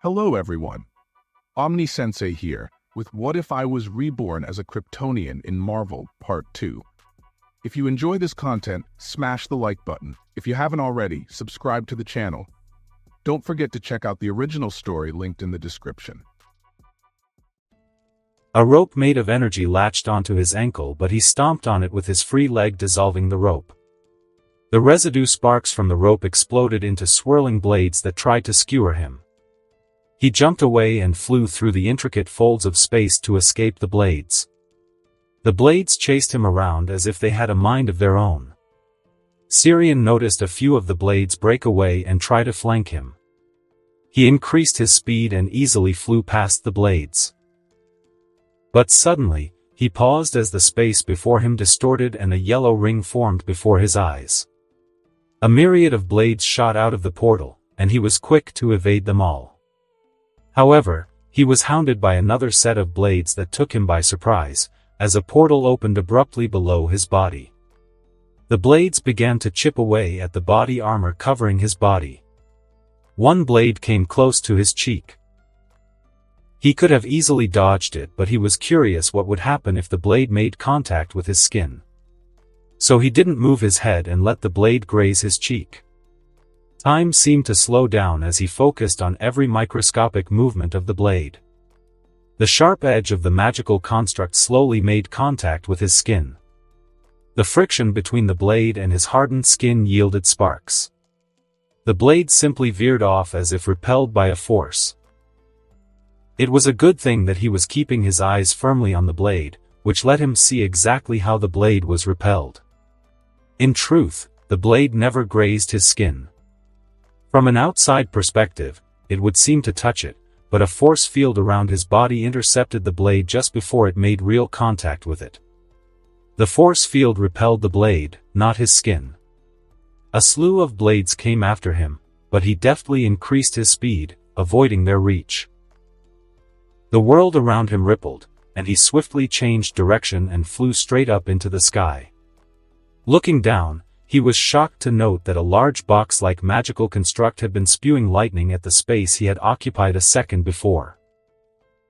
Hello everyone, Omni Sensei here with What If I Was Reborn as a Kryptonian in Marvel Part 2. If you enjoy this content, smash the like button. If you haven't already, subscribe to the channel. Don't forget to check out the original story linked in the description. A rope made of energy latched onto his ankle, but he stomped on it with his free leg, dissolving the rope. The residue sparks from the rope exploded into swirling blades that tried to skewer him. He jumped away and flew through the intricate folds of space to escape the blades. The blades chased him around as if they had a mind of their own. Sirian noticed a few of the blades break away and try to flank him. He increased his speed and easily flew past the blades. But suddenly, he paused as the space before him distorted and a yellow ring formed before his eyes. A myriad of blades shot out of the portal, and he was quick to evade them all. However, he was hounded by another set of blades that took him by surprise, as a portal opened abruptly below his body. The blades began to chip away at the body armor covering his body. One blade came close to his cheek. He could have easily dodged it, but he was curious what would happen if the blade made contact with his skin. So he didn't move his head and let the blade graze his cheek. Time seemed to slow down as he focused on every microscopic movement of the blade. The sharp edge of the magical construct slowly made contact with his skin. The friction between the blade and his hardened skin yielded sparks. The blade simply veered off as if repelled by a force. It was a good thing that he was keeping his eyes firmly on the blade, which let him see exactly how the blade was repelled. In truth, the blade never grazed his skin. From an outside perspective, it would seem to touch it, but a force field around his body intercepted the blade just before it made real contact with it. The force field repelled the blade, not his skin. A slew of blades came after him, but he deftly increased his speed, avoiding their reach. The world around him rippled, and he swiftly changed direction and flew straight up into the sky. Looking down, he was shocked to note that a large box-like magical construct had been spewing lightning at the space he had occupied a second before.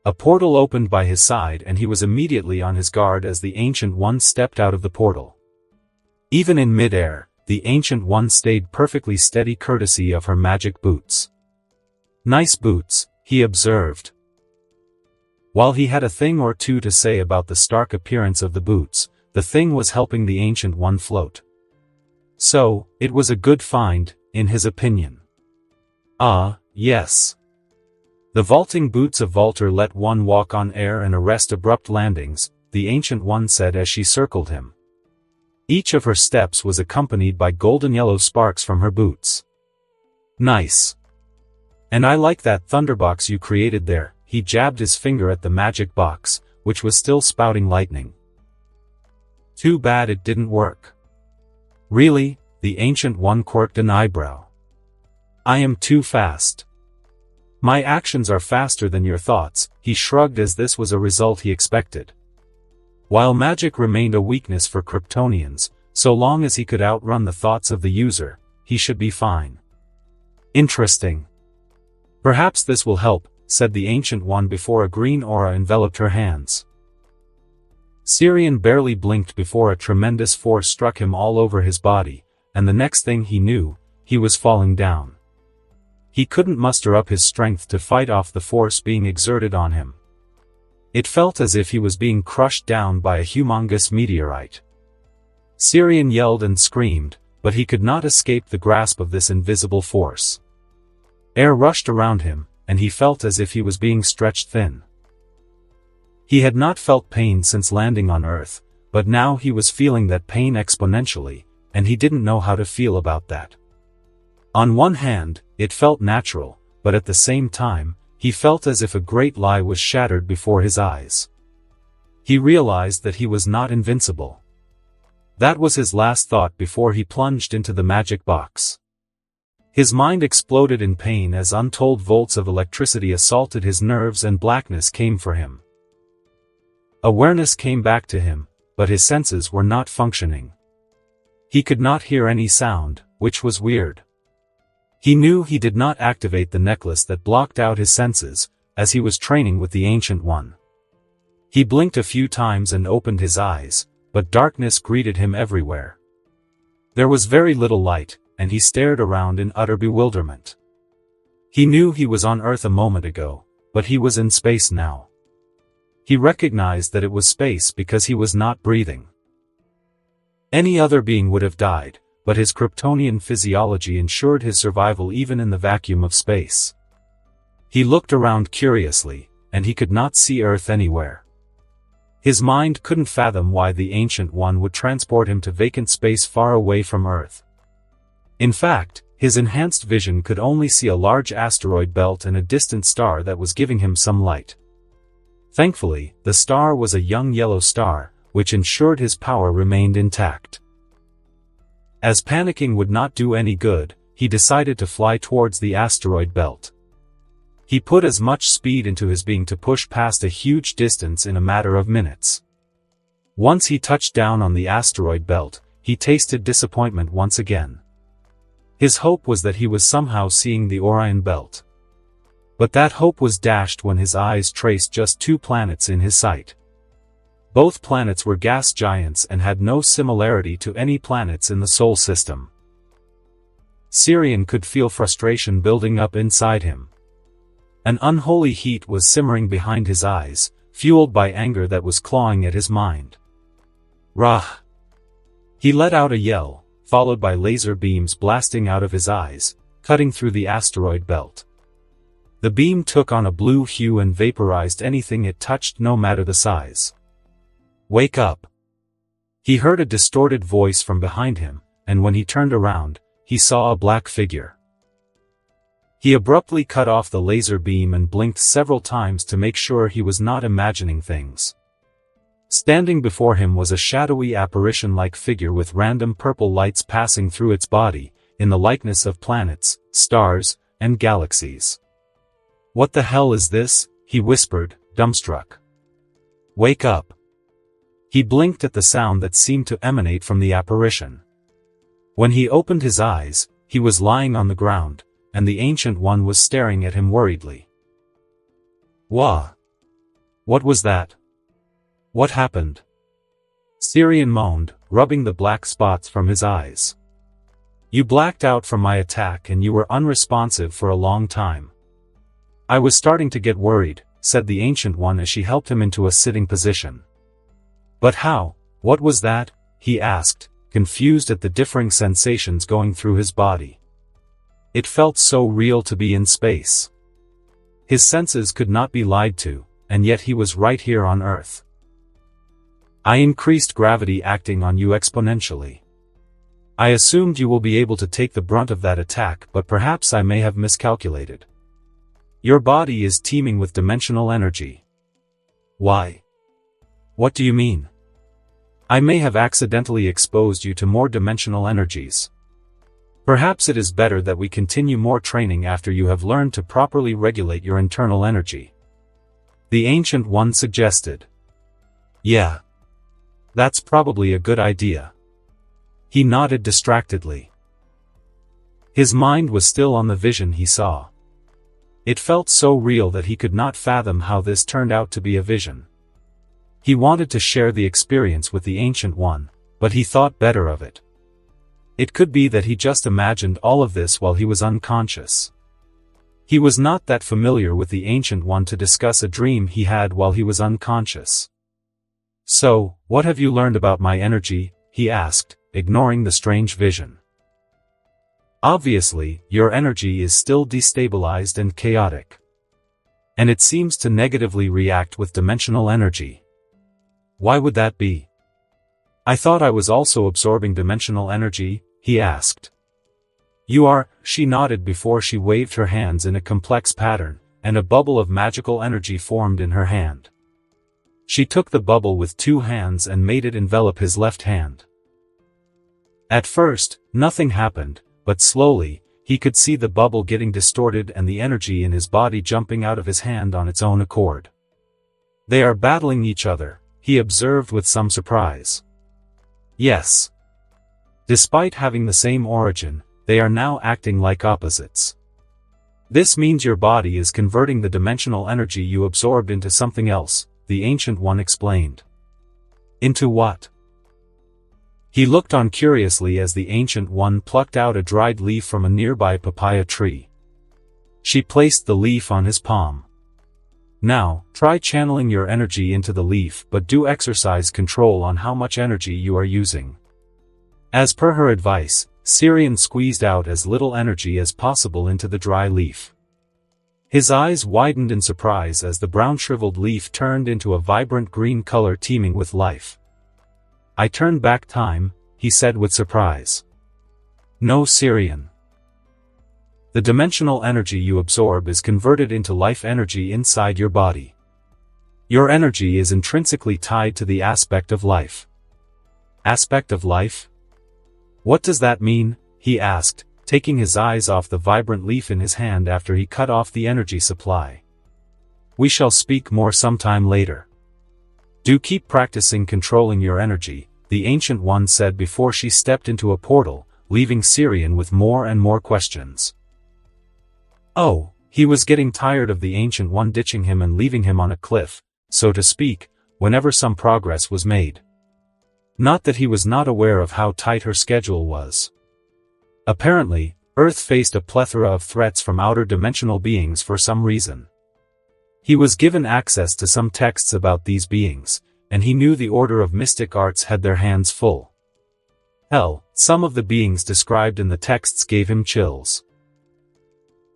A portal opened by his side and he was immediately on his guard as the Ancient One stepped out of the portal. Even in mid-air, the Ancient One stayed perfectly steady courtesy of her magic boots. "Nice boots," he observed. While he had a thing or two to say about the stark appearance of the boots, the thing was helping the Ancient One float. So, it was a good find, in his opinion. Ah, yes. The vaulting boots of Vaulter let one walk on air and arrest abrupt landings, the Ancient One said as she circled him. Each of her steps was accompanied by golden yellow sparks from her boots. "Nice. And I like that thunderbox you created there." He jabbed his finger at the magic box, which was still spouting lightning. "Too bad it didn't work." "Really?" The Ancient One quirked an eyebrow. "I am too fast." "My actions are faster than your thoughts," he shrugged as this was a result he expected. While magic remained a weakness for Kryptonians, so long as he could outrun the thoughts of the user, he should be fine. "Interesting. Perhaps this will help," said the Ancient One before a green aura enveloped her hands. Sirian barely blinked before a tremendous force struck him all over his body, and the next thing he knew, he was falling down. He couldn't muster up his strength to fight off the force being exerted on him. It felt as if he was being crushed down by a humongous meteorite. Sirian yelled and screamed, but he could not escape the grasp of this invisible force. Air rushed around him, and he felt as if he was being stretched thin. He had not felt pain since landing on Earth, but now he was feeling that pain exponentially, and he didn't know how to feel about that. On one hand, it felt natural, but at the same time, he felt as if a great lie was shattered before his eyes. He realized that he was not invincible. That was his last thought before he plunged into the magic box. His mind exploded in pain as untold volts of electricity assaulted his nerves and blackness came for him. Awareness came back to him, but his senses were not functioning. He could not hear any sound, which was weird. He knew he did not activate the necklace that blocked out his senses, as he was training with the Ancient One. He blinked a few times and opened his eyes, but darkness greeted him everywhere. There was very little light, and he stared around in utter bewilderment. He knew he was on Earth a moment ago, but he was in space now. He recognized that it was space because he was not breathing. Any other being would have died, but his Kryptonian physiology ensured his survival even in the vacuum of space. He looked around curiously, and he could not see Earth anywhere. His mind couldn't fathom why the Ancient One would transport him to vacant space far away from Earth. In fact, his enhanced vision could only see a large asteroid belt and a distant star that was giving him some light. Thankfully, the star was a young yellow star, which ensured his power remained intact. As panicking would not do any good, he decided to fly towards the asteroid belt. He put as much speed into his being to push past a huge distance in a matter of minutes. Once he touched down on the asteroid belt, he tasted disappointment once again. His hope was that he was somehow seeing the Orion belt. But that hope was dashed when his eyes traced just 2 planets in his sight. Both planets were gas giants and had no similarity to any planets in the Sol system. Sirian could feel frustration building up inside him. An unholy heat was simmering behind his eyes, fueled by anger that was clawing at his mind. Rah! He let out a yell, followed by laser beams blasting out of his eyes, cutting through the asteroid belt. The beam took on a blue hue and vaporized anything it touched, no matter the size. Wake up! He heard a distorted voice from behind him, and when he turned around, he saw a black figure. He abruptly cut off the laser beam and blinked several times to make sure he was not imagining things. Standing before him was a shadowy apparition-like figure with random purple lights passing through its body, in the likeness of planets, stars, and galaxies. "What the hell is this?" he whispered, dumbstruck. "Wake up!" He blinked at the sound that seemed to emanate from the apparition. When he opened his eyes, he was lying on the ground, and the Ancient One was staring at him worriedly. "Wah! What was that? What happened?" Sirian moaned, rubbing the black spots from his eyes. "You blacked out from my attack and you were unresponsive for a long time. I was starting to get worried," said the Ancient One as she helped him into a sitting position. "But how? What was that?" he asked, confused at the differing sensations going through his body. It felt so real to be in space. His senses could not be lied to, and yet he was right here on Earth. "I increased gravity acting on you exponentially. I assumed you will be able to take the brunt of that attack, but perhaps I may have miscalculated. Your body is teeming with dimensional energy." "Why? What do you mean?" "I may have accidentally exposed you to more dimensional energies. Perhaps it is better that we continue more training after you have learned to properly regulate your internal energy," the Ancient One suggested. "Yeah. That's probably a good idea." He nodded distractedly. His mind was still on the vision he saw. It felt so real that he could not fathom how this turned out to be a vision. He wanted to share the experience with the Ancient One, but he thought better of it. It could be that he just imagined all of this while he was unconscious. He was not that familiar with the Ancient One to discuss a dream he had while he was unconscious. "So, what have you learned about my energy?" he asked, ignoring the strange vision. "Obviously, your energy is still destabilized and chaotic. And it seems to negatively react with dimensional energy. Why would that be?" "I thought I was also absorbing dimensional energy," he asked. "You are," she nodded before she waved her hands in a complex pattern, and a bubble of magical energy formed in her hand. She took the bubble with 2 hands and made it envelop his left hand. At first, nothing happened, but slowly, he could see the bubble getting distorted and the energy in his body jumping out of his hand on its own accord. "They are battling each other," he observed with some surprise. "Yes. Despite having the same origin, they are now acting like opposites. This means your body is converting the dimensional energy you absorbed into something else, the Ancient One explained. Into what? He looked on curiously as the Ancient One plucked out a dried leaf from a nearby papaya tree. She placed the leaf on his palm. Now, try channeling your energy into the leaf, but do exercise control on how much energy you are using. As per her advice, Syrian squeezed out as little energy as possible into the dry leaf. His eyes widened in surprise as the brown shriveled leaf turned into a vibrant green color teeming with life. I turned back time, he said with surprise. No, Syrian. The dimensional energy you absorb is converted into life energy inside your body. Your energy is intrinsically tied to the aspect of life. Aspect of life? What does that mean? He asked, taking his eyes off the vibrant leaf in his hand after he cut off the energy supply. We shall speak more sometime later. Do keep practicing controlling your energy, the Ancient One said before she stepped into a portal, leaving Syrian with more and more questions. Oh, he was getting tired of the Ancient One ditching him and leaving him on a cliff, so to speak, whenever some progress was made. Not that he was not aware of how tight her schedule was. Apparently, Earth faced a plethora of threats from outer dimensional beings for some reason. He was given access to some texts about these beings, and he knew the Order of Mystic Arts had their hands full. Hell, some of the beings described in the texts gave him chills.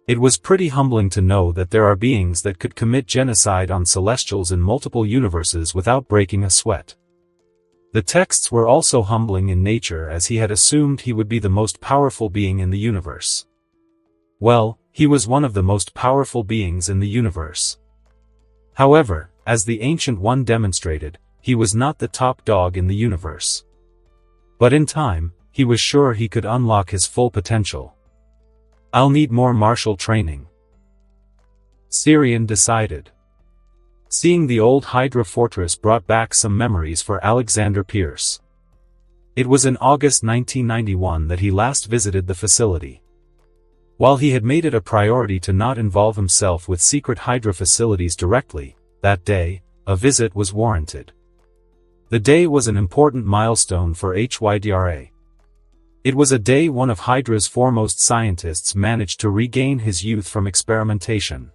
It was pretty humbling to know that there are beings that could commit genocide on celestials in multiple universes without breaking a sweat. The texts were also humbling in nature as he had assumed he would be the most powerful being in the universe. Well, he was one of the most powerful beings in the universe. However, as the Ancient One demonstrated, he was not the top dog in the universe. But in time, he was sure he could unlock his full potential. I'll need more martial training, Syrian decided. Seeing the old Hydra fortress brought back some memories for Alexander Pierce. It was in August 1991 that he last visited the facility. While he had made it a priority to not involve himself with secret Hydra facilities directly, that day, a visit was warranted. The day was an important milestone for HYDRA. It was a day one of Hydra's foremost scientists managed to regain his youth from experimentation.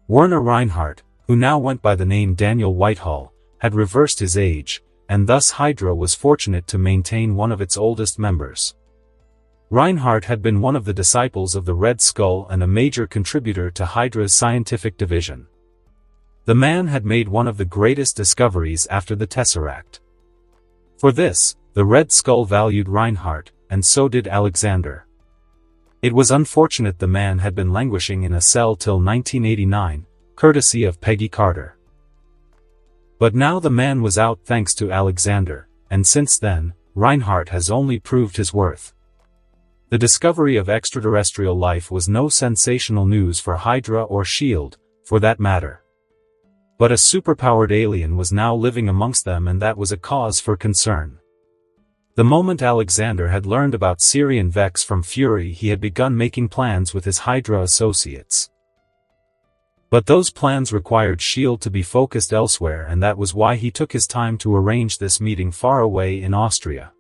Werner Reinhardt, who now went by the name Daniel Whitehall, had reversed his age, and thus Hydra was fortunate to maintain one of its oldest members. Reinhardt had been one of the disciples of the Red Skull and a major contributor to Hydra's scientific division. The man had made one of the greatest discoveries after the Tesseract. For this, the Red Skull valued Reinhardt, and so did Alexander. It was unfortunate the man had been languishing in a cell till 1989, courtesy of Peggy Carter. But now the man was out thanks to Alexander, and since then, Reinhardt has only proved his worth. The discovery of extraterrestrial life was no sensational news for Hydra or S.H.I.E.L.D., for that matter. But a superpowered alien was now living amongst them, and that was a cause for concern. The moment Alexander had learned about Syrian Vex from Fury, he had begun making plans with his Hydra associates. But those plans required S.H.I.E.L.D. to be focused elsewhere, and that was why he took his time to arrange this meeting far away in Austria.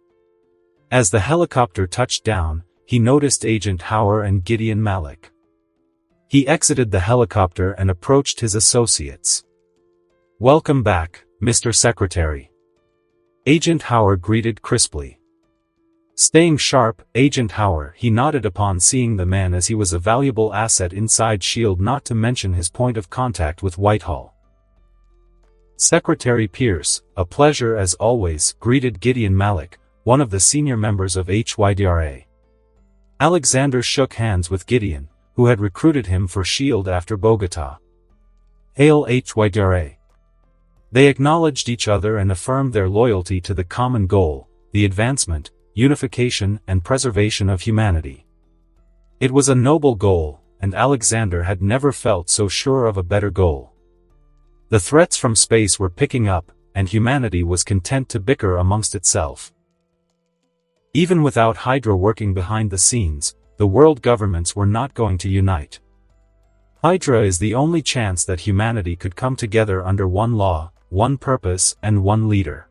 As the helicopter touched down, he noticed Agent Hauer and Gideon Malik. He exited the helicopter and approached his associates. "Welcome back, Mr. Secretary," Agent Hauer greeted crisply. Staying sharp, Agent Hauer, he nodded upon seeing the man, as he was a valuable asset inside S.H.I.E.L.D., not to mention his point of contact with Whitehall. "Secretary Pierce, a pleasure as always," greeted Gideon Malik, one of the senior members of HYDRA. Alexander shook hands with Gideon, who had recruited him for S.H.I.E.L.D. after Bogota. "Hail HYDRA." They acknowledged each other and affirmed their loyalty to the common goal, the advancement, unification, and preservation of humanity. It was a noble goal, and Alexander had never felt so sure of a better goal. The threats from space were picking up, and humanity was content to bicker amongst itself. Even without Hydra working behind the scenes, the world governments were not going to unite. Hydra is the only chance that humanity could come together under one law, one purpose, and one leader.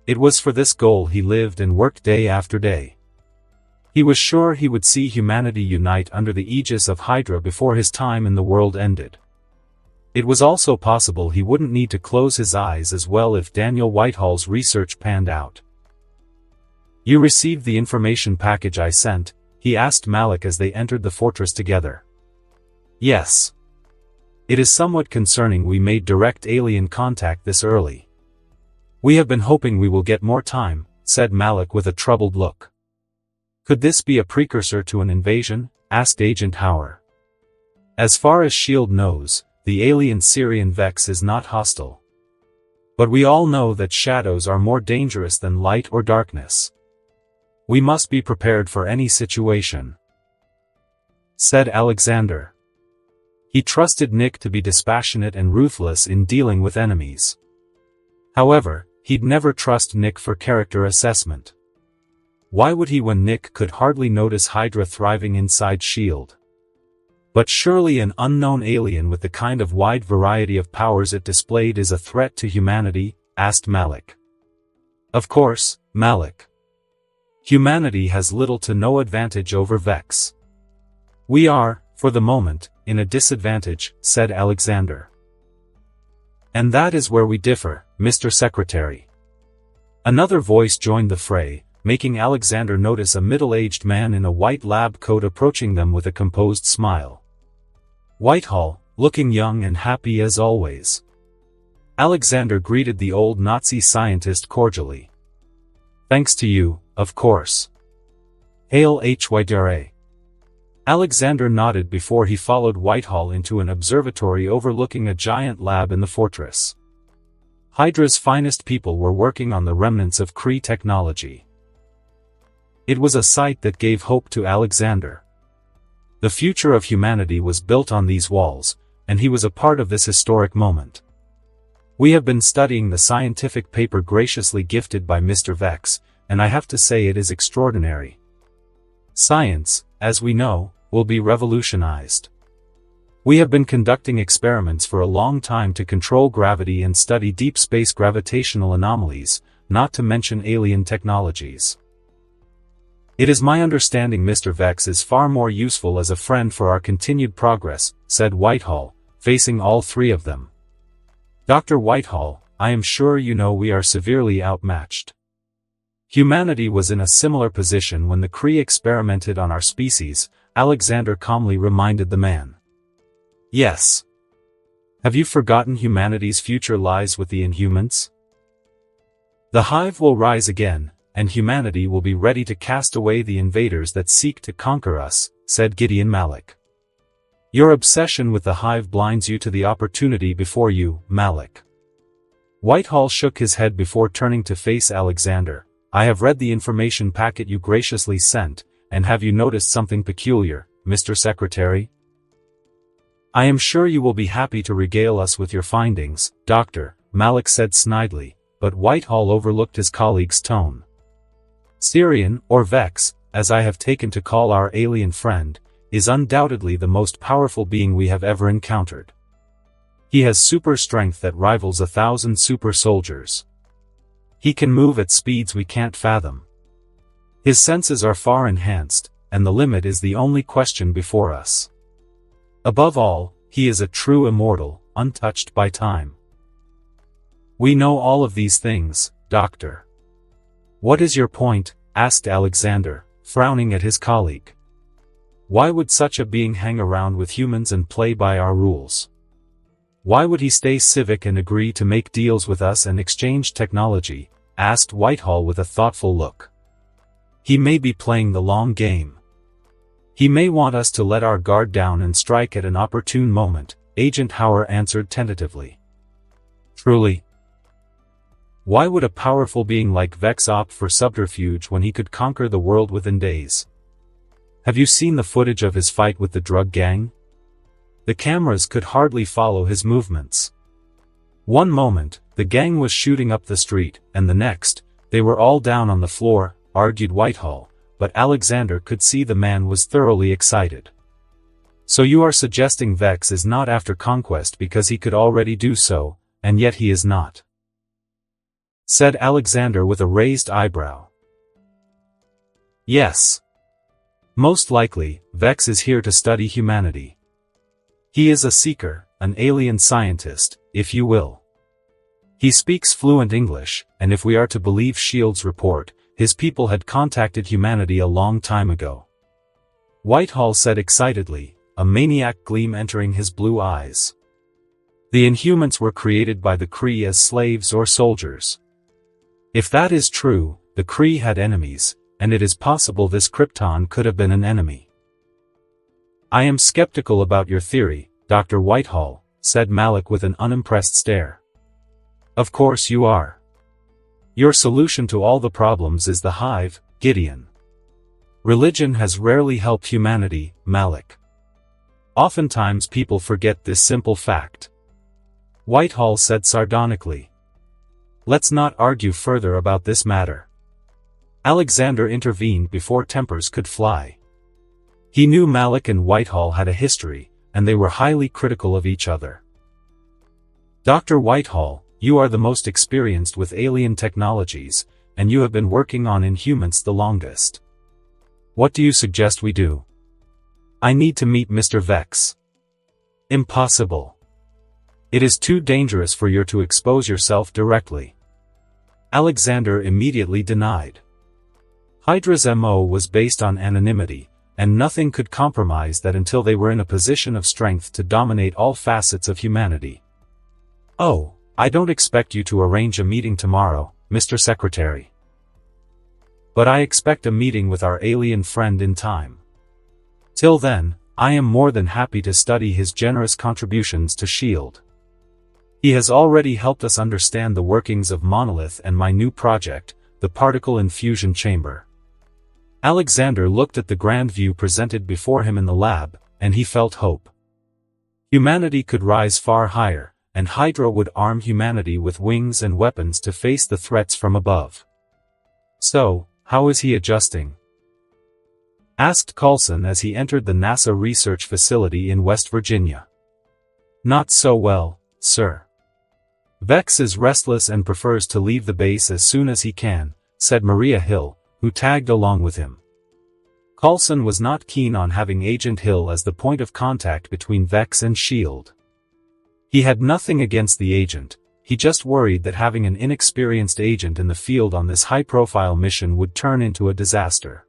It was for this goal he lived and worked day after day. He was sure he would see humanity unite under the aegis of Hydra before his time in the world ended. It was also possible he wouldn't need to close his eyes as well if Daniel Whitehall's research panned out. "You received the information package I sent?" he asked Malik as they entered the fortress together. "Yes. It is somewhat concerning we made direct alien contact this early. We have been hoping we will get more time," said Malik with a troubled look. "Could this be a precursor to an invasion?" asked Agent Hauer. "As far as S.H.I.E.L.D. knows, the alien Syrian Vex is not hostile. But we all know that shadows are more dangerous than light or darkness. We must be prepared for any situation," said Alexander. He trusted Nick to be dispassionate and ruthless in dealing with enemies. However, he'd never trust Nick for character assessment. Why would he when Nick could hardly notice Hydra thriving inside S.H.I.E.L.D.? But surely an unknown alien with the kind of wide variety of powers it displayed is a threat to humanity, asked Malik. Of course, Malik. Humanity has little to no advantage over Vex. We are, for the moment, in a disadvantage, said Alexander. And that is where we differ, Mr. Secretary. Another voice joined the fray, making Alexander notice a middle-aged man in a white lab coat approaching them with a composed smile. Whitehall, looking young and happy as always. Alexander greeted the old Nazi scientist cordially. Thanks to you, of course. Hail Hydra. Alexander nodded before he followed Whitehall into an observatory overlooking a giant lab in the fortress. Hydra's finest people were working on the remnants of KRY technology. It was a sight that gave hope to Alexander. The future of humanity was built on these walls, and he was a part of this historic moment. We have been studying the scientific paper graciously gifted by Mr. Vex, and I have to say it is extraordinary. Science, as we know, will be revolutionized. We have been conducting experiments for a long time to control gravity and study deep space gravitational anomalies, not to mention alien technologies. It is my understanding Mr. Vex is far more useful as a friend for our continued progress, said Whitehall, facing all three of them. Dr. Whitehall, I am sure you know we are severely outmatched. Humanity was in a similar position when the KRY experimented on our species, Alexander calmly reminded the man. Yes. Have you forgotten humanity's future lies with the Inhumans? The Hive will rise again, and humanity will be ready to cast away the invaders that seek to conquer us, said Gideon Malik. Your obsession with the Hive blinds you to the opportunity before you, Malik. Whitehall shook his head before turning to face Alexander. I have read the information packet you graciously sent, and have you noticed something peculiar, Mr. Secretary? I am sure you will be happy to regale us with your findings, Doctor, Malik said snidely, but Whitehall overlooked his colleague's tone. Syrian, or Vex, as I have taken to call our alien friend, is undoubtedly the most powerful being we have ever encountered. He has super strength that rivals 1,000 super soldiers. He can move at speeds we can't fathom. His senses are far enhanced, and the limit is the only question before us. Above all, he is a true immortal, untouched by time. We know all of these things, Doctor. What is your point? Asked Alexander, frowning at his colleague. Why would such a being hang around with humans and play by our rules? Why would he stay civic and agree to make deals with us and exchange technology? Asked Whitehall with a thoughtful look. He may be playing the long game. He may want us to let our guard down and strike at an opportune moment, Agent Hauer answered tentatively. Truly. Why would a powerful being like Vex opt for subterfuge when he could conquer the world within days? Have you seen the footage of his fight with the drug gang? The cameras could hardly follow his movements. One moment, the gang was shooting up the street, and the next, they were all down on the floor, argued Whitehall, but Alexander could see the man was thoroughly excited. So you are suggesting Vex is not after conquest because he could already do so, and yet he is not? Said Alexander with a raised eyebrow. Yes. Most likely, Vex is here to study humanity. He is a seeker, an alien scientist, if you will. He speaks fluent English, and if we are to believe S.H.I.E.L.D.'s report, his people had contacted humanity a long time ago. Whitehall said excitedly, a maniac gleam entering his blue eyes. The Inhumans were created by the Kree as slaves or soldiers. If that is true, the Kree had enemies, and it is possible this Krypton could have been an enemy. I am skeptical about your theory, Dr. Whitehall, said Malik with an unimpressed stare. Of course you are. Your solution to all the problems is the hive, Gideon. Religion has rarely helped humanity, Malik. Oftentimes people forget this simple fact. Whitehall said sardonically. Let's not argue further about this matter. Alexander intervened before tempers could fly. He knew Malik and Whitehall had a history, and they were highly critical of each other. Dr. Whitehall, you are the most experienced with alien technologies, and you have been working on Inhumans the longest. What do you suggest we do? I need to meet Mr. Vex. Impossible. It is too dangerous for you to expose yourself directly. Alexander immediately denied. Hydra's MO was based on anonymity, and nothing could compromise that until they were in a position of strength to dominate all facets of humanity. Oh, I don't expect you to arrange a meeting tomorrow, Mr. Secretary. But I expect a meeting with our alien friend in time. Till then, I am more than happy to study his generous contributions to S.H.I.E.L.D. He has already helped us understand the workings of Monolith and my new project, the particle infusion chamber. Alexander looked at the grand view presented before him in the lab, and he felt hope. Humanity could rise far higher, and Hydra would arm humanity with wings and weapons to face the threats from above. So, how is he adjusting? Asked Coulson as he entered the NASA research facility in West Virginia. Not so well, sir. Vex is restless and prefers to leave the base as soon as he can, said Maria Hill, who tagged along with him. Coulson was not keen on having Agent Hill as the point of contact between Vex and S.H.I.E.L.D. He had nothing against the agent, he just worried that having an inexperienced agent in the field on this high-profile mission would turn into a disaster.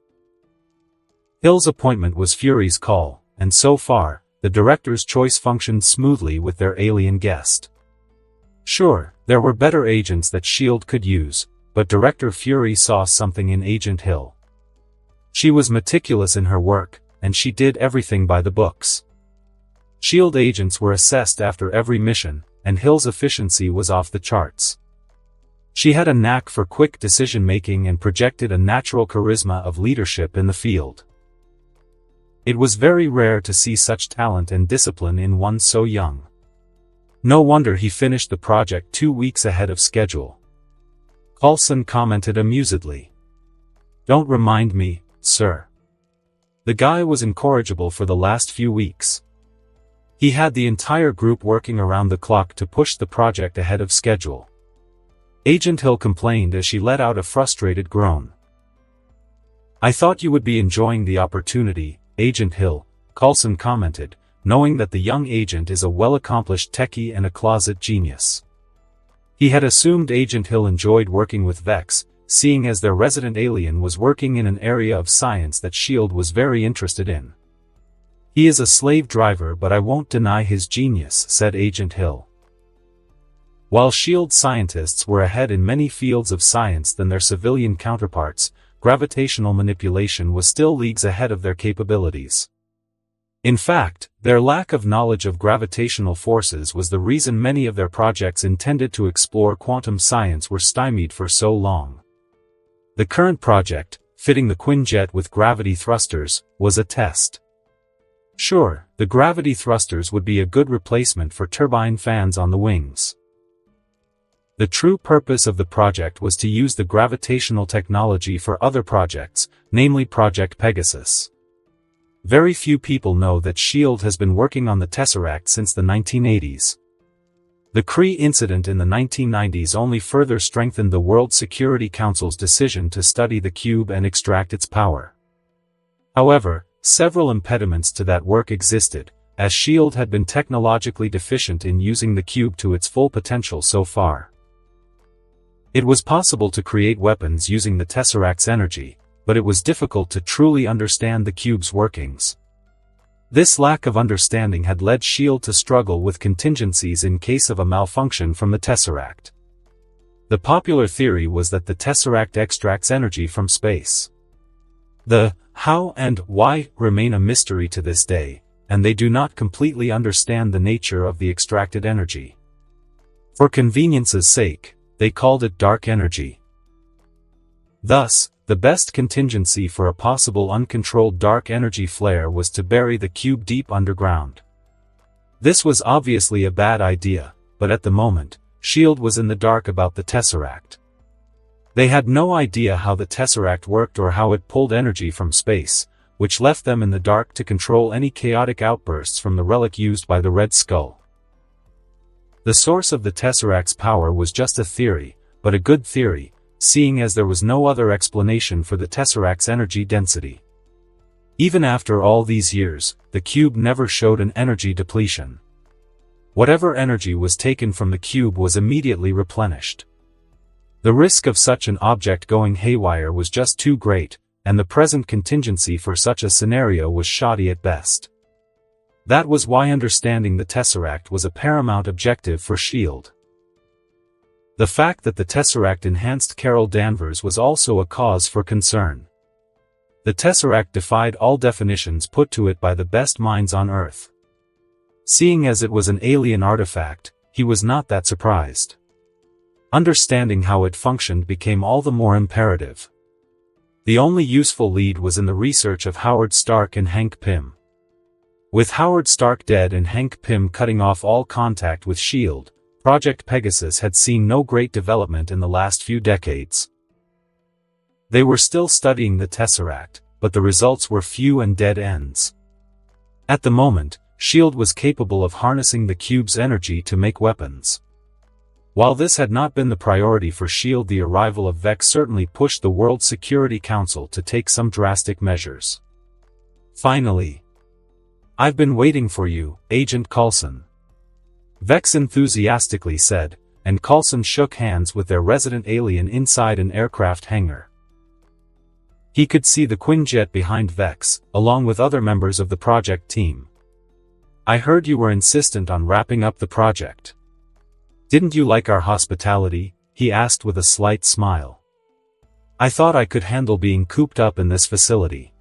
Hill's appointment was Fury's call, and so far, the director's choice functioned smoothly with their alien guest. Sure, there were better agents that S.H.I.E.L.D. could use, but Director Fury saw something in Agent Hill. She was meticulous in her work, and she did everything by the books. S.H.I.E.L.D. agents were assessed after every mission, and Hill's efficiency was off the charts. She had a knack for quick decision-making and projected a natural charisma of leadership in the field. It was very rare to see such talent and discipline in one so young. No wonder he finished the project 2 weeks ahead of schedule. Coulson commented amusedly. Don't remind me, sir. The guy was incorrigible for the last few weeks. He had the entire group working around the clock to push the project ahead of schedule. Agent Hill complained as she let out a frustrated groan. I thought you would be enjoying the opportunity, Agent Hill, Coulson commented, knowing that the young agent is a well-accomplished techie and a closet genius. He had assumed Agent Hill enjoyed working with Vex, seeing as their resident alien was working in an area of science that S.H.I.E.L.D. was very interested in. He is a slave driver, but I won't deny his genius, said Agent Hill. While S.H.I.E.L.D. scientists were ahead in many fields of science than their civilian counterparts, gravitational manipulation was still leagues ahead of their capabilities. In fact, their lack of knowledge of gravitational forces was the reason many of their projects intended to explore quantum science were stymied for so long. The current project, fitting the Quinjet with gravity thrusters, was a test. Sure, the gravity thrusters would be a good replacement for turbine fans on the wings. The true purpose of the project was to use the gravitational technology for other projects, namely Project Pegasus. Very few people know that S.H.I.E.L.D. has been working on the Tesseract since the 1980s. The KRY incident in the 1990s only further strengthened the World Security Council's decision to study the cube and extract its power. However, several impediments to that work existed, as S.H.I.E.L.D. had been technologically deficient in using the cube to its full potential so far. It was possible to create weapons using the Tesseract's energy, but it was difficult to truly understand the cube's workings. This lack of understanding had led S.H.I.E.L.D. to struggle with contingencies in case of a malfunction from the Tesseract. The popular theory was that the Tesseract extracts energy from space. The how and why remain a mystery to this day, and they do not completely understand the nature of the extracted energy. For convenience's sake, they called it dark energy. Thus, the best contingency for a possible uncontrolled dark energy flare was to bury the cube deep underground. This was obviously a bad idea, but at the moment, S.H.I.E.L.D. was in the dark about the Tesseract. They had no idea how the Tesseract worked or how it pulled energy from space, which left them in the dark to control any chaotic outbursts from the relic used by the Red Skull. The source of the Tesseract's power was just a theory, but a good theory, seeing as there was no other explanation for the Tesseract's energy density. Even after all these years, the cube never showed an energy depletion. Whatever energy was taken from the cube was immediately replenished. The risk of such an object going haywire was just too great, and the present contingency for such a scenario was shoddy at best. That was why understanding the Tesseract was a paramount objective for S.H.I.E.L.D. The fact that the Tesseract enhanced Carol Danvers was also a cause for concern. The Tesseract defied all definitions put to it by the best minds on Earth. Seeing as it was an alien artifact, he was not that surprised. Understanding how it functioned became all the more imperative. The only useful lead was in the research of Howard Stark and Hank Pym. With Howard Stark dead and Hank Pym cutting off all contact with S.H.I.E.L.D., Project Pegasus had seen no great development in the last few decades. They were still studying the Tesseract, but the results were few and dead ends. At the moment, S.H.I.E.L.D. was capable of harnessing the cube's energy to make weapons. While this had not been the priority for S.H.I.E.L.D., the arrival of Vex certainly pushed the World Security Council to take some drastic measures. Finally, "I've been waiting for you, Agent Coulson," Vex enthusiastically said, and Coulson shook hands with their resident alien inside an aircraft hangar. He could see the Quinjet behind Vex, along with other members of the project team. "I heard you were insistent on wrapping up the project. Didn't you like our hospitality?" he asked with a slight smile. "I thought I could handle being cooped up in this facility.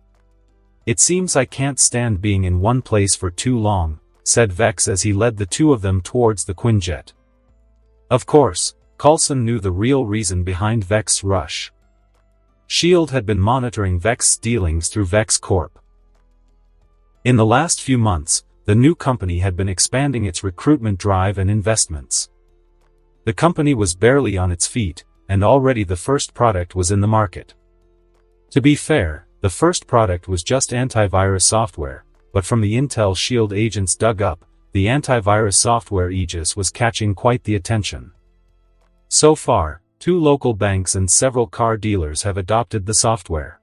It seems I can't stand being in one place for too long," said Vex as he led the two of them towards the Quinjet. Of course, Coulson knew the real reason behind Vex's rush. S.H.I.E.L.D. had been monitoring Vex's dealings through Vex Corp. In the last few months, the new company had been expanding its recruitment drive and investments. The company was barely on its feet, and already the first product was in the market. To be fair, the first product was just antivirus software, but from the intel S.H.I.E.L.D. agents dug up, the antivirus software Aegis was catching quite the attention. So far, 2 local banks and several car dealers have adopted the software.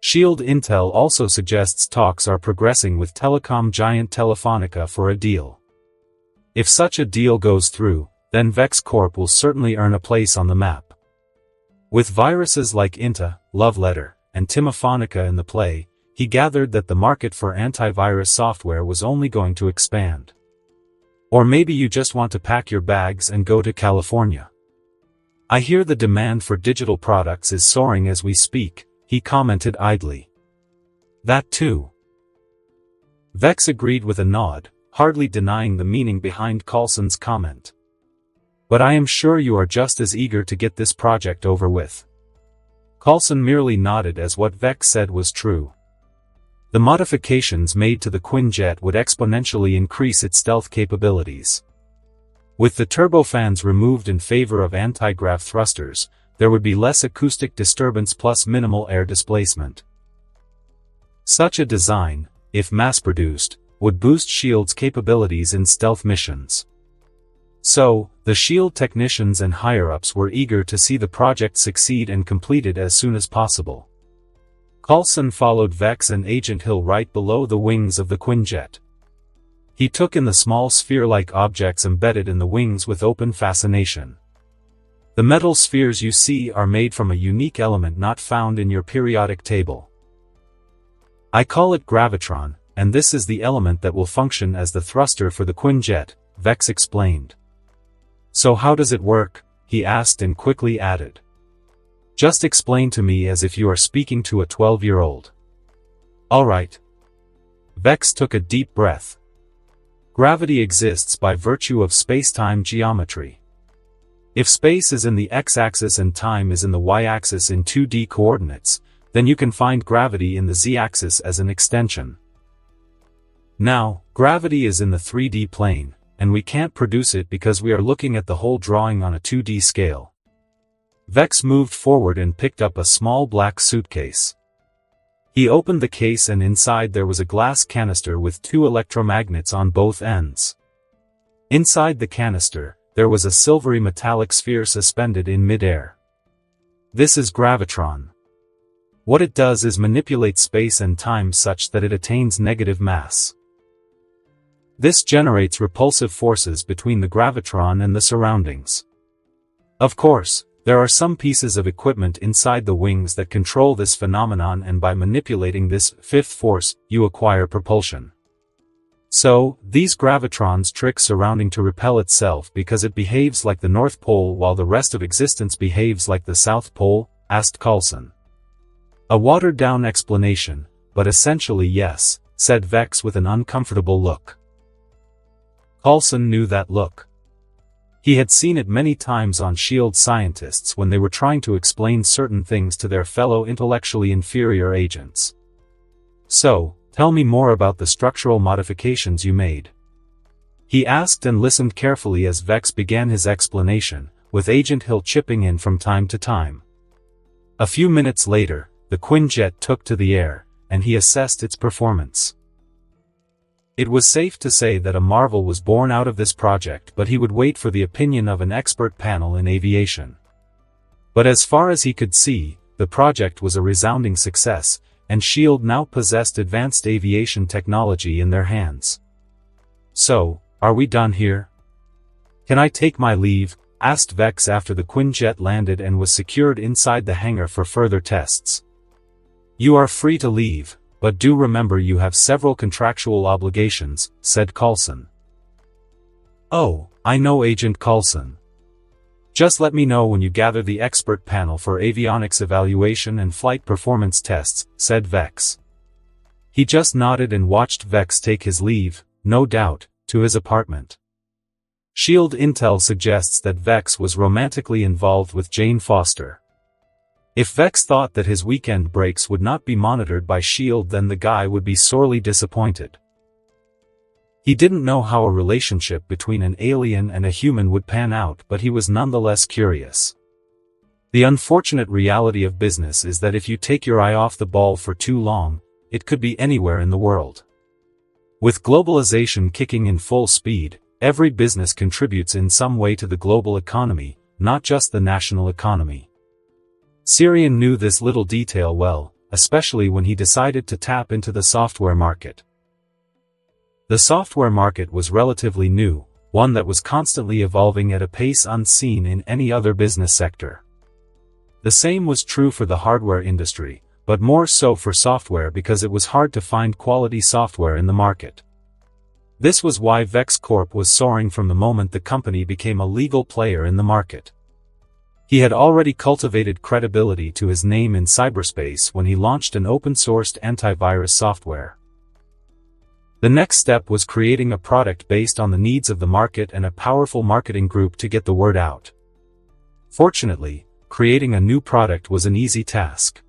S.H.I.E.L.D. intel also suggests talks are progressing with telecom giant Telefonica for a deal. If such a deal goes through, then Vex Corp will certainly earn a place on the map. With viruses like Inta, Love Letter, and Timofonica in the play, he gathered that the market for antivirus software was only going to expand. Or maybe you just want to pack your bags and go to California. "I hear the demand for digital products is soaring as we speak," he commented idly. "That too." Vex agreed with a nod, hardly denying the meaning behind Coulson's comment. "But I am sure you are just as eager to get this project over with." Coulson merely nodded as what Vex said was true. The modifications made to the Quinjet would exponentially increase its stealth capabilities. With the turbofans removed in favor of anti-grav thrusters, there would be less acoustic disturbance plus minimal air displacement. Such a design, if mass-produced, would boost S.H.I.E.L.D's capabilities in stealth missions. So, the S.H.I.E.L.D. technicians and higher-ups were eager to see the project succeed and completed as soon as possible. Coulson followed Vex and Agent Hill right below the wings of the Quinjet. He took in the small sphere-like objects embedded in the wings with open fascination. The metal spheres you see are made from a unique element not found in your periodic table. I call it gravitron, and this is the element that will function as the thruster for the Quinjet, Vex explained. So how does it work? He asked and quickly added. Just explain to me as if you are speaking to a 12-year-old. All right. Vex took a deep breath. Gravity exists by virtue of space-time geometry. If space is in the x-axis and time is in the y-axis in 2D coordinates, then you can find gravity in the z-axis as an extension. Now, gravity is in the 3D plane, and we can't produce it because we are looking at the whole drawing on a 2D scale. Vex moved forward and picked up a small black suitcase. He opened the case and inside there was a glass canister with 2 electromagnets on both ends. Inside the canister, there was a silvery metallic sphere suspended in mid-air. This is gravitron. What it does is manipulate space and time such that it attains negative mass. This generates repulsive forces between the gravitron and the surroundings. Of course, there are some pieces of equipment inside the wings that control this phenomenon, and by manipulating this fifth force, you acquire propulsion. So, these gravitrons trick surrounding to repel itself because it behaves like the North Pole while the rest of existence behaves like the South Pole, asked Coulson. A watered-down explanation, but essentially yes, said Vex with an uncomfortable look. Coulson knew that look. He had seen it many times on S.H.I.E.L.D. scientists when they were trying to explain certain things to their fellow intellectually inferior agents. So, tell me more about the structural modifications you made. He asked and listened carefully as Vex began his explanation, with Agent Hill chipping in from time to time. A few minutes later, the Quinjet took to the air, and he assessed its performance. It was safe to say that a marvel was born out of this project, but he would wait for the opinion of an expert panel in aviation. But as far as he could see, the project was a resounding success, and S.H.I.E.L.D. now possessed advanced aviation technology in their hands. So, are we done here? Can I take my leave? Asked Vex after the Quinjet landed and was secured inside the hangar for further tests. You are free to leave, but do remember you have several contractual obligations, said Coulson. Oh, I know Agent Coulson. Just let me know when you gather the expert panel for avionics evaluation and flight performance tests, said Vex. He just nodded and watched Vex take his leave, no doubt, to his apartment. S.H.I.E.L.D. intel suggests that Vex was romantically involved with Jane Foster. If Vex thought that his weekend breaks would not be monitored by S.H.I.E.L.D., then the guy would be sorely disappointed. He didn't know how a relationship between an alien and a human would pan out, but he was nonetheless curious. The unfortunate reality of business is that if you take your eye off the ball for too long, it could be anywhere in the world. With globalization kicking in full speed, every business contributes in some way to the global economy, not just the national economy. Sirian knew this little detail well, especially when he decided to tap into the software market. The software market was relatively new, one that was constantly evolving at a pace unseen in any other business sector. The same was true for the hardware industry, but more so for software because it was hard to find quality software in the market. This was why Vex Corp was soaring from the moment the company became a legal player in the market. He had already cultivated credibility to his name in cyberspace when he launched an open-sourced antivirus software. The next step was creating a product based on the needs of the market and a powerful marketing group to get the word out. Fortunately, creating a new product was an easy task.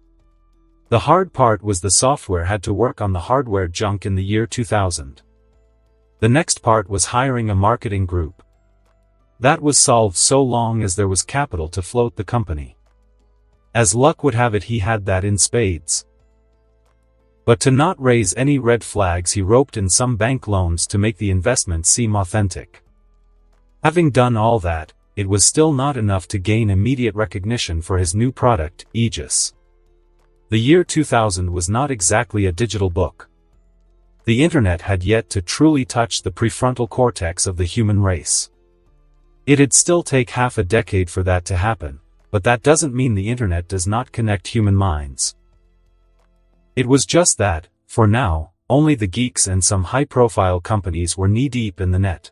The hard part was the software had to work on the hardware junk in the year 2000. The next part was hiring a marketing group. That was solved so long as there was capital to float the company. As luck would have it, he had that in spades. But to not raise any red flags, he roped in some bank loans to make the investment seem authentic. Having done all that, it was still not enough to gain immediate recognition for his new product, Aegis. The year 2000 was not exactly a digital book. The internet had yet to truly touch the prefrontal cortex of the human race. It'd still take half a decade for that to happen, but that doesn't mean the internet does not connect human minds. It was just that, for now, only the geeks and some high-profile companies were knee-deep in the net.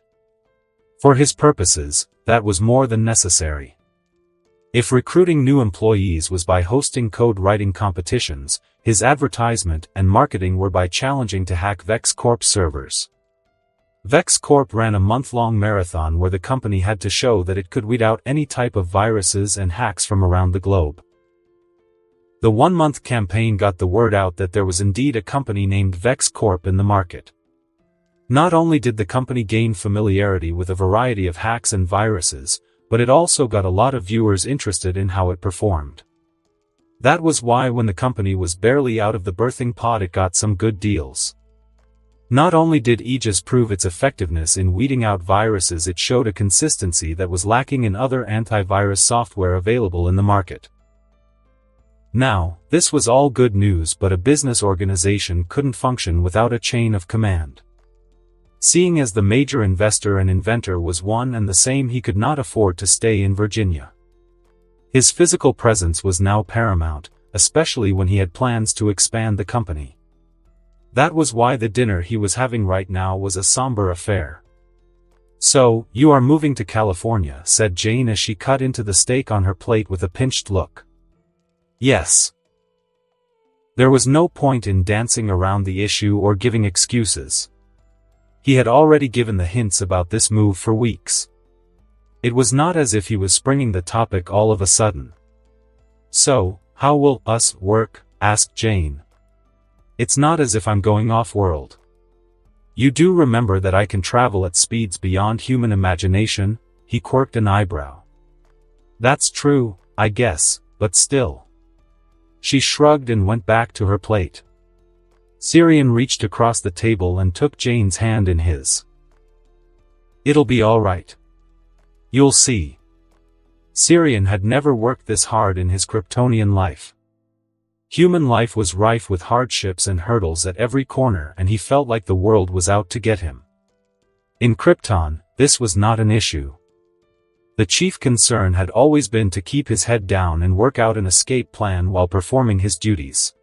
For his purposes, that was more than necessary. If recruiting new employees was by hosting code-writing competitions, his advertisement and marketing were by challenging to hack Vex Corp's servers. Vex Corp ran a month-long marathon where the company had to show that it could weed out any type of viruses and hacks from around the globe. The one-month campaign got the word out that there was indeed a company named Vex Corp in the market. Not only did the company gain familiarity with a variety of hacks and viruses, but it also got a lot of viewers interested in how it performed. That was why when the company was barely out of the birthing pod, it got some good deals. Not only did Aegis prove its effectiveness in weeding out viruses, it showed a consistency that was lacking in other antivirus software available in the market. Now, this was all good news, but a business organization couldn't function without a chain of command. Seeing as the major investor and inventor was one and the same, he could not afford to stay in Virginia. His physical presence was now paramount, especially when he had plans to expand the company. That was why the dinner he was having right now was a somber affair. "So, you are moving to California," said Jane as she cut into the steak on her plate with a pinched look. "Yes." There was no point in dancing around the issue or giving excuses. He had already given the hints about this move for weeks. It was not as if he was springing the topic all of a sudden. "So, how will us work?" asked Jane. "It's not as if I'm going off-world. You do remember that I can travel at speeds beyond human imagination?" He quirked an eyebrow. "That's true, I guess, but still." She shrugged and went back to her plate. Syrian reached across the table and took Jane's hand in his. "It'll be all right. You'll see." Syrian had never worked this hard in his Kryptonian life. Human life was rife with hardships and hurdles at every corner, and he felt like the world was out to get him. In Krypton, this was not an issue. The chief concern had always been to keep his head down and work out an escape plan while performing his duties.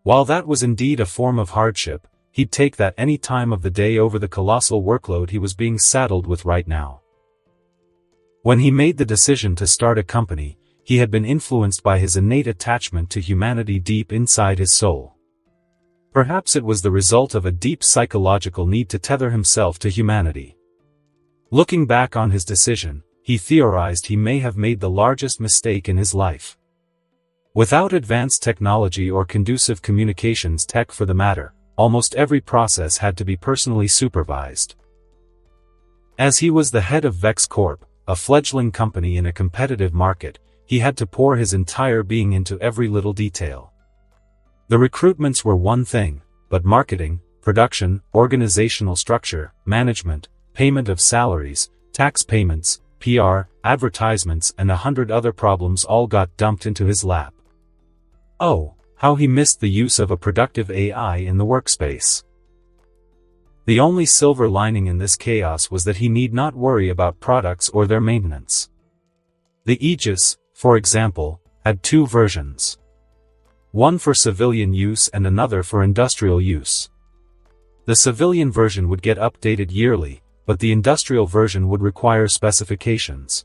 While that was indeed a form of hardship, he'd take that any time of the day over the colossal workload he was being saddled with right now. When he made the decision to start a company, he had been influenced by his innate attachment to humanity deep inside his soul. Perhaps it was the result of a deep psychological need to tether himself to humanity. Looking back on his decision, he theorized he may have made the largest mistake in his life. Without advanced technology or conducive communications tech for the matter, almost every process had to be personally supervised. As he was the head of Vex Corp, a fledgling company in a competitive market, he had to pour his entire being into every little detail. The recruitments were one thing, but marketing, production, organizational structure, management, payment of salaries, tax payments, PR, advertisements, and 100 other problems all got dumped into his lap. Oh, how he missed the use of a productive AI in the workspace. The only silver lining in this chaos was that he need not worry about products or their maintenance. The Aegis, for example, had two versions. One for civilian use and another for industrial use. The civilian version would get updated yearly, but the industrial version would require specifications.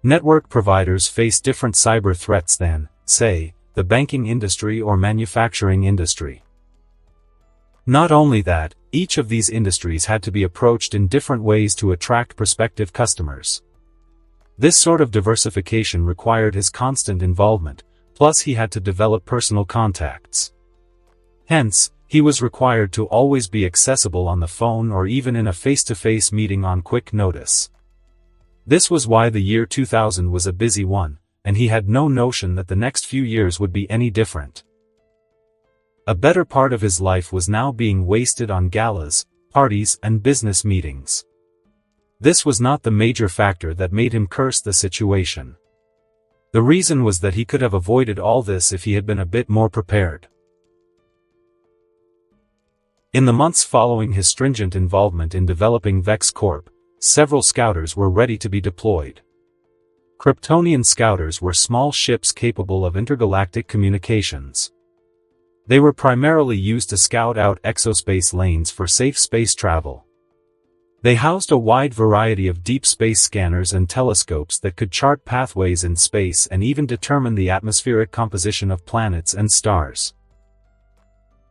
Network providers face different cyber threats than, say, the banking industry or manufacturing industry. Not only that, each of these industries had to be approached in different ways to attract prospective customers. This sort of diversification required his constant involvement, plus he had to develop personal contacts. Hence, he was required to always be accessible on the phone or even in a face-to-face meeting on quick notice. This was why the year 2000 was a busy one, and he had no notion that the next few years would be any different. A better part of his life was now being wasted on galas, parties, and business meetings. This was not the major factor that made him curse the situation. The reason was that he could have avoided all this if he had been a bit more prepared. In the months following his stringent involvement in developing Vex Corp, several scouters were ready to be deployed. Kryptonian scouters were small ships capable of intergalactic communications. They were primarily used to scout out exospace lanes for safe space travel. They housed a wide variety of deep space scanners and telescopes that could chart pathways in space and even determine the atmospheric composition of planets and stars.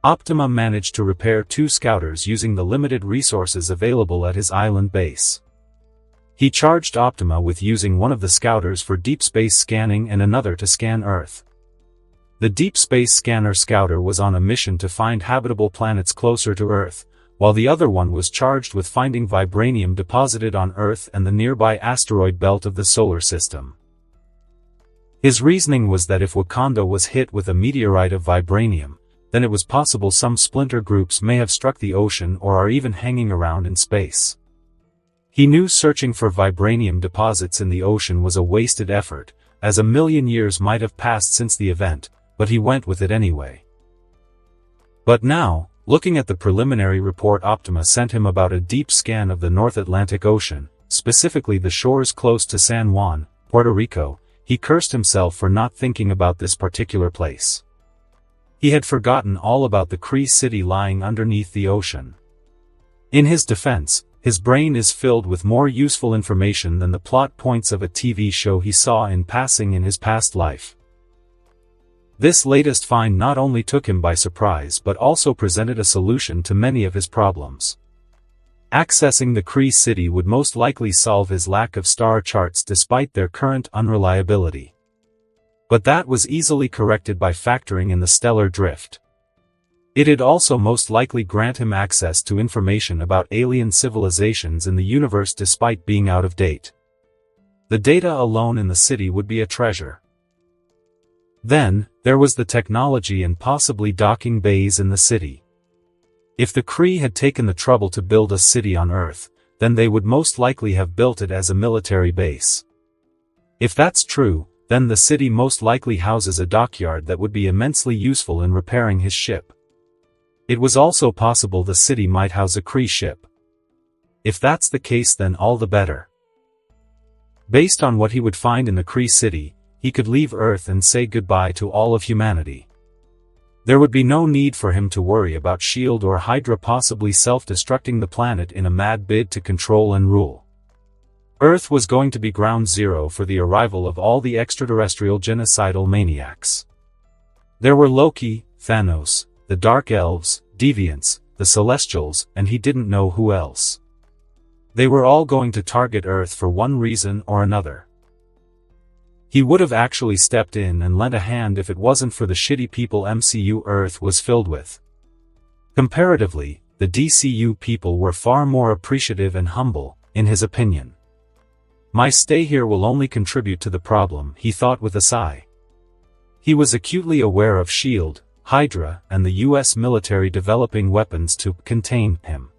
Optima managed to repair 2 scouters using the limited resources available at his island base. He charged Optima with using one of the scouters for deep space scanning and another to scan Earth. The Deep Space Scanner scouter was on a mission to find habitable planets closer to Earth, while the other one was charged with finding vibranium deposited on Earth and the nearby asteroid belt of the solar system. His reasoning was that if Wakanda was hit with a meteorite of vibranium, then it was possible some splinter groups may have struck the ocean or are even hanging around in space. He knew searching for vibranium deposits in the ocean was a wasted effort, as 1,000,000 years might have passed since the event, but he went with it anyway. But now, looking at the preliminary report Optima sent him about a deep scan of the North Atlantic Ocean, specifically the shores close to San Juan, Puerto Rico, he cursed himself for not thinking about this particular place. He had forgotten all about the Kree city lying underneath the ocean. In his defense, his brain is filled with more useful information than the plot points of a TV show he saw in passing in his past life. This latest find not only took him by surprise but also presented a solution to many of his problems. Accessing the Kree city would most likely solve his lack of star charts despite their current unreliability. But that was easily corrected by factoring in the stellar drift. It'd also most likely grant him access to information about alien civilizations in the universe despite being out of date. The data alone in the city would be a treasure. Then, there was the technology and possibly docking bays in the city. If the Kree had taken the trouble to build a city on Earth, then they would most likely have built it as a military base. If that's true, then the city most likely houses a dockyard that would be immensely useful in repairing his ship. It was also possible the city might house a Kree ship. If that's the case, then all the better. Based on what he would find in the Kree city, he could leave Earth and say goodbye to all of humanity. There would be no need for him to worry about S.H.I.E.L.D. or Hydra possibly self-destructing the planet in a mad bid to control and rule. Earth was going to be ground zero for the arrival of all the extraterrestrial genocidal maniacs. There were Loki, Thanos, the Dark Elves, Deviants, the Celestials, and he didn't know who else. They were all going to target Earth for one reason or another. He would have actually stepped in and lent a hand if it wasn't for the shitty people MCU Earth was filled with. Comparatively, the DCU people were far more appreciative and humble, in his opinion. My stay here will only contribute to the problem, he thought with a sigh. He was acutely aware of S.H.I.E.L.D., Hydra, and the US military developing weapons to contain him.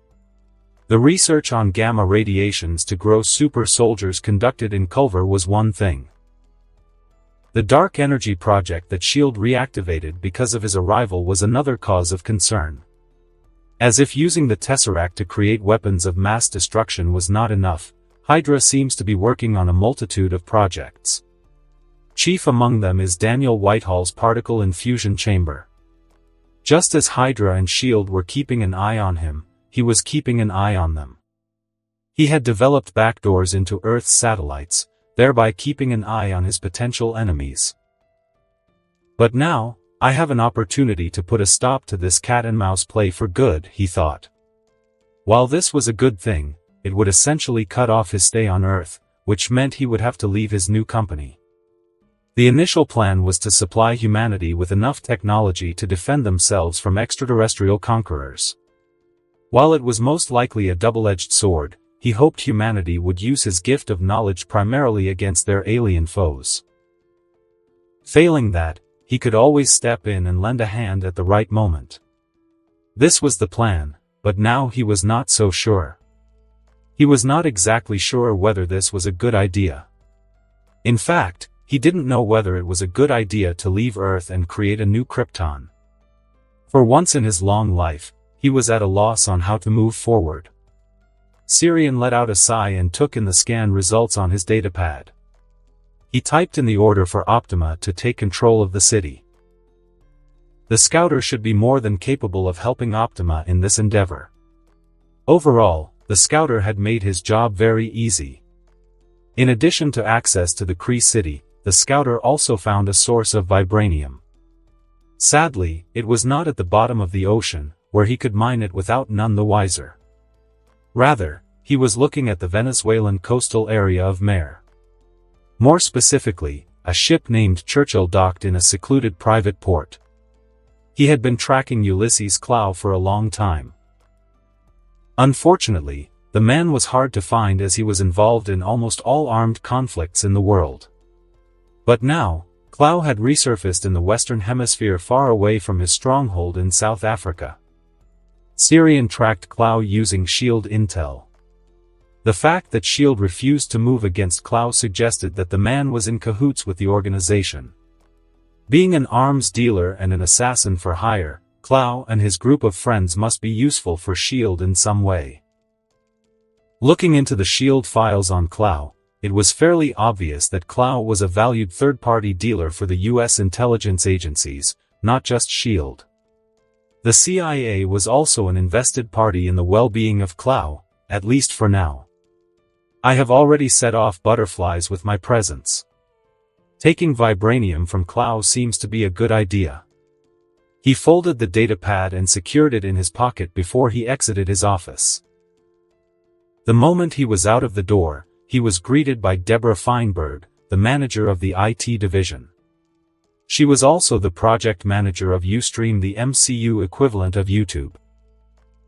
The research on gamma radiations to grow super soldiers conducted in Culver was one thing. The dark energy project that S.H.I.E.L.D. reactivated because of his arrival was another cause of concern. As if using the Tesseract to create weapons of mass destruction was not enough, Hydra seems to be working on a multitude of projects. Chief among them is Daniel Whitehall's particle infusion chamber. Just as Hydra and S.H.I.E.L.D. were keeping an eye on him, he was keeping an eye on them. He had developed backdoors into Earth's satellites, thereby keeping an eye on his potential enemies. But now, I have an opportunity to put a stop to this cat-and-mouse play for good, he thought. While this was a good thing, it would essentially cut off his stay on Earth, which meant he would have to leave his new company. The initial plan was to supply humanity with enough technology to defend themselves from extraterrestrial conquerors. While it was most likely a double-edged sword, he hoped humanity would use his gift of knowledge primarily against their alien foes. Failing that, he could always step in and lend a hand at the right moment. This was the plan, but now he was not so sure. He was not exactly sure whether this was a good idea. In fact, he didn't know whether it was a good idea to leave Earth and create a new Krypton. For once in his long life, he was at a loss on how to move forward. Sirian let out a sigh and took in the scan results on his datapad. He typed in the order for Optima to take control of the city. The Scouter should be more than capable of helping Optima in this endeavor. Overall, the Scouter had made his job very easy. In addition to access to the Kree city, the Scouter also found a source of vibranium. Sadly, it was not at the bottom of the ocean, where he could mine it without none the wiser. Rather, he was looking at the Venezuelan coastal area of Mare. More specifically, a ship named Churchill docked in a secluded private port. He had been tracking Ulysses Klaue for a long time. Unfortunately, the man was hard to find as he was involved in almost all armed conflicts in the world. But now, Klaue had resurfaced in the Western Hemisphere far away from his stronghold in South Africa. Sirian tracked Klaue using SHIELD intel. The fact that SHIELD refused to move against Klaue suggested that the man was in cahoots with the organization. Being an arms dealer and an assassin for hire, Klaue and his group of friends must be useful for SHIELD in some way. Looking into the SHIELD files on Klaue, it was fairly obvious that Klaue was a valued third-party dealer for the U.S. intelligence agencies, not just SHIELD. The CIA was also an invested party in the well-being of Klaue, at least for now. I have already set off butterflies with my presence. Taking vibranium from Klaue seems to be a good idea. He folded the datapad and secured it in his pocket before he exited his office. The moment he was out of the door, he was greeted by Deborah Feinberg, the manager of the IT division. She was also the project manager of Ustream, the MCU equivalent of YouTube.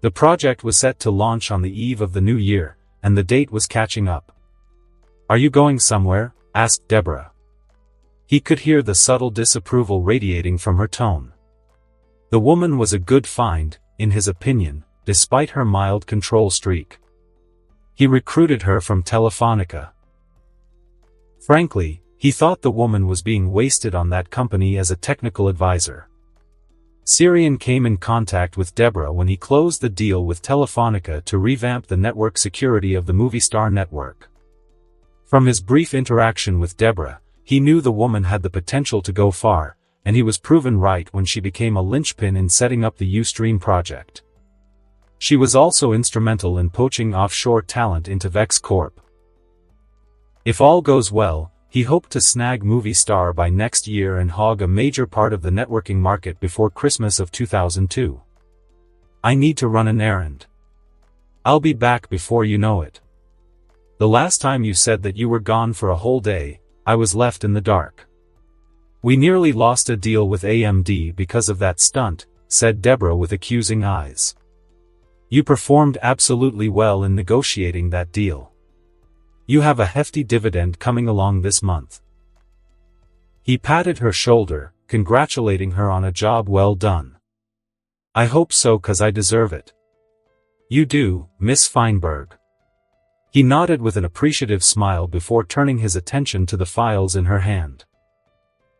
The project was set to launch on the eve of the new year, and the date was catching up. "Are you going somewhere?" asked Deborah. He could hear the subtle disapproval radiating from her tone. The woman was a good find, in his opinion, despite her mild control streak. He recruited her from Telefonica. Frankly, he thought the woman was being wasted on that company as a technical advisor. Sirian came in contact with Deborah when he closed the deal with Telefonica to revamp the network security of the Movistar network. From his brief interaction with Deborah, he knew the woman had the potential to go far, and he was proven right when she became a linchpin in setting up the Ustream project. She was also instrumental in poaching offshore talent into Vex Corp. If all goes well, he hoped to snag Movistar by next year and hog a major part of the networking market before Christmas of 2002. "I need to run an errand. I'll be back before you know it. The last time you said that you were gone for a whole day, I was left in the dark. We nearly lost a deal with AMD because of that stunt," said Deborah with accusing eyes. "You performed absolutely well in negotiating that deal. You have a hefty dividend coming along this month." He patted her shoulder, congratulating her on a job well done. "I hope so, 'cause I deserve it." "You do, Miss Feinberg." He nodded with an appreciative smile before turning his attention to the files in her hand.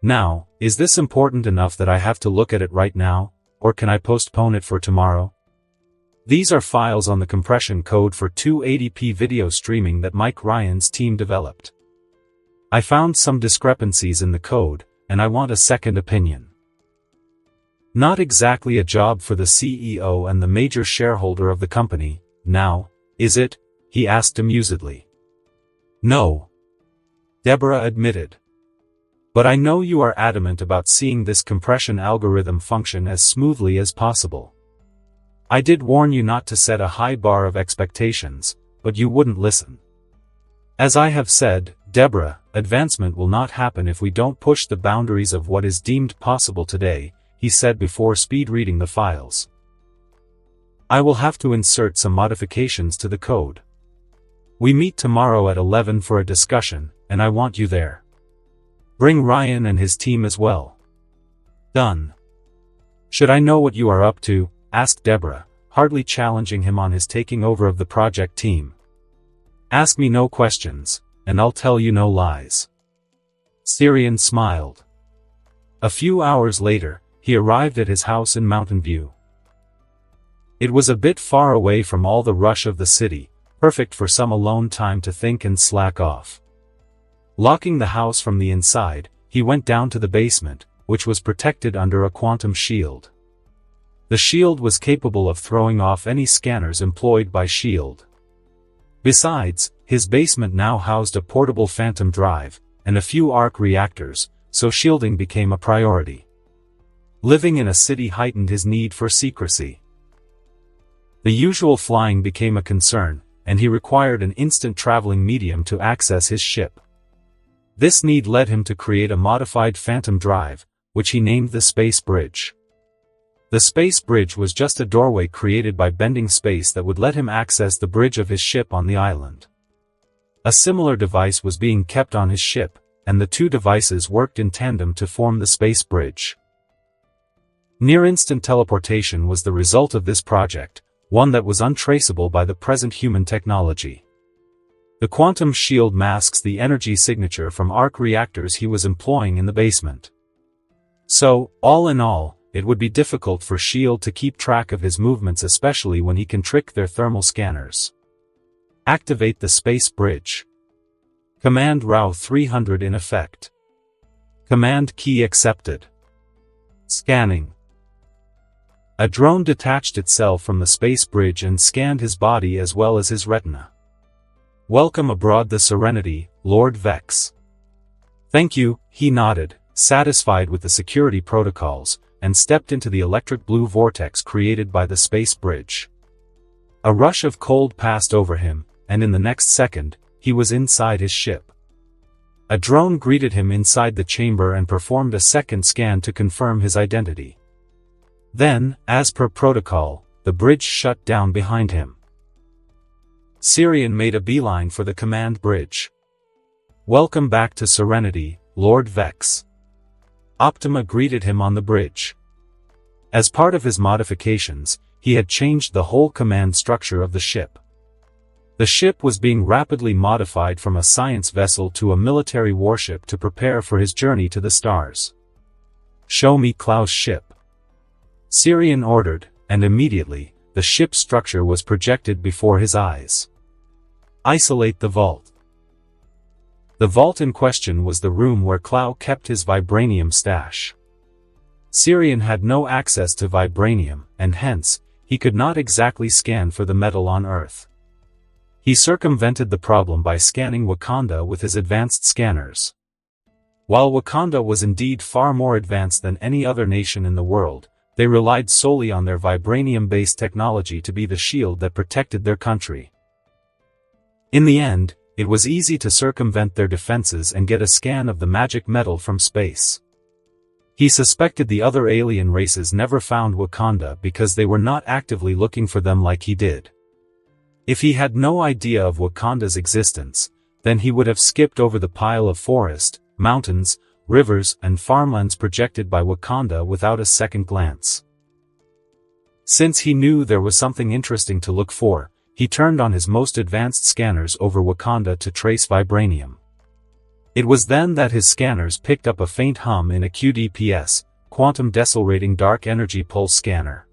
"Now, is this important enough that I have to look at it right now, or can I postpone it for tomorrow? These are files on the compression code for 280p video streaming that Mike Ryan's team developed. I found some discrepancies in the code, and I want a second opinion." Not exactly a job for the CEO and the major shareholder of the company, now, is it? He asked amusedly. "No," Deborah admitted. "But I know you are adamant about seeing this compression algorithm function as smoothly as possible. I did warn you not to set a high bar of expectations, but you wouldn't listen. As I have said, Deborah, advancement will not happen if we don't push the boundaries of what is deemed possible today," he said before speed reading the files. "I will have to insert some modifications to the code. We meet tomorrow at 11 for a discussion, and I want you there. Bring Ryan and his team as well. Done. Should I know what you are up to? Asked Deborah, hardly challenging him on his taking over of the project team. Ask me no questions, and I'll tell you no lies. Syrian smiled. A few hours later, he arrived at his house in Mountain View. It was a bit far away from all the rush of the city, perfect for some alone time to think and slack off. Locking the house from the inside, he went down to the basement, which was protected under a quantum shield. The shield was capable of throwing off any scanners employed by S.H.I.E.L.D. Besides, his basement now housed a portable phantom drive, and a few arc reactors, so shielding became a priority. Living in a city heightened his need for secrecy. The usual flying became a concern, and he required an instant traveling medium to access his ship. This need led him to create a modified phantom drive, which he named the Space Bridge. The Space Bridge was just a doorway created by bending space that would let him access the bridge of his ship on the island. A similar device was being kept on his ship, and the two devices worked in tandem to form the Space Bridge. Near-instant teleportation was the result of this project, one that was untraceable by the present human technology. The quantum shield masks the energy signature from arc reactors he was employing in the basement. So, all in all, it would be difficult for S.H.I.E.L.D. to keep track of his movements, especially when he can trick their thermal scanners. Activate the Space Bridge. Command RAW 300 in effect. Command key accepted. Scanning. A drone detached itself from the Space Bridge and scanned his body as well as his retina. Welcome aboard the Serenity, Lord Vex. Thank you, he nodded, satisfied with the security protocols, and stepped into the electric blue vortex created by the Space Bridge. A rush of cold passed over him, and in the next second, he was inside his ship. A drone greeted him inside the chamber and performed a second scan to confirm his identity. Then, as per protocol, the bridge shut down behind him. Syrian made a beeline for the command bridge. Welcome back to Serenity, Lord Vex. Optima greeted him on the bridge. As part of his modifications, he had changed the whole command structure of the ship. The ship was being rapidly modified from a science vessel to a military warship to prepare for his journey to the stars. Show me Klaus' ship. Syrian ordered, and immediately, the ship's structure was projected before his eyes. Isolate the vault. The vault in question was the room where Klaus kept his vibranium stash. Syrian had no access to vibranium, and hence, he could not exactly scan for the metal on Earth. He circumvented the problem by scanning Wakanda with his advanced scanners. While Wakanda was indeed far more advanced than any other nation in the world, they relied solely on their vibranium-based technology to be the shield that protected their country. In the end, it was easy to circumvent their defenses and get a scan of the magic metal from space. He suspected the other alien races never found Wakanda because they were not actively looking for them like he did. If he had no idea of Wakanda's existence, then he would have skipped over the pile of forest, mountains, rivers, and farmlands projected by Wakanda without a second glance. Since he knew there was something interesting to look for, he turned on his most advanced scanners over Wakanda to trace vibranium. It was then that his scanners picked up a faint hum in a QDPS, quantum decelerating dark energy pulse scanner.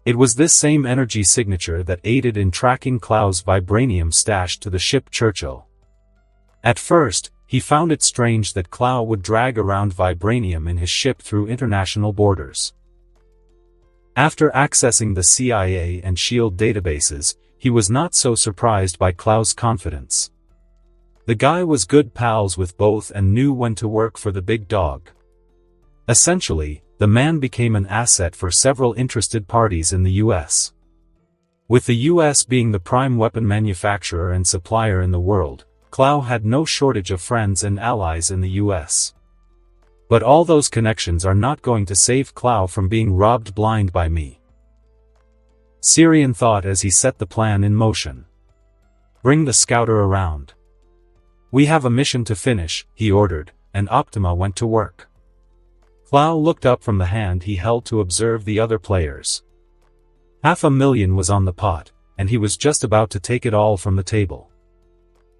It was this same energy signature that aided in tracking Klaus' vibranium stash to the ship Churchill. At first, he found it strange that Klaus would drag around vibranium in his ship through international borders. After accessing the CIA and S.H.I.E.L.D. databases, he was not so surprised by Klaus' confidence. The guy was good pals with both and knew when to work for the big dog. Essentially, the man became an asset for several interested parties in the U.S. With the U.S. being the prime weapon manufacturer and supplier in the world, Klaus had no shortage of friends and allies in the U.S. But all those connections are not going to save Klaus from being robbed blind by me. Syrian thought as he set the plan in motion. Bring the scouter around. We have a mission to finish, he ordered, and Optima went to work. Clow looked up from the hand he held to observe the other players. 500,000 was on the pot, and he was just about to take it all from the table.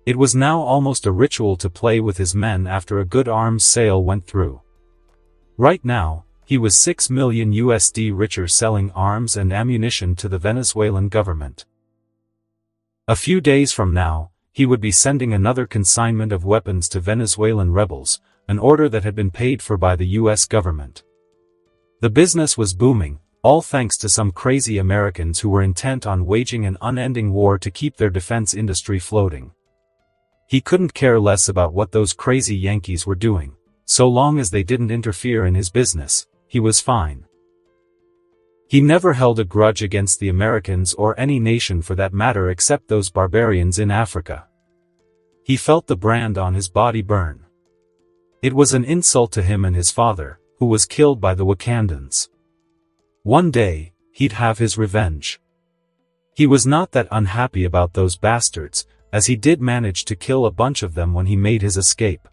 It was now almost a ritual to play with his men after a good arms sale went through. Right now, he was $6 million richer selling arms and ammunition to the Venezuelan government. A few days from now, he would be sending another consignment of weapons to Venezuelan rebels, an order that had been paid for by the US government. The business was booming, all thanks to some crazy Americans who were intent on waging an unending war to keep their defense industry floating. He couldn't care less about what those crazy Yankees were doing. So long as they didn't interfere in his business, he was fine. He never held a grudge against the Americans or any nation for that matter except those barbarians in Africa. He felt the brand on his body burn. It was an insult to him and his father, who was killed by the Wakandans. One day, he'd have his revenge. He was not that unhappy about those bastards, as he did manage to kill a bunch of them when he made his escape.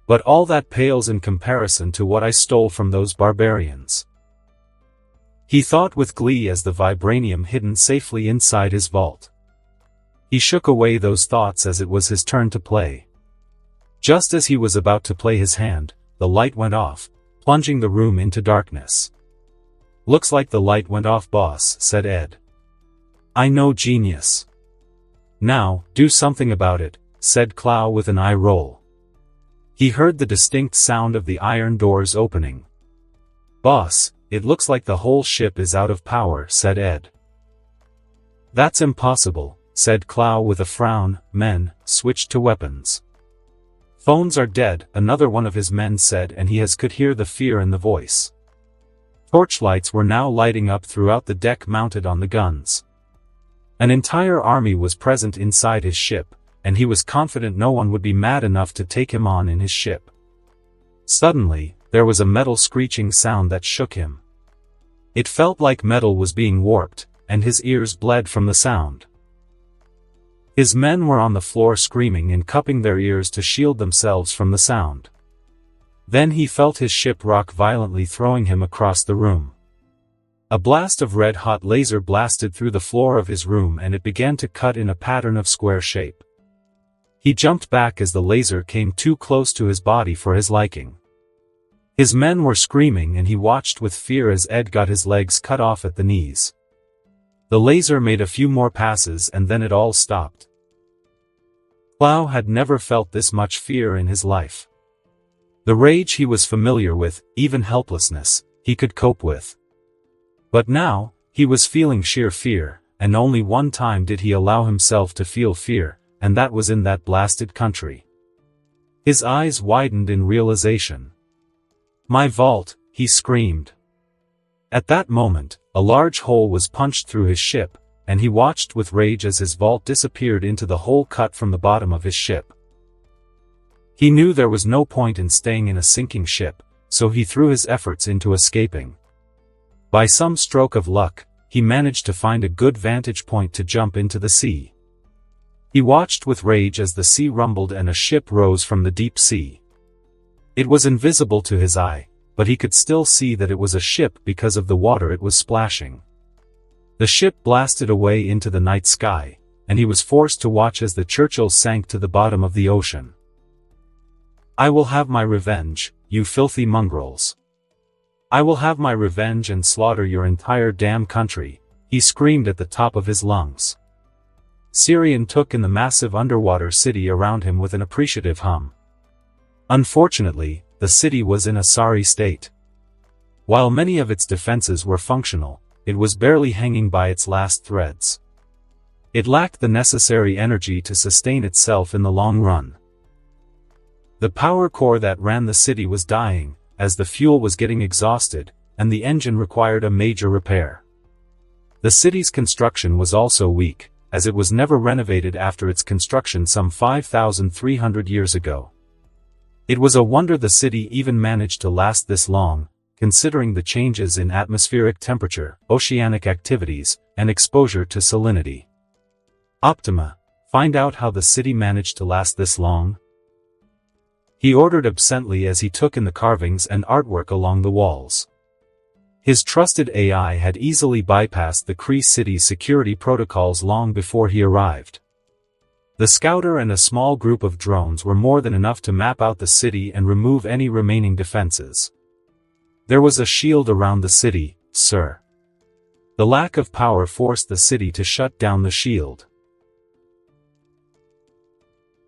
But all that pales in comparison to what I stole from those barbarians. He thought with glee as the vibranium hidden safely inside his vault. He shook away those thoughts as it was his turn to play. Just as he was about to play his hand, the light went off, plunging the room into darkness. Looks like the light went off, boss, said Ed. I know, genius. Now, do something about it, said Clow with an eye roll. He heard the distinct sound of the iron doors opening. Boss, it looks like the whole ship is out of power, said Ed. That's impossible, said Clow with a frown. Men, switch to weapons. Phones are dead, another one of his men said, and he could hear the fear in the voice. Torchlights were now lighting up throughout the deck mounted on the guns. An entire army was present inside his ship, and he was confident no one would be mad enough to take him on in his ship. Suddenly, there was a metal screeching sound that shook him. It felt like metal was being warped, and his ears bled from the sound. His men were on the floor screaming and cupping their ears to shield themselves from the sound. Then he felt his ship rock violently, throwing him across the room. A blast of red-hot laser blasted through the floor of his room and it began to cut in a pattern of square shape. He jumped back as the laser came too close to his body for his liking. His men were screaming and he watched with fear as Ed got his legs cut off at the knees. The laser made a few more passes and then it all stopped. Clow had never felt this much fear in his life. The rage he was familiar with, even helplessness, he could cope with. But now, he was feeling sheer fear, and only one time did he allow himself to feel fear, and that was in that blasted country. His eyes widened in realization. My vault, he screamed. At that moment, a large hole was punched through his ship, and he watched with rage as his vault disappeared into the hole cut from the bottom of his ship. He knew there was no point in staying in a sinking ship, so he threw his efforts into escaping. By some stroke of luck, he managed to find a good vantage point to jump into the sea. He watched with rage as the sea rumbled and a ship rose from the deep sea. It was invisible to his eye, but he could still see that it was a ship because of the water it was splashing. The ship blasted away into the night sky, and he was forced to watch as the Churchill sank to the bottom of the ocean. I will have my revenge, you filthy mongrels. I will have my revenge and slaughter your entire damn country, he screamed at the top of his lungs. Syrian took in the massive underwater city around him with an appreciative hum. Unfortunately, the city was in a sorry state. While many of its defenses were functional, it was barely hanging by its last threads. It lacked the necessary energy to sustain itself in the long run. The power core that ran the city was dying, as the fuel was getting exhausted, and the engine required a major repair. The city's construction was also weak, as it was never renovated after its construction some 5,300 years ago. It was a wonder the city even managed to last this long, considering the changes in atmospheric temperature, oceanic activities, and exposure to salinity. Optima, Find out how the city managed to last this long? He ordered absently as he took in the carvings and artwork along the walls. His trusted AI had easily bypassed the Kree city's security protocols long before he arrived. The scouter and a small group of drones were more than enough to map out the city and remove any remaining defenses. There was a shield around the city, sir. The lack of power forced the city to shut down the shield.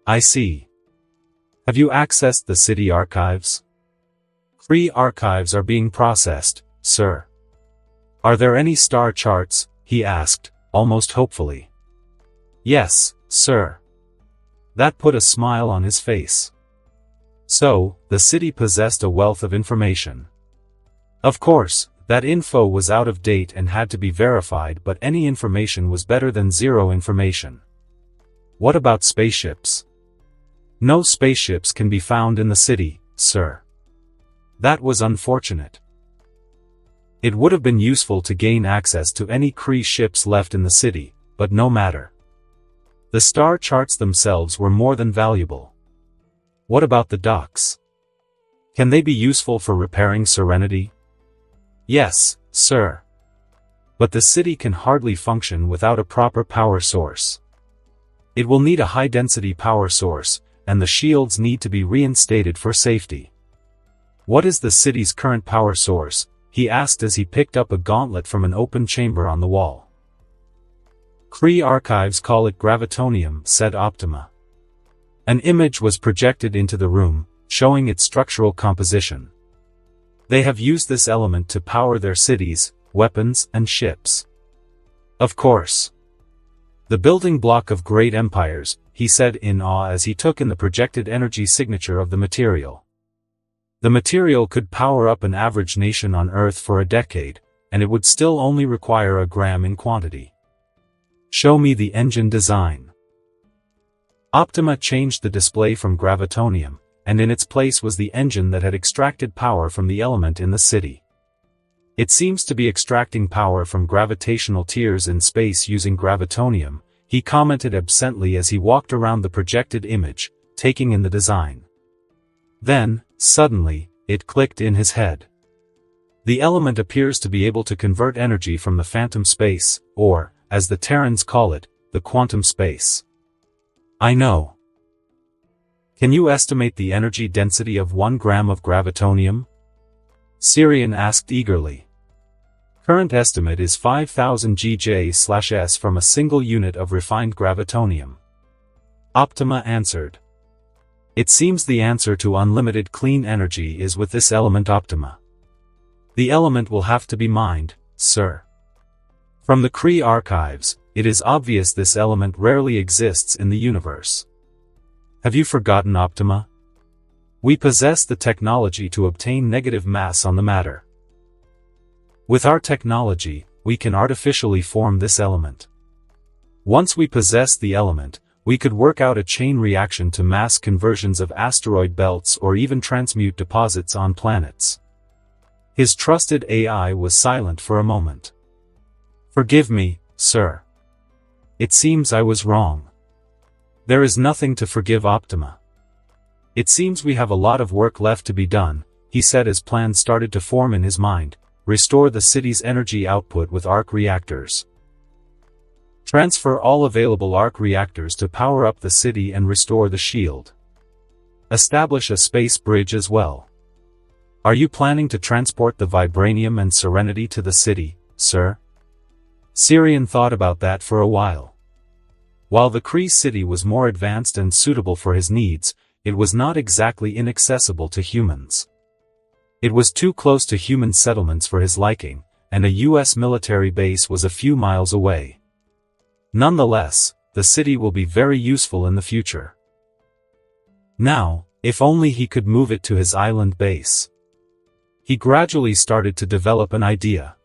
I see. Have you accessed the city archives? Kree archives are being processed, sir. Are there any star charts? He asked, almost hopefully. Yes, sir. That put a smile on his face. So, the city possessed a wealth of information. Of course, that info was out of date and had to be verified, but any information was better than zero information. What about spaceships? No spaceships can be found in the city, sir. That was unfortunate. It would have been useful to gain access to any Kree ships left in the city, but no matter. The star charts themselves were more than valuable. What about the docks? Can they be useful for repairing Serenity? Yes, sir. But the city can hardly function without a proper power source. It will need a high-density power source, and the shields need to be reinstated for safety. What is the city's current power source? He asked as he picked up a gauntlet from an open chamber on the wall. Kree archives call it gravitonium, said Optima. An image was projected into the room, showing its structural composition. They have used this element to power their cities, weapons, and ships. Of course. The building block of great empires, he said in awe as he took in the projected energy signature of the material. The material could power up an average nation on Earth for a decade, and it would still only require a gram in quantity. Show me the engine design. Optima changed the display from gravitonium, and in its place was the engine that had extracted power from the element in the city. It seems to be extracting power from gravitational tears in space using gravitonium, he commented absently as he walked around the projected image, taking in the design. Then, suddenly, it clicked in his head. The element appears to be able to convert energy from the phantom space, or, as the Terrans call it, the quantum space. I know. Can you estimate the energy density of 1 gram of gravitonium? Sirian asked eagerly. Current estimate is 5,000 GJ/s from a single unit of refined gravitonium. Optima answered. It seems the answer to unlimited clean energy is with this element Optima. The element will have to be mined, sir. From the Kree archives, it is obvious this element rarely exists in the universe. Have you forgotten Optima? We possess the technology to obtain negative mass on the matter. With our technology, we can artificially form this element. Once we possess the element, we could work out a chain reaction to mass conversions of asteroid belts or even transmute deposits on planets. His trusted AI was silent for a moment. Forgive me, sir. It seems I was wrong. There is nothing to forgive Optima. It seems we have a lot of work left to be done, he said as plans started to form in his mind. Restore the city's energy output with arc reactors. Transfer all available arc reactors to power up the city and restore the shield. Establish a space bridge as well. Are you planning to transport the vibranium and Serenity to the city, sir? Sirian thought about that for a while. While the Kree city was more advanced and suitable for his needs, it was not exactly inaccessible to humans. It was too close to human settlements for his liking, and a U.S. military base was a few miles away. Nonetheless, the city will be very useful in the future. Now, if only he could move it to his island base. He gradually started to develop an idea.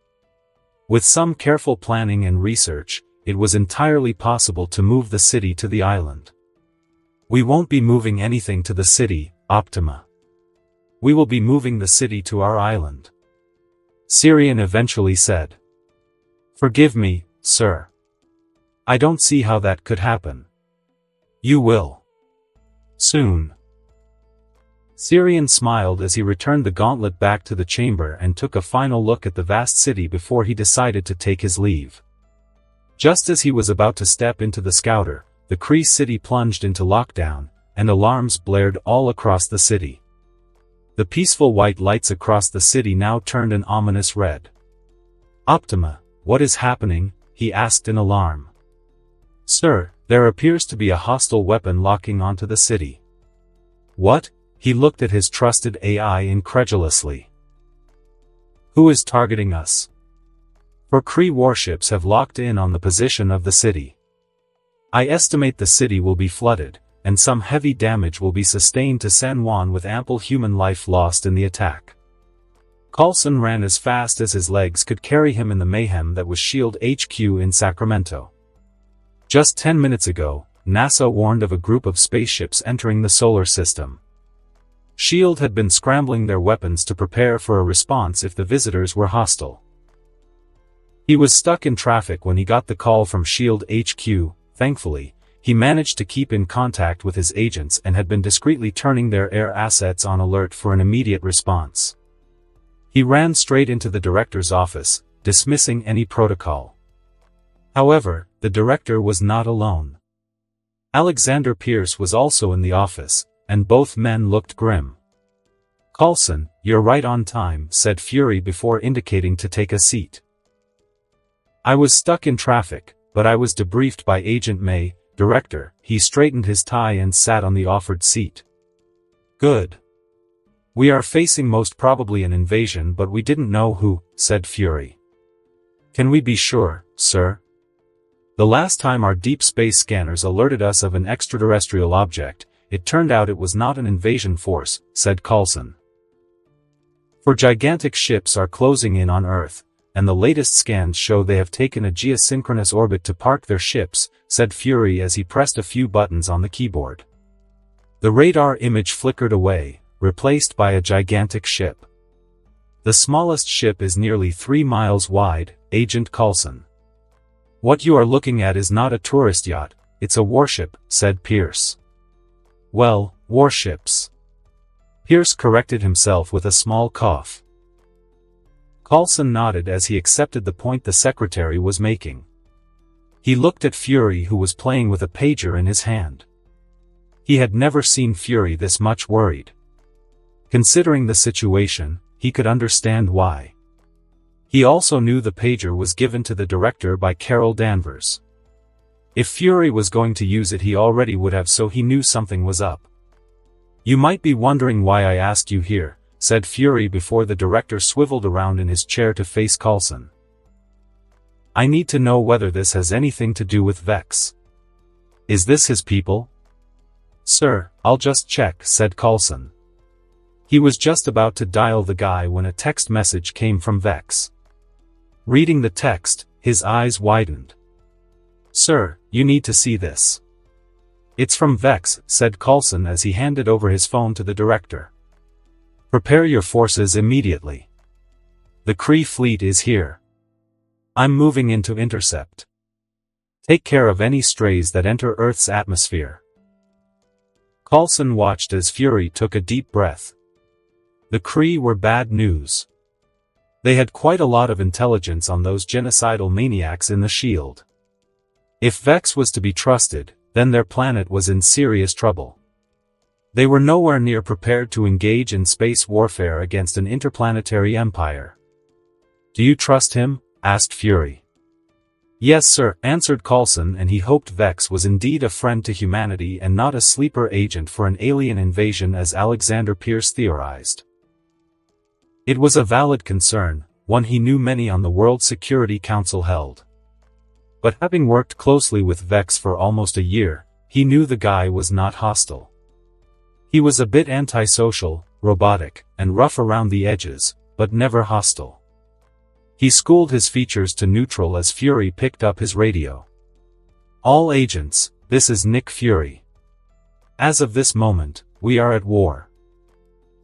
With some careful planning and research, it was entirely possible to move the city to the island. We won't be moving anything to the city, Optima. We will be moving the city to our island. Sirian eventually said. Forgive me, sir. I don't see how that could happen. You will. Soon. Sirian smiled as he returned the gauntlet back to the chamber and took a final look at the vast city before he decided to take his leave. Just as he was about to step into the scouter, the Kree city plunged into lockdown, and alarms blared all across the city. The peaceful white lights across the city now turned an ominous red. Optima, what is happening? He asked in alarm. Sir, there appears to be a hostile weapon locking onto the city. What? He looked at his trusted AI incredulously. Who is targeting us? 4 Kree warships have locked in on the position of the city. I estimate the city will be flooded, and some heavy damage will be sustained to San Juan with ample human life lost in the attack. Coulson ran as fast as his legs could carry him in the mayhem that was SHIELD HQ in Sacramento. Just 10 minutes ago, NASA warned of a group of spaceships entering the solar system. SHIELD had been scrambling their weapons to prepare for a response if the visitors were hostile. He was stuck in traffic when he got the call from SHIELD HQ. Thankfully, he managed to keep in contact with his agents and had been discreetly turning their air assets on alert for an immediate response. He ran straight into the director's office, dismissing any protocol. However, the director was not alone. Alexander Pierce was also in the office, and both men looked grim. Coulson, you're right on time, said Fury before indicating to take a seat. I was stuck in traffic, but I was debriefed by Agent May. Director, he straightened his tie and sat on the offered seat. Good. We are facing most probably an invasion, but we didn't know who, said Fury. Can we be sure, sir? The last time our deep space scanners alerted us of an extraterrestrial object, it turned out it was not an invasion force, said Coulson. 4 gigantic ships are closing in on Earth, and the latest scans show they have taken a geosynchronous orbit to park their ships, said Fury as he pressed a few buttons on the keyboard. The radar image flickered away, replaced by a gigantic ship. The smallest ship is nearly 3 miles wide, Agent Coulson. What you are looking at is not a tourist yacht, it's a warship, said Pierce. Well, warships. Pierce corrected himself with a small cough. Coulson nodded as he accepted the point the secretary was making. He looked at Fury, who was playing with a pager in his hand. He had never seen Fury this much worried. Considering the situation, he could understand why. He also knew the pager was given to the director by Carol Danvers. If Fury was going to use it, he already would have, so he knew something was up. You might be wondering why I asked you here, said Fury before the director swiveled around in his chair to face Coulson. I need to know whether this has anything to do with Vex. Is this his people? Sir, I'll just check, said Coulson. He was just about to dial the guy when a text message came from Vex. Reading the text, his eyes widened. Sir, you need to see this. It's from Vex, said Coulson as he handed over his phone to the director. Prepare your forces immediately. The Kree fleet is here. I'm moving in to intercept. Take care of any strays that enter Earth's atmosphere. Coulson watched as Fury took a deep breath. The Kree were bad news. They had quite a lot of intelligence on those genocidal maniacs in the SHIELD. If Vex was to be trusted, then their planet was in serious trouble. They were nowhere near prepared to engage in space warfare against an interplanetary empire. Do you trust him? Asked Fury. Yes, sir, answered Coulson, and he hoped Vex was indeed a friend to humanity and not a sleeper agent for an alien invasion as Alexander Pierce theorized. It was a valid concern, one he knew many on the World Security Council held. But having worked closely with Vex for almost a year, he knew the guy was not hostile. He was a bit antisocial, robotic, and rough around the edges, but never hostile. He schooled his features to neutral as Fury picked up his radio. All agents, this is Nick Fury. As of this moment, we are at war.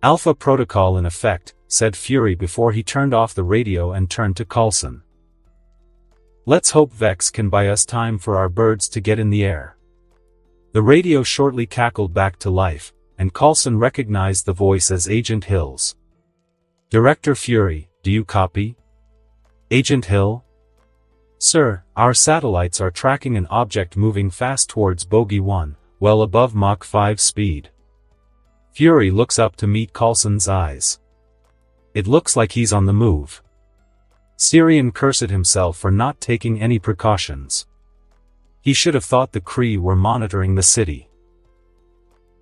Alpha protocol in effect, said Fury before he turned off the radio and turned to Coulson. Let's hope Vex can buy us time for our birds to get in the air. The radio shortly cackled back to life, and Coulson recognized the voice as Agent Hill's. "Director Fury, do you copy?" "Agent Hill?" "Sir, our satellites are tracking an object moving fast towards Bogey 1, well above Mach 5 speed." Fury looks up to meet Coulson's eyes. "It looks like he's on the move." Syrian cursed himself for not taking any precautions. He should have thought the Kree were monitoring the city.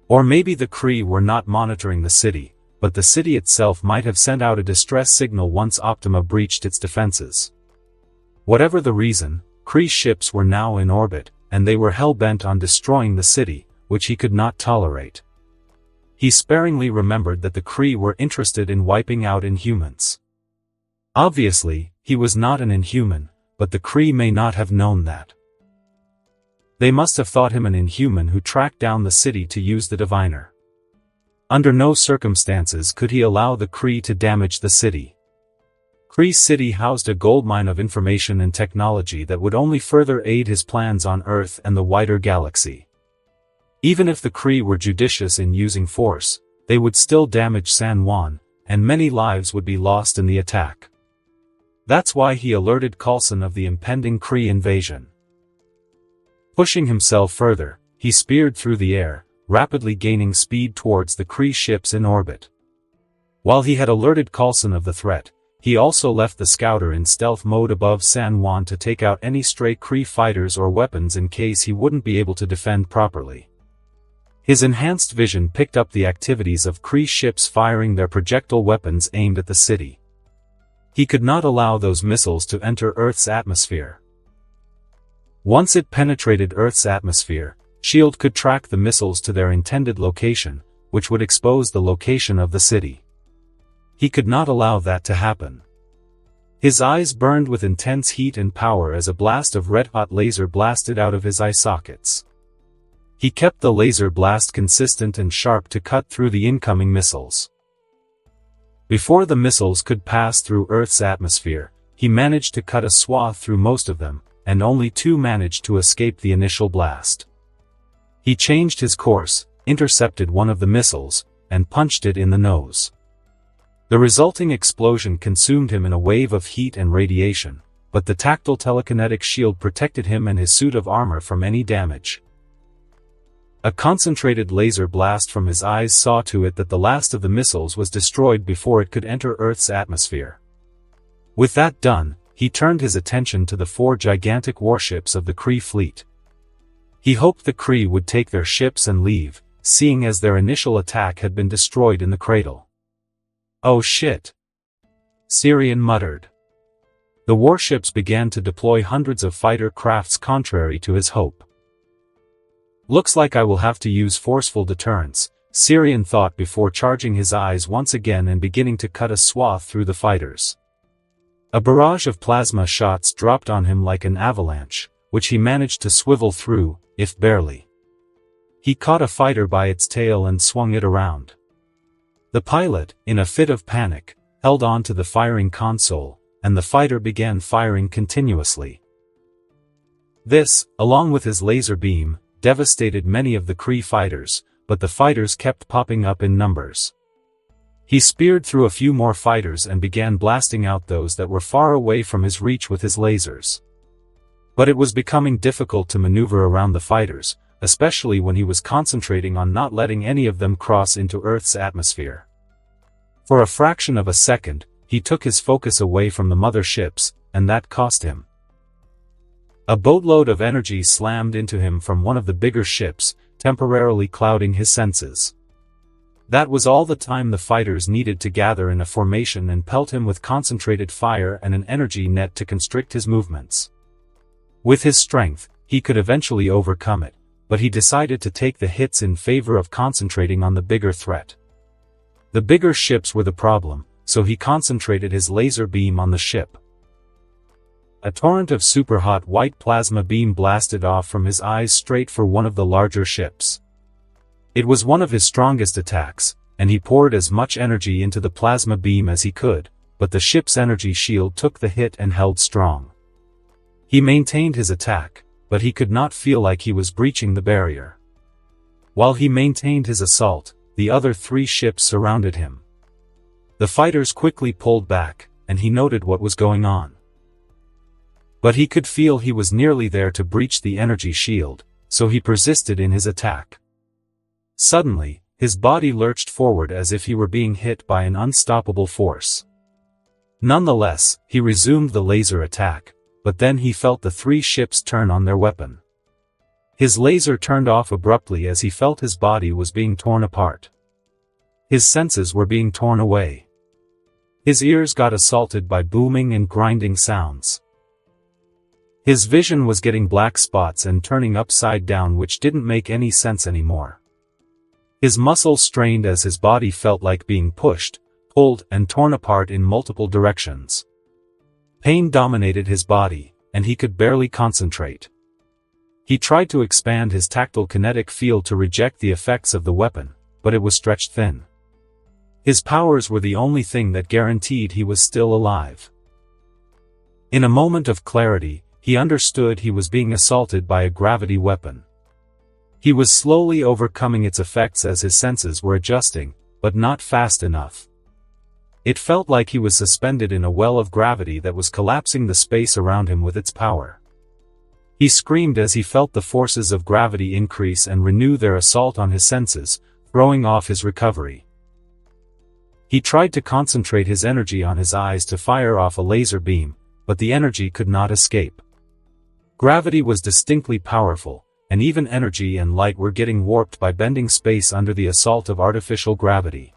Or maybe the Kree were not monitoring the city, but the city itself might have sent out a distress signal once Optima breached its defenses. Whatever the reason, Kree ships were now in orbit, and they were hell-bent on destroying the city, which he could not tolerate. He sparingly remembered that the Kree were interested in wiping out Inhumans. Obviously, he was not an Inhuman, but the Kree may not have known that. They must have thought him an Inhuman who tracked down the city to use the Diviner. Under no circumstances could he allow the Kree to damage the city. Kree City housed a goldmine of information and technology that would only further aid his plans on Earth and the wider galaxy. Even if the Kree were judicious in using force, they would still damage San Juan, and many lives would be lost in the attack. That's why he alerted Coulson of the impending Kree invasion. Pushing himself further, he speared through the air, rapidly gaining speed towards the Kree ships in orbit. While he had alerted Coulson of the threat, he also left the scouter in stealth mode above San Juan to take out any stray Kree fighters or weapons in case he wouldn't be able to defend properly. His enhanced vision picked up the activities of Kree ships firing their projectile weapons aimed at the city. He could not allow those missiles to enter Earth's atmosphere. Once it penetrated Earth's atmosphere, S.H.I.E.L.D. could track the missiles to their intended location, which would expose the location of the city. He could not allow that to happen. His eyes burned with intense heat and power as a blast of red-hot laser blasted out of his eye sockets. He kept the laser blast consistent and sharp to cut through the incoming missiles. Before the missiles could pass through Earth's atmosphere, he managed to cut a swath through most of them, and only 2 managed to escape the initial blast. He changed his course, intercepted one of the missiles, and punched it in the nose. The resulting explosion consumed him in a wave of heat and radiation, but the tactile telekinetic shield protected him and his suit of armor from any damage. A concentrated laser blast from his eyes saw to it that the last of the missiles was destroyed before it could enter Earth's atmosphere. With that done, he turned his attention to the 4 gigantic warships of the Kree fleet. He hoped the Kree would take their ships and leave, seeing as their initial attack had been destroyed in the cradle. "Oh shit," Syrian muttered. The warships began to deploy hundreds of fighter crafts contrary to his hope. "Looks like I will have to use forceful deterrence," Syrian thought before charging his eyes once again and beginning to cut a swath through the fighters. A barrage of plasma shots dropped on him like an avalanche, which he managed to swivel through, if barely. He caught a fighter by its tail and swung it around. The pilot, in a fit of panic, held on to the firing console, and the fighter began firing continuously. This, along with his laser beam, devastated many of the Kree fighters, but the fighters kept popping up in numbers. He speared through a few more fighters and began blasting out those that were far away from his reach with his lasers. But it was becoming difficult to maneuver around the fighters, especially when he was concentrating on not letting any of them cross into Earth's atmosphere. For a fraction of a second, he took his focus away from the mother ships, and that cost him. A boatload of energy slammed into him from one of the bigger ships, temporarily clouding his senses. That was all the time the fighters needed to gather in a formation and pelt him with concentrated fire and an energy net to constrict his movements. With his strength, he could eventually overcome it, but he decided to take the hits in favor of concentrating on the bigger threat. The bigger ships were the problem, so he concentrated his laser beam on the ship. A torrent of super-hot white plasma beam blasted off from his eyes straight for one of the larger ships. It was one of his strongest attacks, and he poured as much energy into the plasma beam as he could, but the ship's energy shield took the hit and held strong. He maintained his attack, but he could not feel like he was breaching the barrier. While he maintained his assault, the other 3 ships surrounded him. The fighters quickly pulled back, and he noted what was going on. But he could feel he was nearly there to breach the energy shield, so he persisted in his attack. Suddenly, his body lurched forward as if he were being hit by an unstoppable force. Nonetheless, he resumed the laser attack, but then he felt the 3 ships turn on their weapon. His laser turned off abruptly as he felt his body was being torn apart. His senses were being torn away. His ears got assaulted by booming and grinding sounds. His vision was getting black spots and turning upside down, which didn't make any sense anymore. His muscles strained as his body felt like being pushed, pulled, and torn apart in multiple directions. Pain dominated his body, and he could barely concentrate. He tried to expand his tactile kinetic field to reject the effects of the weapon, but it was stretched thin. His powers were the only thing that guaranteed he was still alive. In a moment of clarity, he understood he was being assaulted by a gravity weapon. He was slowly overcoming its effects as his senses were adjusting, but not fast enough. It felt like he was suspended in a well of gravity that was collapsing the space around him with its power. He screamed as he felt the forces of gravity increase and renew their assault on his senses, throwing off his recovery. He tried to concentrate his energy on his eyes to fire off a laser beam, but the energy could not escape. Gravity was distinctly powerful, and even energy and light were getting warped by bending space under the assault of artificial gravity.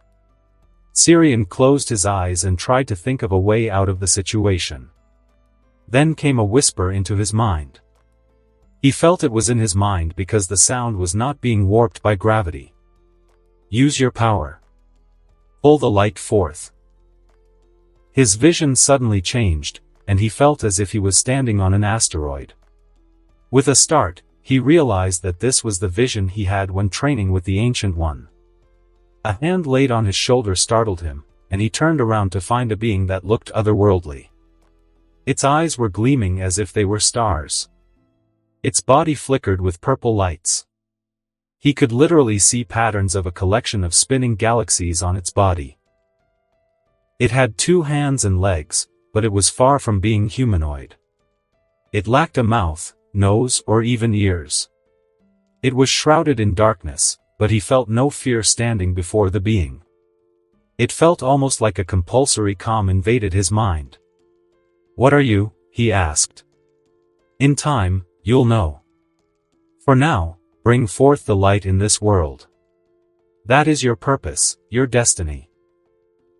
Syrian closed his eyes and tried to think of a way out of the situation. Then came a whisper into his mind. He felt it was in his mind because the sound was not being warped by gravity. Use your power. Pull the light forth. His vision suddenly changed, and he felt as if he was standing on an asteroid. With a start, he realized that this was the vision he had when training with the Ancient One. A hand laid on his shoulder startled him, and he turned around to find a being that looked otherworldly. Its eyes were gleaming as if they were stars. Its body flickered with purple lights. He could literally see patterns of a collection of spinning galaxies on its body. It had 2 hands and legs, but it was far from being humanoid. It lacked a mouth, nose, or even ears. It was shrouded in darkness, but he felt no fear standing before the being. It felt almost like a compulsory calm invaded his mind. "What are you?" he asked. "In time, you'll know. For now, bring forth the light in this world. That is your purpose, your destiny."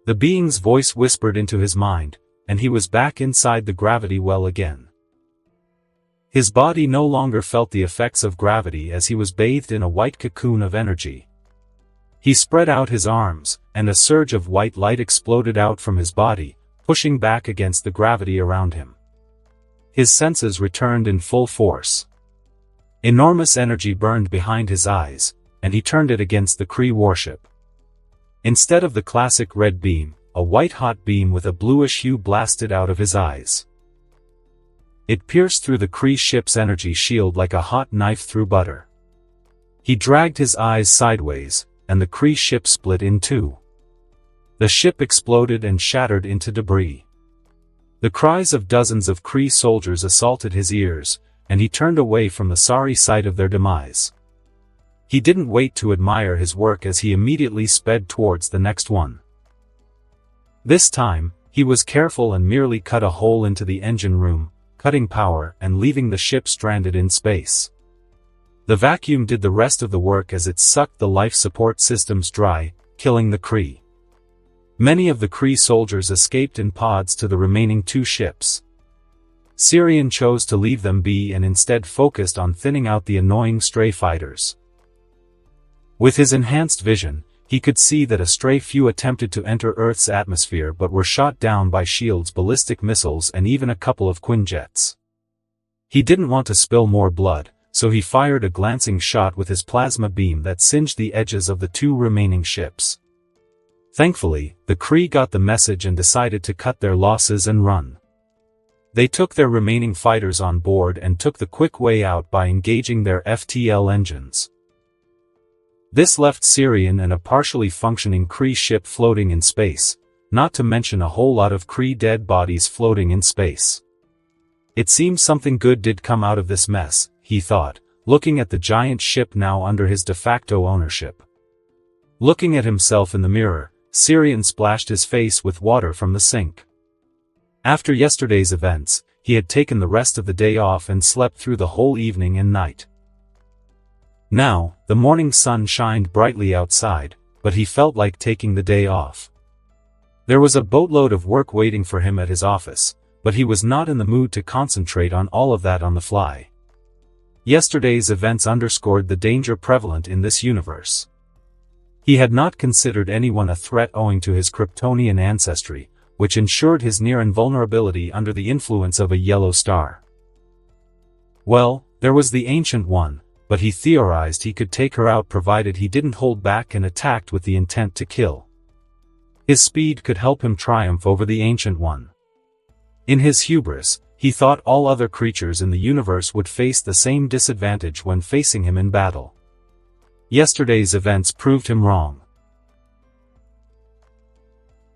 The being's voice whispered into his mind, and he was back inside the gravity well again. His body no longer felt the effects of gravity as he was bathed in a white cocoon of energy. He spread out his arms, and a surge of white light exploded out from his body, pushing back against the gravity around him. His senses returned in full force. Enormous energy burned behind his eyes, and he turned it against the Kree warship. Instead of the classic red beam, a white-hot beam with a bluish hue blasted out of his eyes. It pierced through the Kree ship's energy shield like a hot knife through butter. He dragged his eyes sideways, and the Kree ship split in 2. The ship exploded and shattered into debris. The cries of dozens of Kree soldiers assaulted his ears, and he turned away from the sorry sight of their demise. He didn't wait to admire his work as he immediately sped towards the next one. This time, he was careful and merely cut a hole into the engine room, cutting power and leaving the ship stranded in space. The vacuum did the rest of the work as it sucked the life support systems dry, killing the Kree. Many of the Kree soldiers escaped in pods to the remaining 2 ships. Syrian chose to leave them be and instead focused on thinning out the annoying stray fighters. With his enhanced vision, he could see that a stray few attempted to enter Earth's atmosphere but were shot down by S.H.I.E.L.D.'s ballistic missiles and even a couple of Quinjets. He didn't want to spill more blood, so he fired a glancing shot with his plasma beam that singed the edges of the 2 remaining ships. Thankfully, the Kree got the message and decided to cut their losses and run. They took their remaining fighters on board and took the quick way out by engaging their FTL engines. This left Syrian and a partially functioning Kree ship floating in space, not to mention a whole lot of Kree dead bodies floating in space. It seems something good did come out of this mess, he thought, looking at the giant ship now under his de facto ownership. Looking at himself in the mirror, Syrian splashed his face with water from the sink. After yesterday's events, he had taken the rest of the day off and slept through the whole evening and night. Now, the morning sun shined brightly outside, but he felt like taking the day off. There was a boatload of work waiting for him at his office, but he was not in the mood to concentrate on all of that on the fly. Yesterday's events underscored the danger prevalent in this universe. He had not considered anyone a threat owing to his Kryptonian ancestry, which ensured his near invulnerability under the influence of a yellow star. Well, there was the Ancient One, but he theorized he could take her out provided he didn't hold back and attacked with the intent to kill. His speed could help him triumph over the Ancient One. In his hubris, he thought all other creatures in the universe would face the same disadvantage when facing him in battle. Yesterday's events proved him wrong.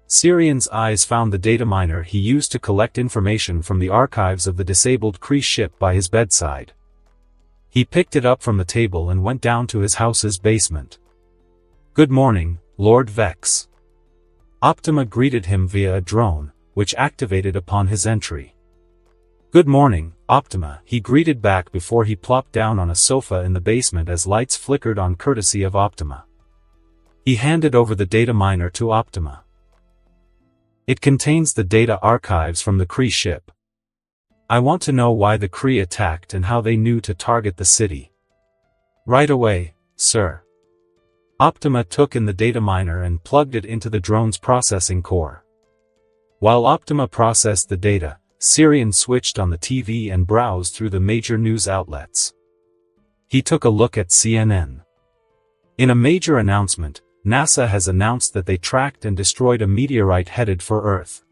Syrian's eyes found the data miner he used to collect information from the archives of the disabled Kree ship by his bedside. He picked it up from the table and went down to his house's basement. "Good morning, Lord Vex." Optima greeted him via a drone, which activated upon his entry. "Good morning, Optima," he greeted back before he plopped down on a sofa in the basement as lights flickered on courtesy of Optima. He handed over the data miner to Optima. "It contains the data archives from the Kree ship. I want to know why the Kree attacked and how they knew to target the city." "Right away, sir." Optima took in the data miner and plugged it into the drone's processing core. While Optima processed the data, Syrian switched on the TV and browsed through the major news outlets. He took a look at CNN. In a major announcement, NASA has announced that they tracked and destroyed a meteorite headed for Earth.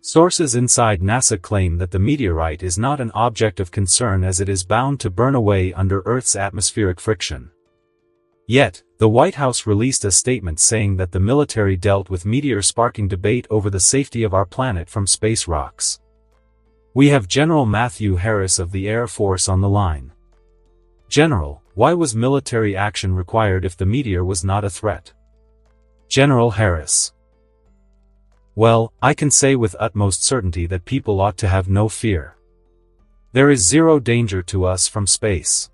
Sources inside NASA claim that the meteorite is not an object of concern as it is bound to burn away under Earth's atmospheric friction. Yet, the White House released a statement saying that the military dealt with meteor sparking debate over the safety of our planet from space rocks. We have General Matthew Harris of the Air Force on the line. "General, why was military action required if the meteor was not a threat?" General Harris: "Well, I can say with utmost certainty that people ought to have no fear. There is zero danger to us from space.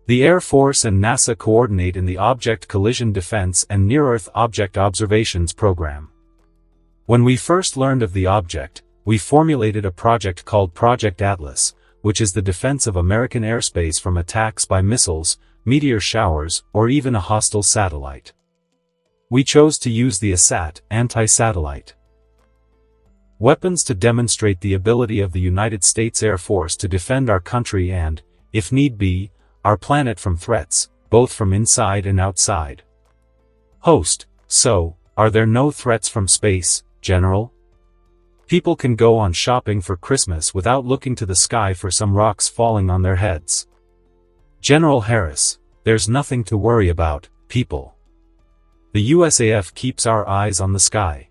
The Air Force and NASA coordinate in the Object Collision Defense and Near-Earth Object Observations program. When we first learned of the object, we formulated a project called Project Atlas, which is the defense of American airspace from attacks by missiles, meteor showers, or even a hostile satellite. We chose to use the ASAT, anti-satellite weapons, to demonstrate the ability of the United States Air Force to defend our country and, if need be, our planet from threats, both from inside and outside." Host: "So, are there no threats from space, General? People can go on shopping for Christmas without looking to the sky for some rocks falling on their heads." General Harris: "There's nothing to worry about, people. The USAF keeps our eyes on the sky.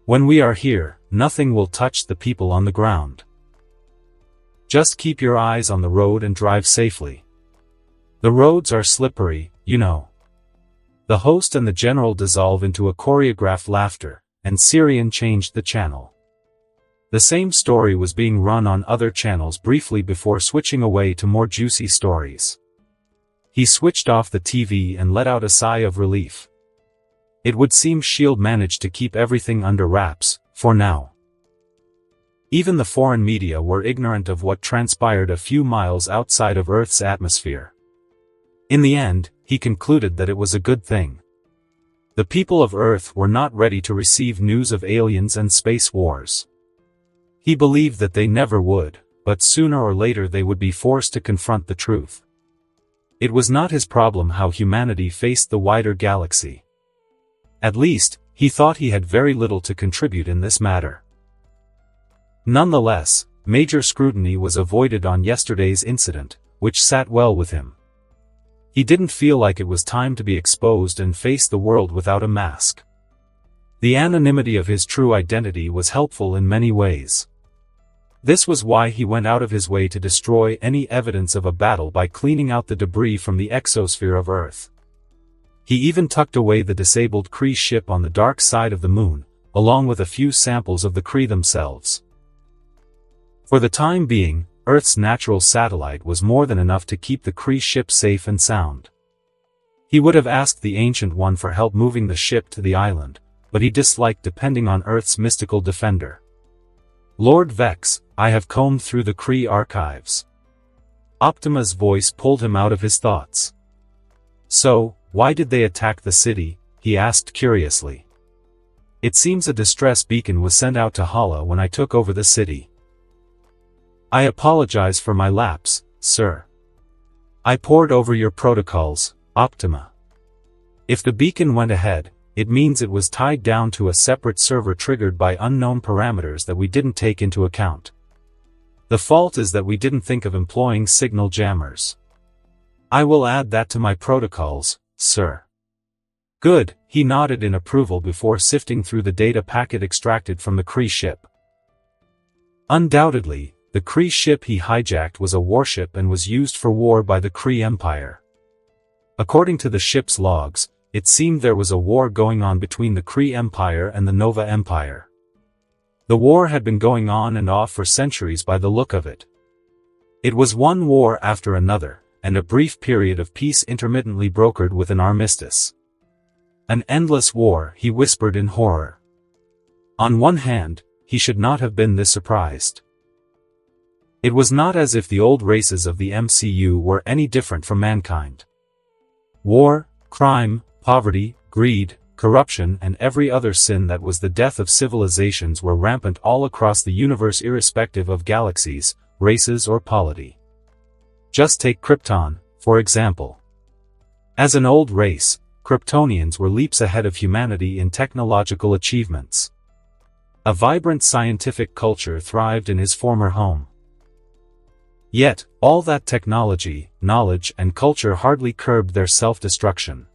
When we are here, nothing will touch the people on the ground. Just keep your eyes on the road and drive safely. The roads are slippery, you know." The host and the general dissolve into a choreographed laughter, and Syrian changed the channel. The same story was being run on other channels briefly before switching away to more juicy stories. He switched off the TV and let out a sigh of relief. It would seem S.H.I.E.L.D. managed to keep everything under wraps, for now. Even the foreign media were ignorant of what transpired a few miles outside of Earth's atmosphere. In the end, he concluded that it was a good thing. The people of Earth were not ready to receive news of aliens and space wars. He believed that they never would, but sooner or later they would be forced to confront the truth. It was not his problem how humanity faced the wider galaxy. At least, he thought he had very little to contribute in this matter. Nonetheless, major scrutiny was avoided on yesterday's incident, which sat well with him. He didn't feel like it was time to be exposed and face the world without a mask. The anonymity of his true identity was helpful in many ways. This was why he went out of his way to destroy any evidence of a battle by cleaning out the debris from the exosphere of Earth. He even tucked away the disabled Kree ship on the dark side of the moon, along with a few samples of the Kree themselves. For the time being, Earth's natural satellite was more than enough to keep the Kree ship safe and sound. He would have asked the Ancient One for help moving the ship to the island, but he disliked depending on Earth's mystical defender. Lord Vex, I have combed through the Kree archives. Optima's voice pulled him out of his thoughts. So, why did they attack the city? He asked curiously. It seems a distress beacon was sent out to Hala when I took over the city. I apologize for my lapse, sir. I pored over your protocols, Optima. If the beacon went ahead, it means it was tied down to a separate server triggered by unknown parameters that we didn't take into account. The fault is that we didn't think of employing signal jammers. I will add that to my protocols, sir. Good, he nodded in approval before sifting through the data packet extracted from the Kree ship. Undoubtedly, the Kree ship he hijacked was a warship and was used for war by the Kree Empire. According to the ship's logs, it seemed there was a war going on between the Kree Empire and the Nova Empire. The war had been going on and off for centuries by the look of it. It was one war after another, and a brief period of peace intermittently brokered with an armistice. An endless war, he whispered in horror. On one hand, he should not have been this surprised. It was not as if the old races of the MCU were any different from mankind. War, crime, poverty, greed, corruption and every other sin that was the death of civilizations were rampant all across the universe irrespective of galaxies, races or polity. Just take Krypton, for example. As an old race, Kryptonians were leaps ahead of humanity in technological achievements. A vibrant scientific culture thrived in his former home. Yet, all that technology, knowledge and culture hardly curbed their self-destruction.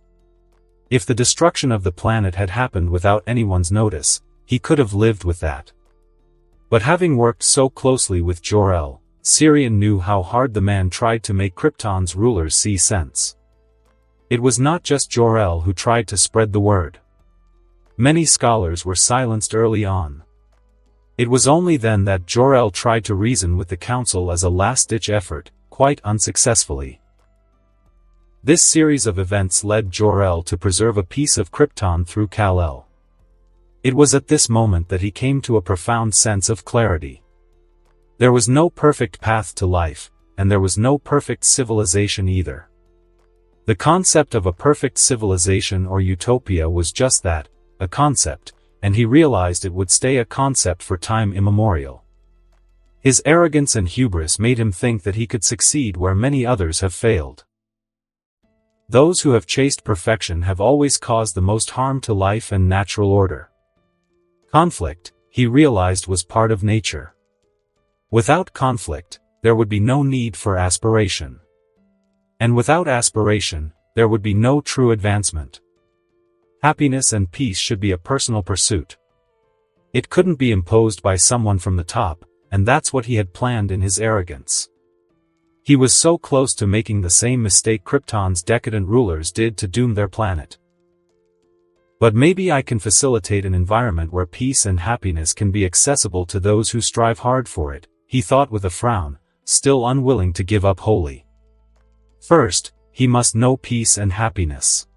If the destruction of the planet had happened without anyone's notice, he could have lived with that. But having worked so closely with Jor-El, Sirian knew how hard the man tried to make Krypton's rulers see sense. It was not just Jor-El who tried to spread the word. Many scholars were silenced early on. It was only then that Jor-El tried to reason with the council as a last-ditch effort, quite unsuccessfully. This series of events led Jor-El to preserve a piece of Krypton through Kal-El. It was at this moment that he came to a profound sense of clarity. There was no perfect path to life, and there was no perfect civilization either. The concept of a perfect civilization or utopia was just that, a concept, and he realized it would stay a concept for time immemorial. His arrogance and hubris made him think that he could succeed where many others have failed. Those who have chased perfection have always caused the most harm to life and natural order. Conflict, he realized, was part of nature. Without conflict, there would be no need for aspiration. And without aspiration, there would be no true advancement. Happiness and peace should be a personal pursuit. It couldn't be imposed by someone from the top, and that's what he had planned in his arrogance. He was so close to making the same mistake Krypton's decadent rulers did to doom their planet. But maybe I can facilitate an environment where peace and happiness can be accessible to those who strive hard for it, he thought with a frown, still unwilling to give up wholly. First, he must know peace and happiness.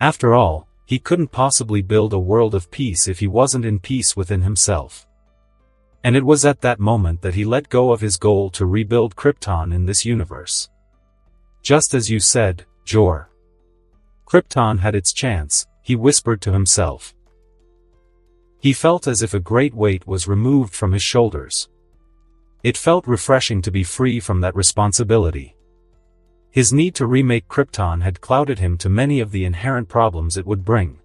After all, he couldn't possibly build a world of peace if he wasn't in peace within himself. And it was at that moment that he let go of his goal to rebuild Krypton in this universe. Just as you said, Jor. Krypton had its chance, he whispered to himself. He felt as if a great weight was removed from his shoulders. It felt refreshing to be free from that responsibility. His need to remake Krypton had clouded him to many of the inherent problems it would bring.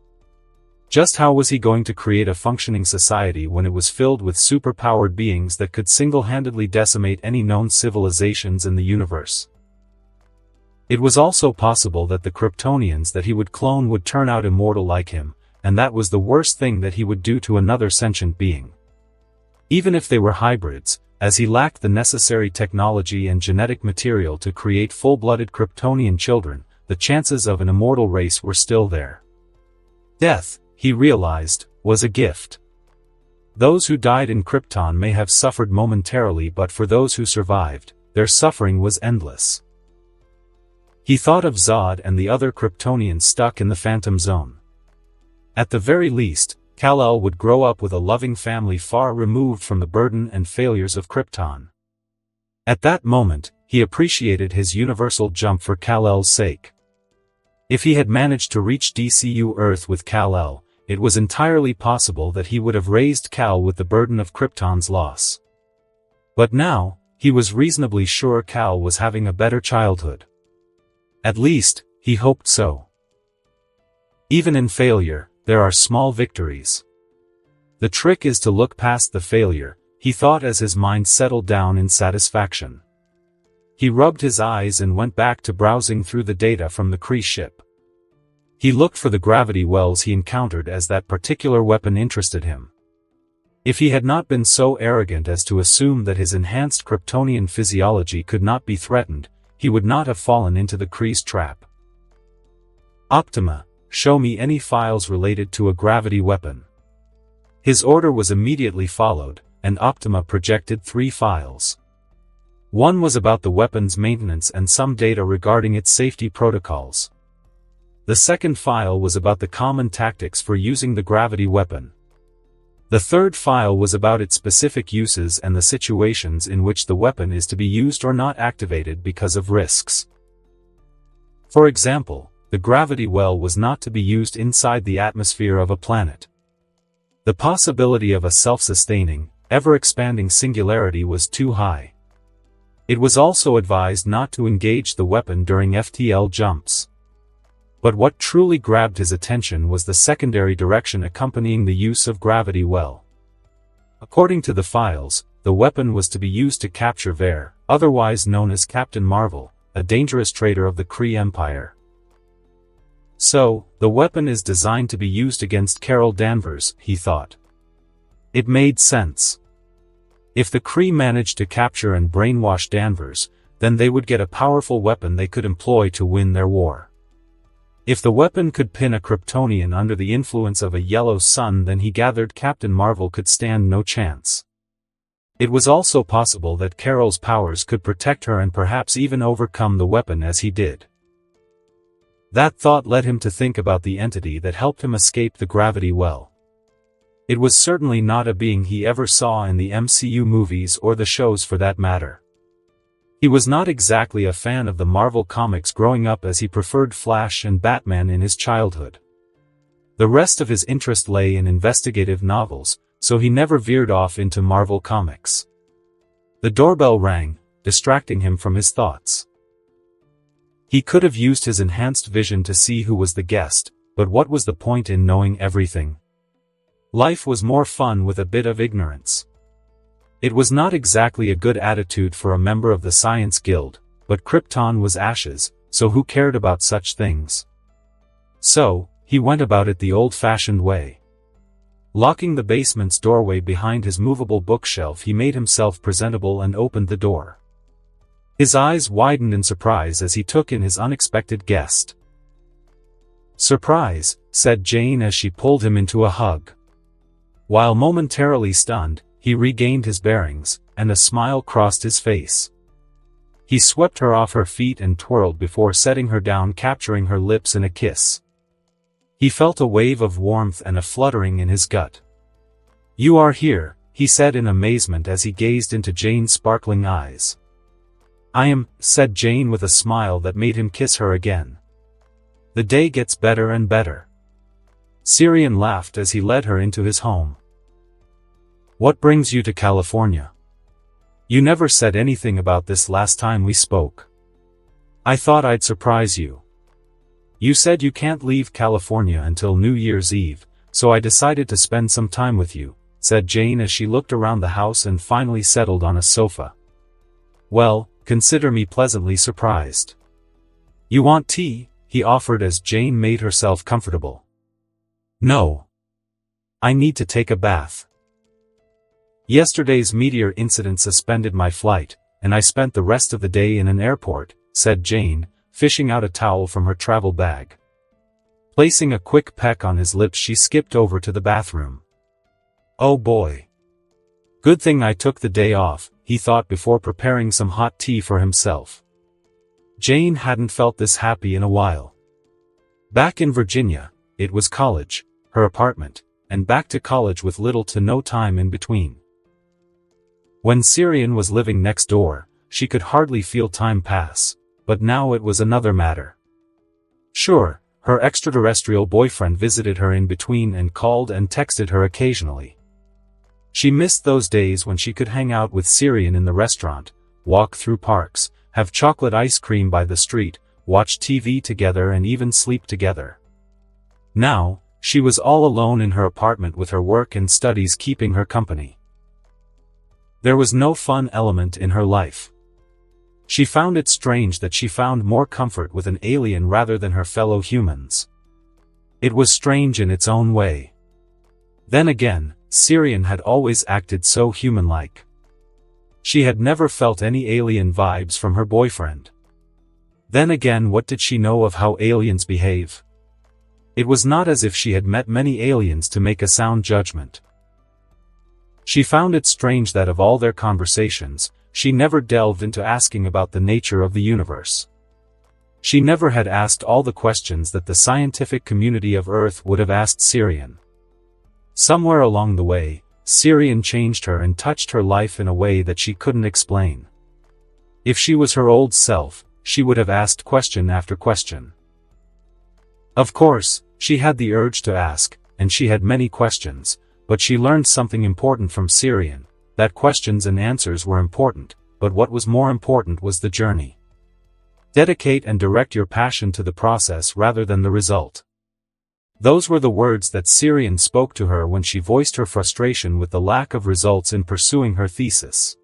Just how was he going to create a functioning society when it was filled with superpowered beings that could single-handedly decimate any known civilizations in the universe? It was also possible that the Kryptonians that he would clone would turn out immortal like him, and that was the worst thing that he would do to another sentient being. Even if they were hybrids, as he lacked the necessary technology and genetic material to create full-blooded Kryptonian children, the chances of an immortal race were still there. Death, he realized, was a gift. Those who died in Krypton may have suffered momentarily, but for those who survived, their suffering was endless. He thought of Zod and the other Kryptonians stuck in the Phantom Zone. At the very least, Kal-El would grow up with a loving family far removed from the burden and failures of Krypton. At that moment, he appreciated his universal jump for Kal-El's sake. If he had managed to reach DCU Earth with Kal-El, it was entirely possible that he would have raised Kal with the burden of Krypton's loss. But now, he was reasonably sure Kal was having a better childhood. At least, he hoped so. Even in failure, there are small victories. The trick is to look past the failure, he thought as his mind settled down in satisfaction. He rubbed his eyes and went back to browsing through the data from the Kree ship. He looked for the gravity wells he encountered as that particular weapon interested him. If he had not been so arrogant as to assume that his enhanced Kryptonian physiology could not be threatened, he would not have fallen into the Kree's trap. Optima, show me any files related to a gravity weapon. His order was immediately followed, and Optima projected 3 files. One was about the weapon's maintenance and some data regarding its safety protocols. The second file was about the common tactics for using the gravity weapon. The third file was about its specific uses and the situations in which the weapon is to be used or not activated because of risks. For example, the gravity well was not to be used inside the atmosphere of a planet. The possibility of a self-sustaining, ever-expanding singularity was too high. It was also advised not to engage the weapon during FTL jumps. But what truly grabbed his attention was the secondary direction accompanying the use of gravity well. According to the files, the weapon was to be used to capture Ver, otherwise known as Captain Marvel, a dangerous traitor of the Kree Empire. So, the weapon is designed to be used against Carol Danvers, he thought. It made sense. If the Kree managed to capture and brainwash Danvers, then they would get a powerful weapon they could employ to win their war. If the weapon could pin a Kryptonian under the influence of a yellow sun, then he gathered Captain Marvel could stand no chance. It was also possible that Carol's powers could protect her and perhaps even overcome the weapon as he did. That thought led him to think about the entity that helped him escape the gravity well. It was certainly not a being he ever saw in the MCU movies or the shows for that matter. He was not exactly a fan of the Marvel comics growing up, as he preferred Flash and Batman in his childhood. The rest of his interest lay in investigative novels, so he never veered off into Marvel comics. The doorbell rang, distracting him from his thoughts. He could have used his enhanced vision to see who was the guest, but what was the point in knowing everything? Life was more fun with a bit of ignorance. It was not exactly a good attitude for a member of the Science Guild, but Krypton was ashes, so who cared about such things? So, he went about it the old-fashioned way. Locking the basement's doorway behind his movable bookshelf, he made himself presentable and opened the door. His eyes widened in surprise as he took in his unexpected guest. "Surprise," said Jane as she pulled him into a hug. While momentarily stunned, he regained his bearings, and a smile crossed his face. He swept her off her feet and twirled before setting her down, capturing her lips in a kiss. He felt a wave of warmth and a fluttering in his gut. "You are here," he said in amazement as he gazed into Jane's sparkling eyes. "I am," said Jane with a smile that made him kiss her again. "The day gets better and better." Sirian laughed as he led her into his home. "What brings you to California? You never said anything about this last time we spoke. I thought I'd surprise you. You said you can't leave California until New Year's Eve, so I decided to spend some time with you," said Jane as she looked around the house and finally settled on a sofa. "Well, consider me pleasantly surprised." You want tea? He offered as Jane made herself comfortable. No. I need to take a bath. Yesterday's meteor incident suspended my flight, and I spent the rest of the day in an airport, said Jane, fishing out a towel from her travel bag. Placing a quick peck on his lips, she skipped over to the bathroom. Oh boy. Good thing I took the day off, he thought before preparing some hot tea for himself. Jane hadn't felt this happy in a while. Back in Virginia, it was college, her apartment, and back to college with little to no time in between. When Syrian was living next door, she could hardly feel time pass, but now it was another matter. Sure, her extraterrestrial boyfriend visited her in between and called and texted her occasionally. She missed those days when she could hang out with Syrian in the restaurant, walk through parks, have chocolate ice cream by the street, watch TV together and even sleep together. Now, she was all alone in her apartment with her work and studies keeping her company. There was no fun element in her life. She found it strange that she found more comfort with an alien rather than her fellow humans. It was strange in its own way. Then again, Syrian had always acted so human-like. She had never felt any alien vibes from her boyfriend. Then again, what did she know of how aliens behave? It was not as if she had met many aliens to make a sound judgment. She found it strange that of all their conversations, she never delved into asking about the nature of the universe. She never had asked all the questions that the scientific community of Earth would have asked Syrian. Somewhere along the way, Syrian changed her and touched her life in a way that she couldn't explain. If she was her old self, she would have asked question after question. Of course, she had the urge to ask, and she had many questions, but she learned something important from Syrian, that questions and answers were important, but what was more important was the journey. Dedicate and direct your passion to the process rather than the result. Those were the words that Syrian spoke to her when she voiced her frustration with the lack of results in pursuing her thesis.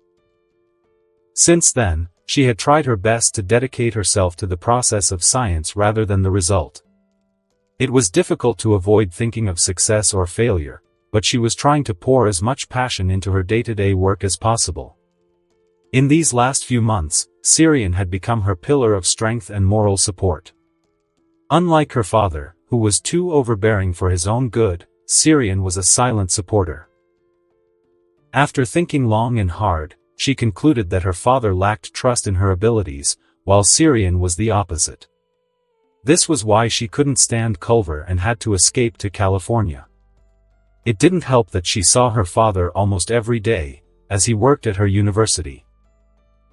Since then, she had tried her best to dedicate herself to the process of science rather than the result. It was difficult to avoid thinking of success or failure, but she was trying to pour as much passion into her day-to-day work as possible. In these last few months, Syrian had become her pillar of strength and moral support. Unlike her father, who was too overbearing for his own good, Syrian was a silent supporter. After thinking long and hard, she concluded that her father lacked trust in her abilities, while Syrian was the opposite. This was why she couldn't stand Culver and had to escape to California. It didn't help that she saw her father almost every day, as he worked at her university.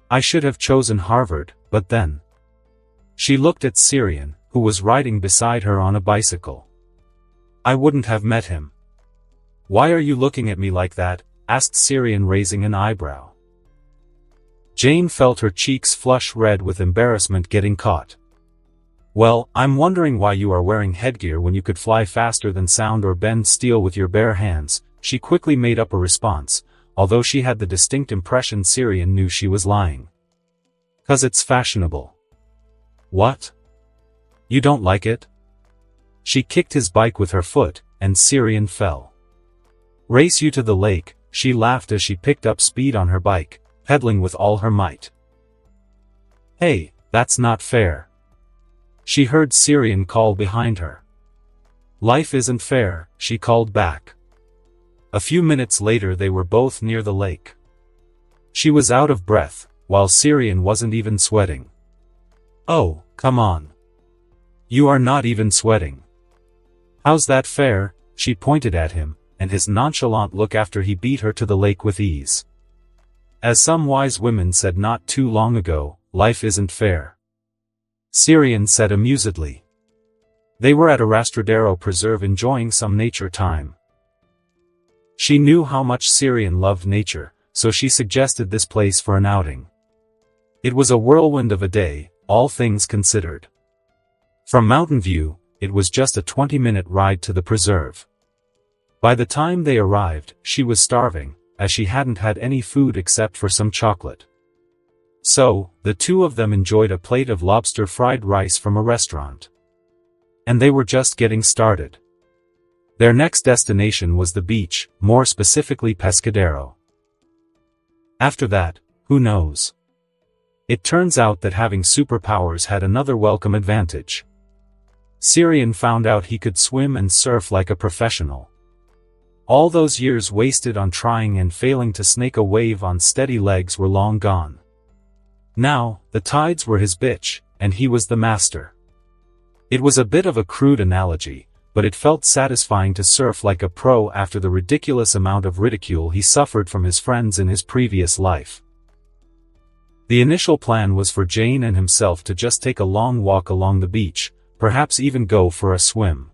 I should have chosen Harvard, but then. She looked at Syrian, who was riding beside her on a bicycle. I wouldn't have met him. Why are you looking at me like that? Asked Syrian, raising an eyebrow. Jane felt her cheeks flush red with embarrassment getting caught. Well, I'm wondering why you are wearing headgear when you could fly faster than sound or bend steel with your bare hands. She quickly made up a response, although she had the distinct impression Syrian knew she was lying. 'Cause it's fashionable. What? You don't like it? She kicked his bike with her foot, and Syrian fell. Race you to the lake, she laughed as she picked up speed on her bike, pedaling with all her might. Hey, that's not fair. She heard Syrian call behind her. Life isn't fair, she called back. A few minutes later they were both near the lake. She was out of breath, while Syrian wasn't even sweating. Oh, come on. You are not even sweating. How's that fair? She pointed at him, and his nonchalant look after he beat her to the lake with ease. As some wise women said not too long ago, life isn't fair. Syrian said amusedly. They were at a Rastradero preserve enjoying some nature time. She knew how much Syrian loved nature, so she suggested this place for an outing. It was a whirlwind of a day, all things considered. From Mountain View, it was just a 20-minute ride to the preserve. By the time they arrived, she was starving, as she hadn't had any food except for some chocolate. So, the two of them enjoyed a plate of lobster fried rice from a restaurant. And they were just getting started. Their next destination was the beach, more specifically Pescadero. After that, who knows? It turns out that having superpowers had another welcome advantage. Syrian found out he could swim and surf like a professional. All those years wasted on trying and failing to snake a wave on steady legs were long gone. Now, the tides were his bitch, and he was the master. It was a bit of a crude analogy, but it felt satisfying to surf like a pro after the ridiculous amount of ridicule he suffered from his friends in his previous life. The initial plan was for Jane and himself to just take a long walk along the beach, perhaps even go for a swim.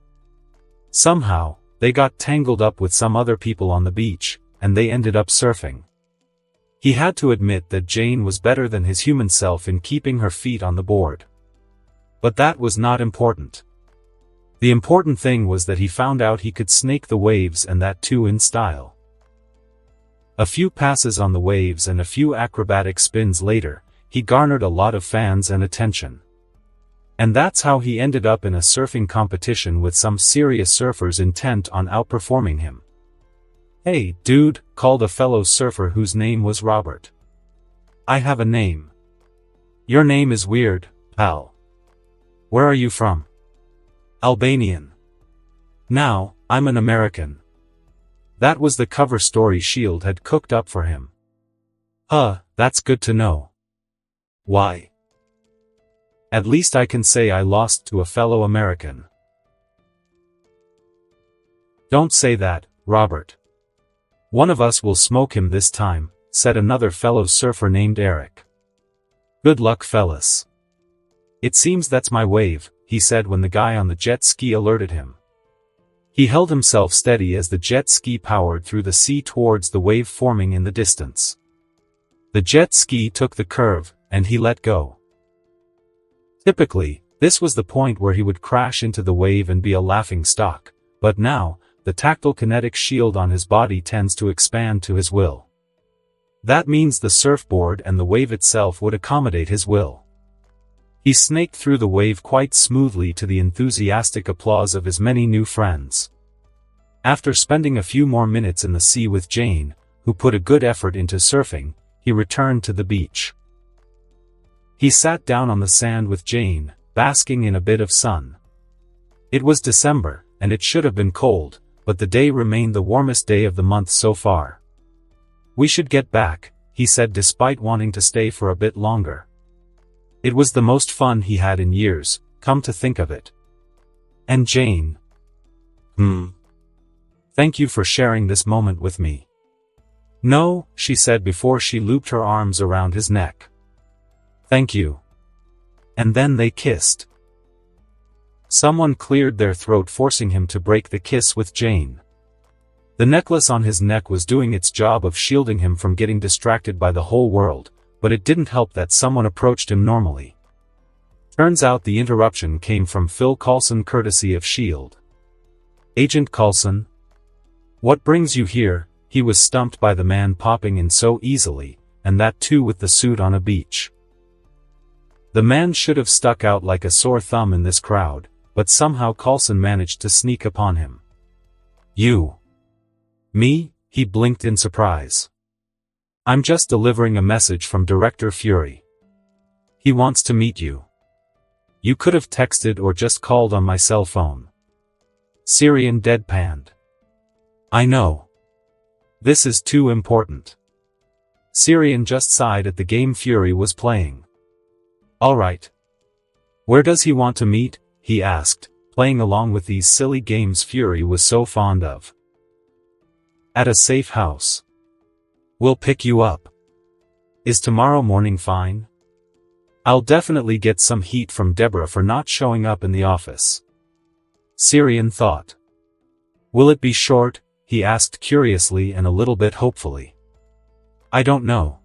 Somehow, they got tangled up with some other people on the beach, and they ended up surfing. He had to admit that Jane was better than his human self in keeping her feet on the board. But that was not important. The important thing was that he found out he could snake the waves, and that too in style. A few passes on the waves and a few acrobatic spins later, he garnered a lot of fans and attention. And that's how he ended up in a surfing competition with some serious surfers intent on outperforming him. "Hey, dude," called a fellow surfer whose name was Robert. "I have a name." "Your name is weird, pal." "Where are you from?" "Albanian." "Now, I'm an American." That was the cover story Shield had cooked up for him. That's good to know. Why? At least I can say I lost to a fellow American. Don't say that, Robert. One of us will smoke him this time, said another fellow surfer named Eric. Good luck, fellas. It seems that's my wave, he said when the guy on the jet ski alerted him. He held himself steady as the jet ski powered through the sea towards the wave forming in the distance. The jet ski took the curve, and he let go. Typically, this was the point where he would crash into the wave and be a laughing stock, but now, the tactile kinetic shield on his body tends to expand to his will. That means the surfboard and the wave itself would accommodate his will. He snaked through the wave quite smoothly to the enthusiastic applause of his many new friends. After spending a few more minutes in the sea with Jane, who put a good effort into surfing, he returned to the beach. He sat down on the sand with Jane, basking in a bit of sun. It was December, and it should have been cold, but the day remained the warmest day of the month so far. We should get back, he said despite wanting to stay for a bit longer. It was the most fun he had in years, come to think of it. And Jane. Thank you for sharing this moment with me. No, she said before she looped her arms around his neck. Thank you. And then they kissed. Someone cleared their throat, forcing him to break the kiss with Jane. The necklace on his neck was doing its job of shielding him from getting distracted by the whole world, but it didn't help that someone approached him normally. Turns out the interruption came from Phil Coulson, courtesy of S.H.I.E.L.D. Agent Coulson? What brings you here? He was stumped by the man popping in so easily, and that too with the suit on a beach. The man should have stuck out like a sore thumb in this crowd, but somehow Coulson managed to sneak upon him. You? Me? He blinked in surprise. I'm just delivering a message from Director Fury. He wants to meet you. You could have texted or just called on my cell phone. Syrian deadpanned. I know. This is too important. Syrian just sighed at the game Fury was playing. All right. Where does he want to meet? He asked, playing along with these silly games Fury was so fond of. At a safe house. We'll pick you up. Is tomorrow morning fine? I'll definitely get some heat from Deborah for not showing up in the office. Syrian thought. Will it be short? He asked curiously and a little bit hopefully. I don't know.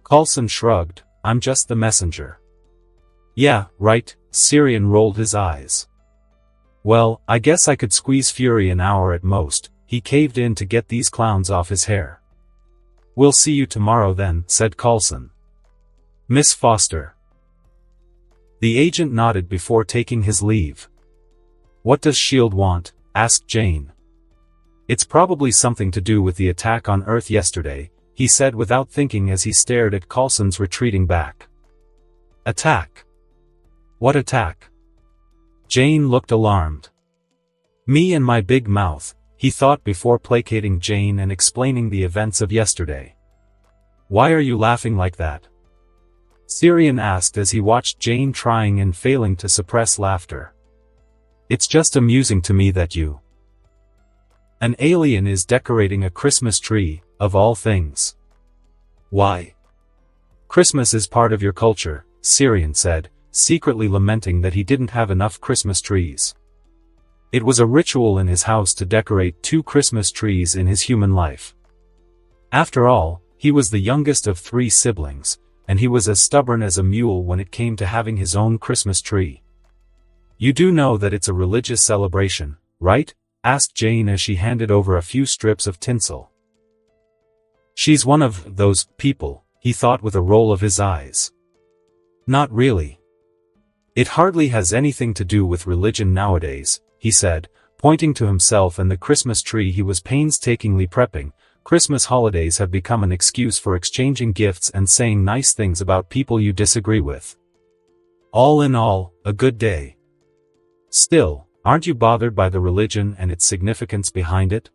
Coulson shrugged, I'm just the messenger. Yeah, right, Syrian rolled his eyes. Well, I guess I could squeeze Fury an hour at most, he caved in to get these clowns off his hair. We'll see you tomorrow then, said Coulson. Miss Foster. The agent nodded before taking his leave. What does S.H.I.E.L.D. want? Asked Jane. It's probably something to do with the attack on Earth yesterday, he said without thinking as he stared at Coulson's retreating back. Attack? What attack? Jane looked alarmed. Me and my big mouth, he thought before placating Jane and explaining the events of yesterday. Why are you laughing like that? Syrian asked as he watched Jane trying and failing to suppress laughter. It's just amusing to me that an alien is decorating a Christmas tree, of all things. Why? Christmas is part of your culture, Syrian said, secretly lamenting that he didn't have enough Christmas trees. It was a ritual in his house to decorate 2 Christmas trees in his human life. After all, he was the youngest of 3 siblings, and he was as stubborn as a mule when it came to having his own Christmas tree. You do know that it's a religious celebration, right? Asked Jane as she handed over a few strips of tinsel. She's one of those people, he thought with a roll of his eyes. Not really. It hardly has anything to do with religion nowadays, he said, pointing to himself and the Christmas tree he was painstakingly prepping. Christmas holidays have become an excuse for exchanging gifts and saying nice things about people you disagree with. All in all, a good day. Still, aren't you bothered by the religion and its significance behind it?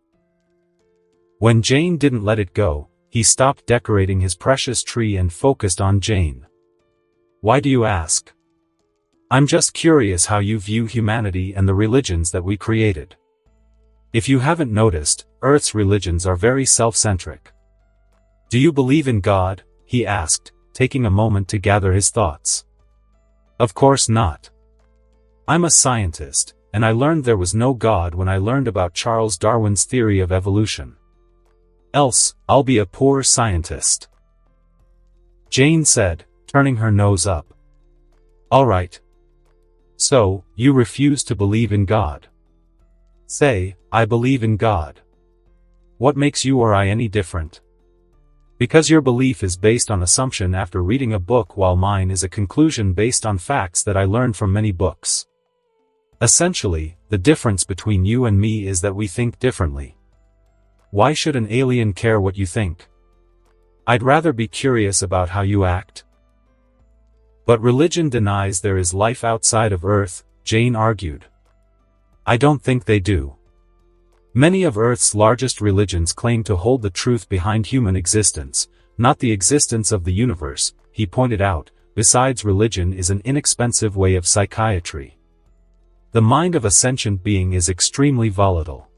When Jane didn't let it go, he stopped decorating his precious tree and focused on Jane. Why do you ask? I'm just curious how you view humanity and the religions that we created. If you haven't noticed, Earth's religions are very self-centric. Do you believe in God? He asked, taking a moment to gather his thoughts. Of course not. I'm a scientist, and I learned there was no God when I learned about Charles Darwin's theory of evolution. Else, I'll be a poor scientist. Jane said, turning her nose up. All right. So, you refuse to believe in God. Say, I believe in God. What makes you or I any different? Because your belief is based on assumption after reading a book while mine is a conclusion based on facts that I learned from many books. Essentially, the difference between you and me is that we think differently. Why should an alien care what you think? I'd rather be curious about how you act. But religion denies there is life outside of Earth, Jane argued. I don't think they do. Many of Earth's largest religions claim to hold the truth behind human existence, not the existence of the universe, he pointed out. Besides, religion is an inexpensive way of psychiatry. The mind of a sentient being is extremely volatile.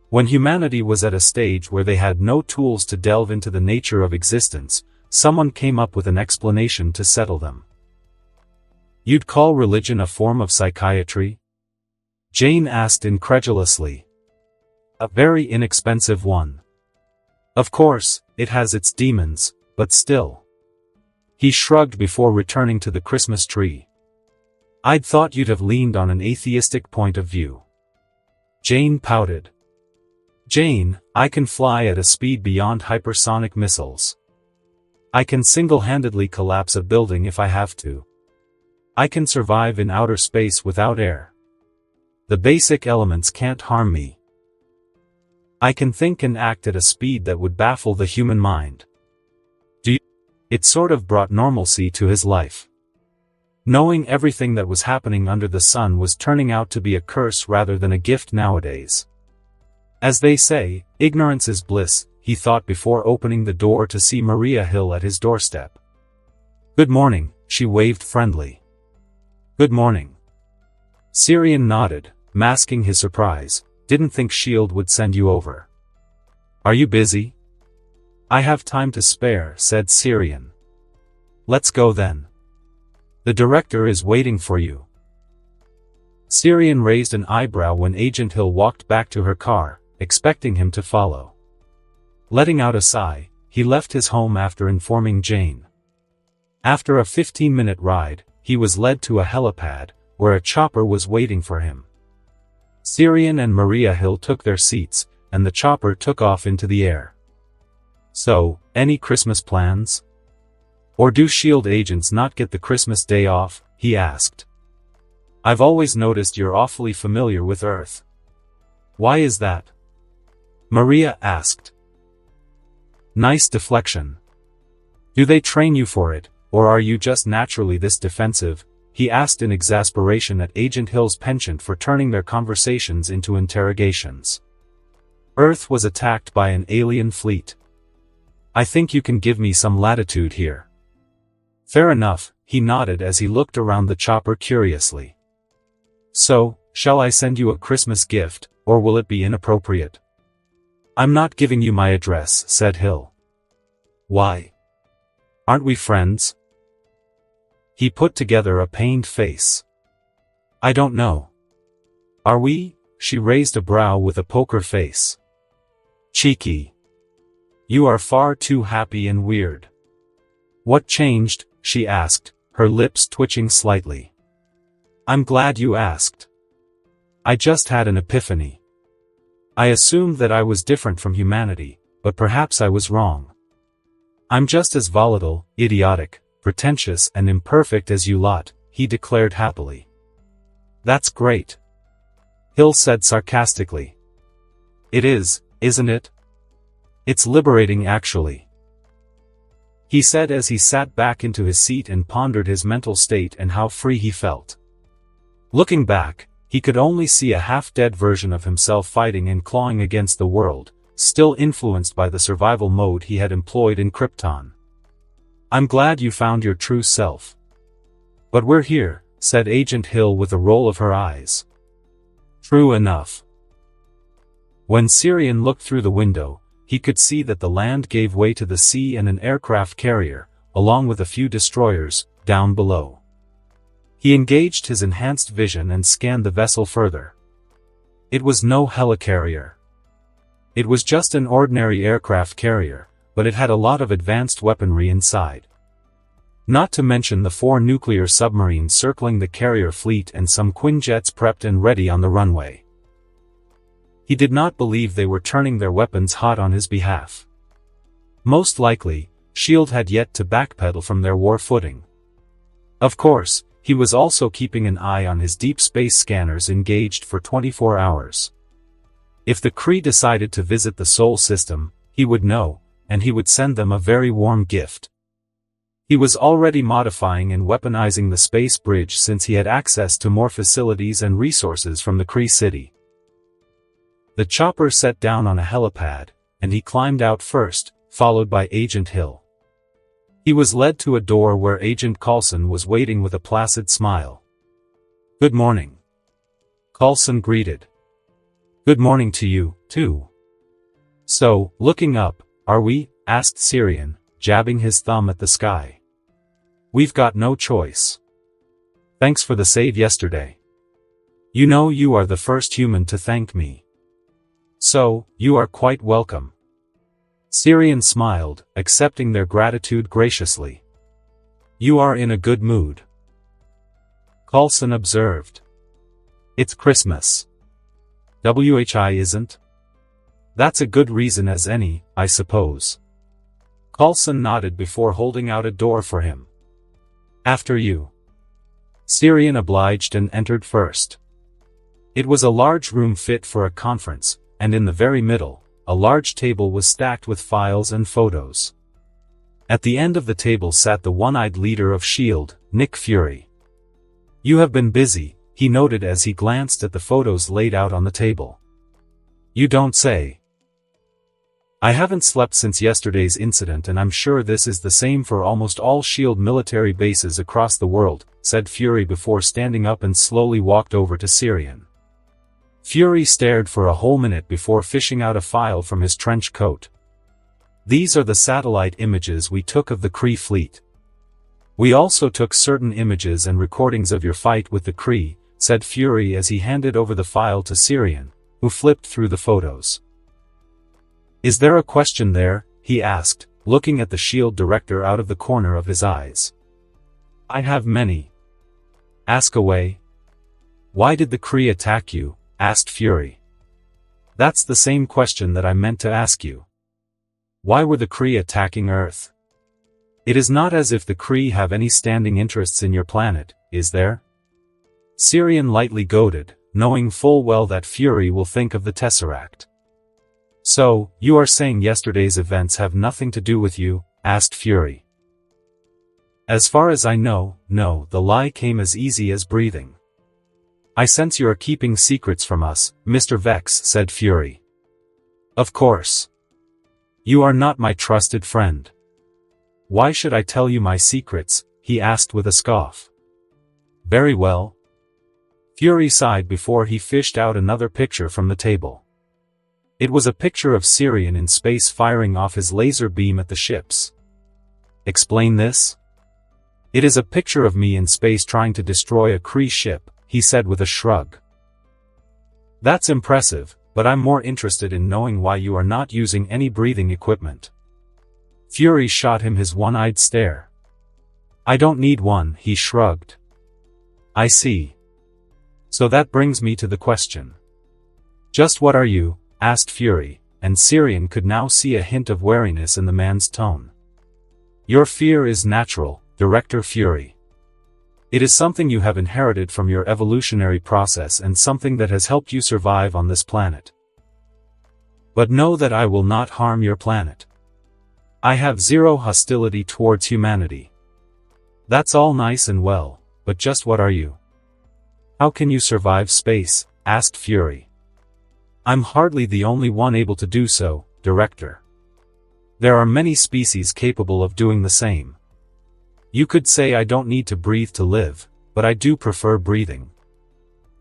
When humanity was at a stage where they had no tools to delve into the nature of existence, someone came up with an explanation to settle them. You'd call religion a form of psychiatry? Jane asked incredulously. A very inexpensive one. Of course, it has its demons, but still. He shrugged before returning to the Christmas tree. I'd thought you'd have leaned on an atheistic point of view. Jane pouted. Jane, I can fly at a speed beyond hypersonic missiles. I can single-handedly collapse a building if I have to. I can survive in outer space without air. The basic elements can't harm me. I can think and act at a speed that would baffle the human mind. It sort of brought normalcy to his life. Knowing everything that was happening under the sun was turning out to be a curse rather than a gift nowadays. As they say, ignorance is bliss, he thought before opening the door to see Maria Hill at his doorstep. Good morning, she waved friendly. Good morning. Syrian nodded, masking his surprise. Didn't think S.H.I.E.L.D. would send you over. Are you busy? I have time to spare, said Syrian. Let's go then. The director is waiting for you. Syrian raised an eyebrow when Agent Hill walked back to her car, expecting him to follow. Letting out a sigh, he left his home after informing Jane. After a 15-minute ride, he was led to a helipad, where a chopper was waiting for him. Syrian and Maria Hill took their seats, and the chopper took off into the air. So, any Christmas plans? Or do SHIELD agents not get the Christmas day off? He asked. I've always noticed you're awfully familiar with Earth. Why is that? Maria asked. Nice deflection. Do they train you for it, or are you just naturally this defensive? He asked in exasperation at Agent Hill's penchant for turning their conversations into interrogations. Earth was attacked by an alien fleet. I think you can give me some latitude here. Fair enough, he nodded as he looked around the chopper curiously. So, shall I send you a Christmas gift, or will it be inappropriate? I'm not giving you my address, said Hill. Why? Aren't we friends? He put together a pained face. I don't know. Are we? She raised a brow with a poker face. Cheeky. You are far too happy and weird. What changed? She asked, her lips twitching slightly. I'm glad you asked. I just had an epiphany. I assumed that I was different from humanity, but perhaps I was wrong. I'm just as volatile, idiotic, pretentious and imperfect as you lot, he declared happily. That's great. Hill said sarcastically. It is, isn't it? It's liberating actually. He said as he sat back into his seat and pondered his mental state and how free he felt. Looking back, he could only see a half-dead version of himself fighting and clawing against the world, still influenced by the survival mode he had employed in Krypton. I'm glad you found your true self. But we're here, said Agent Hill with a roll of her eyes. True enough. When Sirian looked through the window, he could see that the land gave way to the sea and an aircraft carrier, along with a few destroyers, down below. He engaged his enhanced vision and scanned the vessel further. It was no helicarrier. It was just an ordinary aircraft carrier, but it had a lot of advanced weaponry inside. Not to mention the 4 nuclear submarines circling the carrier fleet and some Quinjets prepped and ready on the runway. He did not believe they were turning their weapons hot on his behalf. Most likely, SHIELD had yet to backpedal from their war footing. Of course, he was also keeping an eye on his deep space scanners engaged for 24 hours. If the Kree decided to visit the Sol system, he would know, and he would send them a very warm gift. He was already modifying and weaponizing the space bridge since he had access to more facilities and resources from the Kree city. The chopper set down on a helipad, and he climbed out first, followed by Agent Hill. He was led to a door where Agent Coulson was waiting with a placid smile. Good morning. Coulson greeted. Good morning to you, too. So, looking up, are we? Asked Sirian, jabbing his thumb at the sky. We've got no choice. Thanks for the save yesterday. You know you are the first human to thank me. So, you are quite welcome. Sirian smiled, accepting their gratitude graciously. You are in a good mood. Coulson observed. It's Christmas. WHI isn't? That's a good reason as any, I suppose. Coulson nodded before holding out a door for him. After you. Sirian obliged and entered first. It was a large room fit for a conference, and in the very middle, a large table was stacked with files and photos. At the end of the table sat the one-eyed leader of SHIELD, Nick Fury. You have been busy, he noted as he glanced at the photos laid out on the table. You don't say. I haven't slept since yesterday's incident and I'm sure this is the same for almost all SHIELD military bases across the world, said Fury before standing up and slowly walked over to Sirian. Fury stared for a whole minute before fishing out a file from his trench coat. These are the satellite images we took of the Kree fleet. We also took certain images and recordings of your fight with the Kree, said Fury as he handed over the file to Sirian, who flipped through the photos. Is there a question there? He asked, looking at the SHIELD director out of the corner of his eyes. I have many. Ask away. Why did the Kree attack you? Asked Fury. That's the same question that I meant to ask you. Why were the Kree attacking Earth? It is not as if the Kree have any standing interests in your planet, is there? Syrian lightly goaded, knowing full well that Fury will think of the Tesseract. So, you are saying yesterday's events have nothing to do with you? Asked Fury. As far as I know, no, the lie came as easy as breathing. I sense you are keeping secrets from us, Mr. Vex, said Fury. Of course. You are not my trusted friend. Why should I tell you my secrets? He asked with a scoff. Very well. Fury sighed before he fished out another picture from the table. It was a picture of Syrian in space firing off his laser beam at the ships. Explain this? It is a picture of me in space trying to destroy a Kree ship, he said with a shrug. That's impressive, but I'm more interested in knowing why you are not using any breathing equipment. Fury shot him his one-eyed stare. I don't need one, he shrugged. I see. So that brings me to the question. Just what are you? Asked Fury, and Syrian could now see a hint of wariness in the man's tone. Your fear is natural, Director Fury. It is something you have inherited from your evolutionary process and something that has helped you survive on this planet. But know that I will not harm your planet. I have zero hostility towards humanity. That's all nice and well, but just what are you? How can you survive space? Asked Fury. I'm hardly the only one able to do so, Director. There are many species capable of doing the same. You could say I don't need to breathe to live, but I do prefer breathing.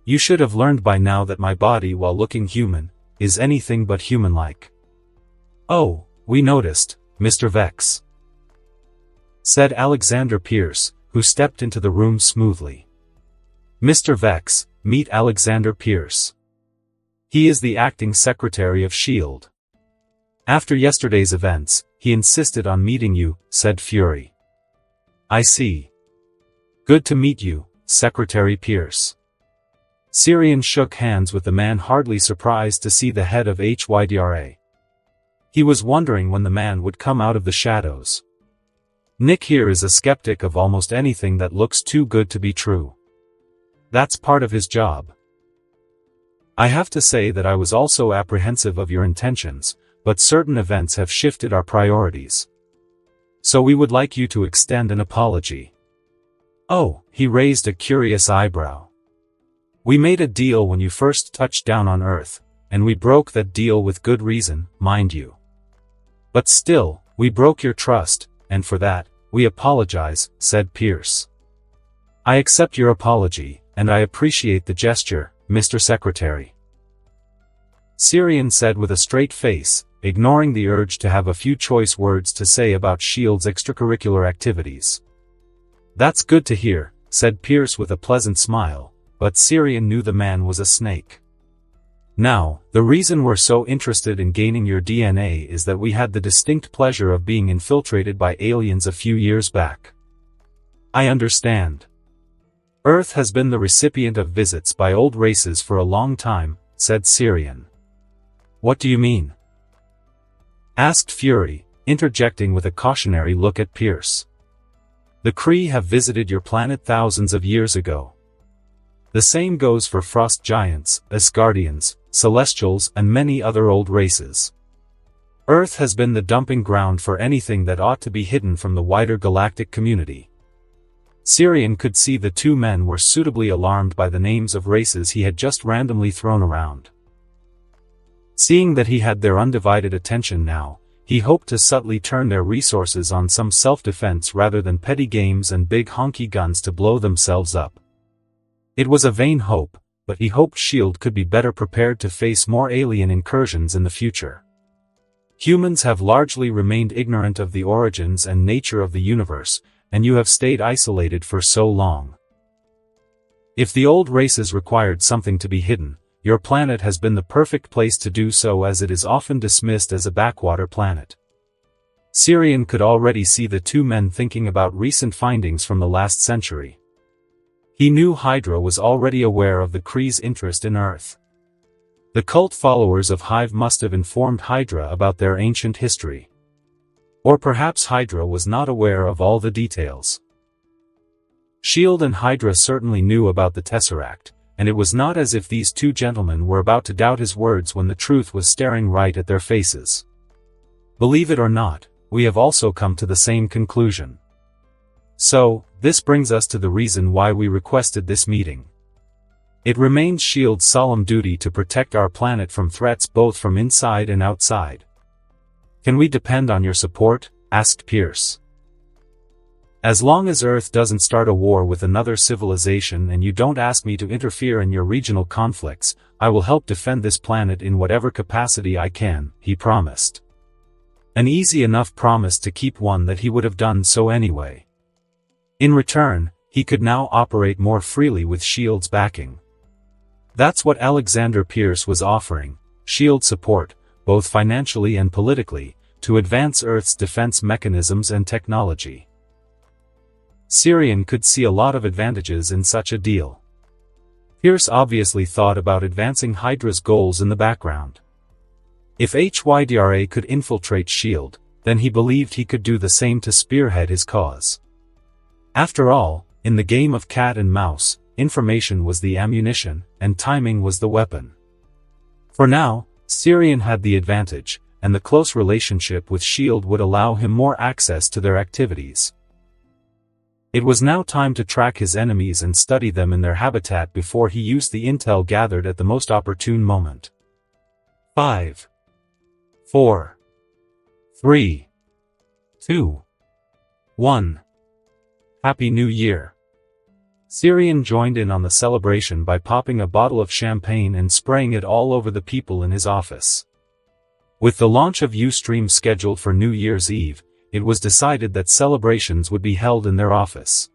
You should have learned by now that my body, while looking human, is anything but human-like. Oh, we noticed, Mr. Vex, said Alexander Pierce, who stepped into the room smoothly. Mr. Vex, meet Alexander Pierce. He is the acting secretary of S.H.I.E.L.D. After yesterday's events, he insisted on meeting you, said Fury. I see. Good to meet you, Secretary Pierce. Syrian shook hands with the man, hardly surprised to see the head of HYDRA. He was wondering when the man would come out of the shadows. Nick here is a skeptic of almost anything that looks too good to be true. That's part of his job. I have to say that I was also apprehensive of your intentions, but certain events have shifted our priorities. So we would like you to extend an apology. Oh, he raised a curious eyebrow. We made a deal when you first touched down on Earth, and we broke that deal with good reason, mind you. But still, we broke your trust, and for that, we apologize, said Pierce. I accept your apology, and I appreciate the gesture, Mr. Secretary. Syrian said with a straight face, ignoring the urge to have a few choice words to say about S.H.I.E.L.D.'s extracurricular activities. That's good to hear, said Pierce with a pleasant smile, but Syrian knew the man was a snake. Now, the reason we're so interested in gaining your DNA is that we had the distinct pleasure of being infiltrated by aliens a few years back. I understand. Earth has been the recipient of visits by old races for a long time, said Syrian. What do you mean? Asked Fury, interjecting with a cautionary look at Pierce. The Kree have visited your planet thousands of years ago. The same goes for frost giants, Asgardians, Celestials, and many other old races. Earth has been the dumping ground for anything that ought to be hidden from the wider galactic community. Syrian could see the two men were suitably alarmed by the names of races he had just randomly thrown around. Seeing that he had their undivided attention now, he hoped to subtly turn their resources on some self-defense rather than petty games and big honky guns to blow themselves up. It was a vain hope, but he hoped S.H.I.E.L.D. could be better prepared to face more alien incursions in the future. Humans have largely remained ignorant of the origins and nature of the universe, and you have stayed isolated for so long. If the old races required something to be hidden, your planet has been the perfect place to do so, as it is often dismissed as a backwater planet. Syrian could already see the two men thinking about recent findings from the last century. He knew Hydra was already aware of the Kree's interest in Earth. The cult followers of Hive must have informed Hydra about their ancient history. Or perhaps Hydra was not aware of all the details. S.H.I.E.L.D. and Hydra certainly knew about the Tesseract, and it was not as if these two gentlemen were about to doubt his words when the truth was staring right at their faces. Believe it or not, we have also come to the same conclusion. So, this brings us to the reason why we requested this meeting. It remains S.H.I.E.L.D's solemn duty to protect our planet from threats both from inside and outside. Can we depend on your support? Asked Pierce. As long as Earth doesn't start a war with another civilization and you don't ask me to interfere in your regional conflicts, I will help defend this planet in whatever capacity I can, he promised. An easy enough promise to keep, one that he would have done so anyway. In return, he could now operate more freely with S.H.I.E.L.D's backing. That's what Alexander Pierce was offering, S.H.I.E.L.D. support, both financially and politically, to advance Earth's defense mechanisms and technology. Sirian could see a lot of advantages in such a deal. Pierce obviously thought about advancing Hydra's goals in the background. If HYDRA could infiltrate S.H.I.E.L.D., then he believed he could do the same to spearhead his cause. After all, in the game of cat and mouse, information was the ammunition, and timing was the weapon. For now, Sirian had the advantage, and the close relationship with S.H.I.E.L.D. would allow him more access to their activities. It was now time to track his enemies and study them in their habitat before he used the intel gathered at the most opportune moment. 5, 4, 3, 2, 1. Happy New Year! Sirian joined in on the celebration by popping a bottle of champagne and spraying it all over the people in his office. With the launch of Ustream scheduled for New Year's Eve, it was decided that celebrations would be held in their office.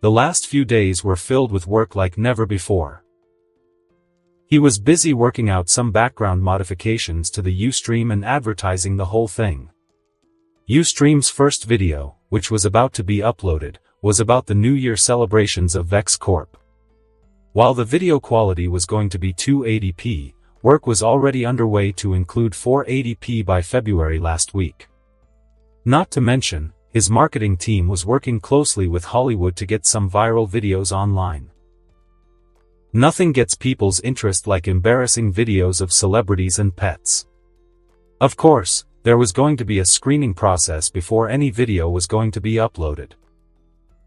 The last few days were filled with work like never before. He was busy working out some background modifications to the Ustream and advertising the whole thing. Ustream's first video, which was about to be uploaded, was about the New Year celebrations of Vex Corp. While the video quality was going to be 280p, work was already underway to include 480p by February last week. Not to mention, his marketing team was working closely with Hollywood to get some viral videos online. Nothing gets people's interest like embarrassing videos of celebrities and pets. Of course, there was going to be a screening process before any video was going to be uploaded.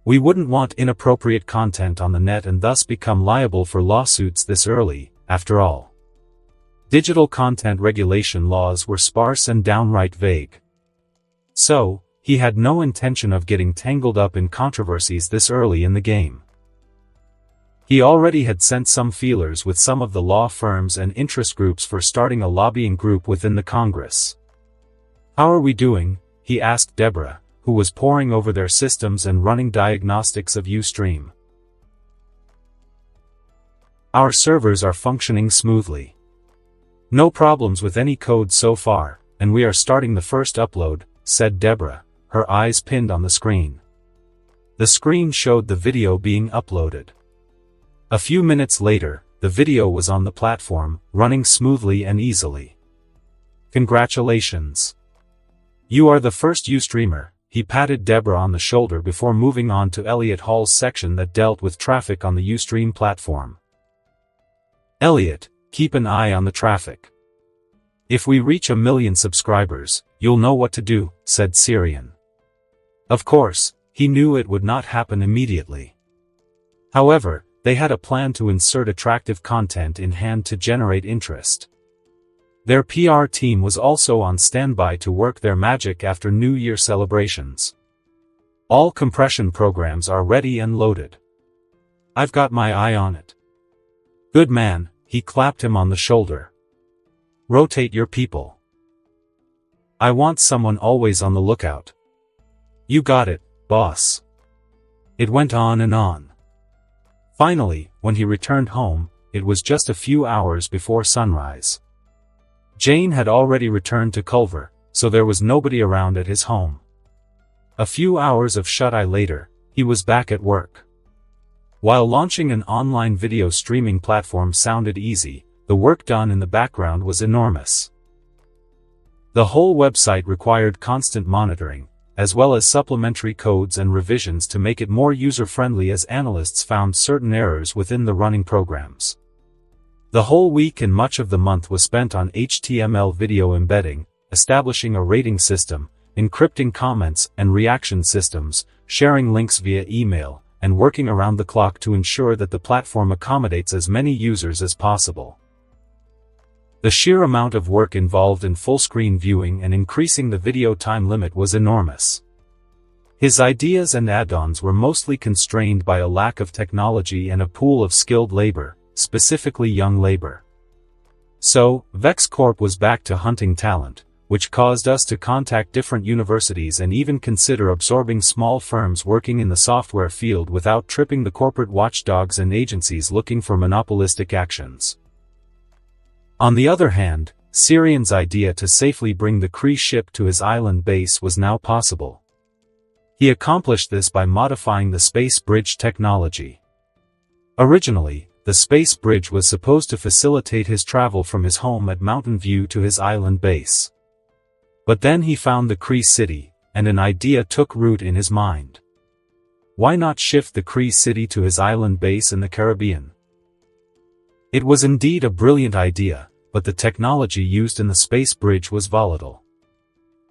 We wouldn't want inappropriate content on the net and thus become liable for lawsuits this early, after all. Digital content regulation laws were sparse and downright vague. So, he had no intention of getting tangled up in controversies this early in the game. He already had sent some feelers with some of the law firms and interest groups for starting a lobbying group within the Congress. "How are we doing?" he asked Deborah, who was poring over their systems and running diagnostics of Ustream. "Our servers are functioning smoothly. No problems with any code so far, and we are starting the first upload," said Deborah, her eyes pinned on the screen. The screen showed the video being uploaded. A few minutes later, the video was on the platform, running smoothly and easily. "Congratulations. You are the first Ustreamer," he patted Deborah on the shoulder before moving on to Elliot Hall's section that dealt with traffic on the Ustream platform. "Elliot, keep an eye on the traffic. If we reach 1 million subscribers, you'll know what to do," said Sirian. Of course, he knew it would not happen immediately. However, they had a plan to insert attractive content in hand to generate interest. Their PR team was also on standby to work their magic after New Year celebrations. "All compression programs are ready and loaded. I've got my eye on it." "Good man," he clapped him on the shoulder. "Rotate your people. I want someone always on the lookout." "You got it, boss." It went on and on. Finally, when he returned home, it was just a few hours before sunrise. Jane had already returned to Culver, so there was nobody around at his home. A few hours of shut-eye later, he was back at work. While launching an online video streaming platform sounded easy, the work done in the background was enormous. The whole website required constant monitoring, as well as supplementary codes and revisions to make it more user-friendly as analysts found certain errors within the running programs. The whole week and much of the month was spent on HTML video embedding, establishing a rating system, encrypting comments and reaction systems, sharing links via email, and working around the clock to ensure that the platform accommodates as many users as possible. The sheer amount of work involved in full-screen viewing and increasing the video time limit was enormous. His ideas and add-ons were mostly constrained by a lack of technology and a pool of skilled labor, specifically young labor. So, Vex Corp was back to hunting talent, which caused us to contact different universities and even consider absorbing small firms working in the software field without tripping the corporate watchdogs and agencies looking for monopolistic actions. On the other hand, Syrian's idea to safely bring the KRY ship to his island base was now possible. He accomplished this by modifying the space bridge technology. Originally, the space bridge was supposed to facilitate his travel from his home at Mountain View to his island base. But then he found the KRY city, and an idea took root in his mind. Why not shift the KRY city to his island base in the Caribbean? It was indeed a brilliant idea, but the technology used in the space bridge was volatile.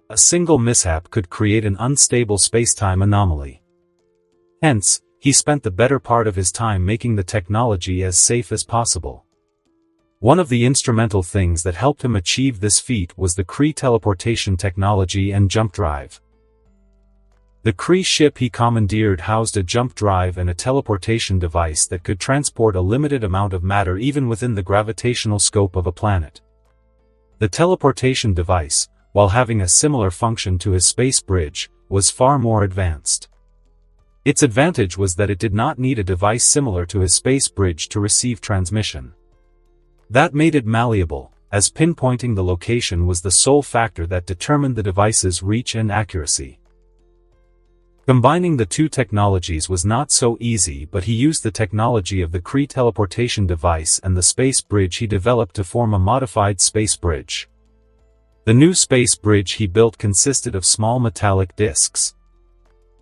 A single mishap could create an unstable spacetime anomaly. Hence, he spent the better part of his time making the technology as safe as possible. One of the instrumental things that helped him achieve this feat was the KRY teleportation technology and jump drive. The KRY ship he commandeered housed a jump drive and a teleportation device that could transport a limited amount of matter even within the gravitational scope of a planet. The teleportation device, while having a similar function to his space bridge, was far more advanced. Its advantage was that it did not need a device similar to his space bridge to receive transmission. That made it malleable, as pinpointing the location was the sole factor that determined the device's reach and accuracy. Combining the two technologies was not so easy, but he used the technology of the KRY teleportation device and the space bridge he developed to form a modified space bridge. The new space bridge he built consisted of small metallic discs.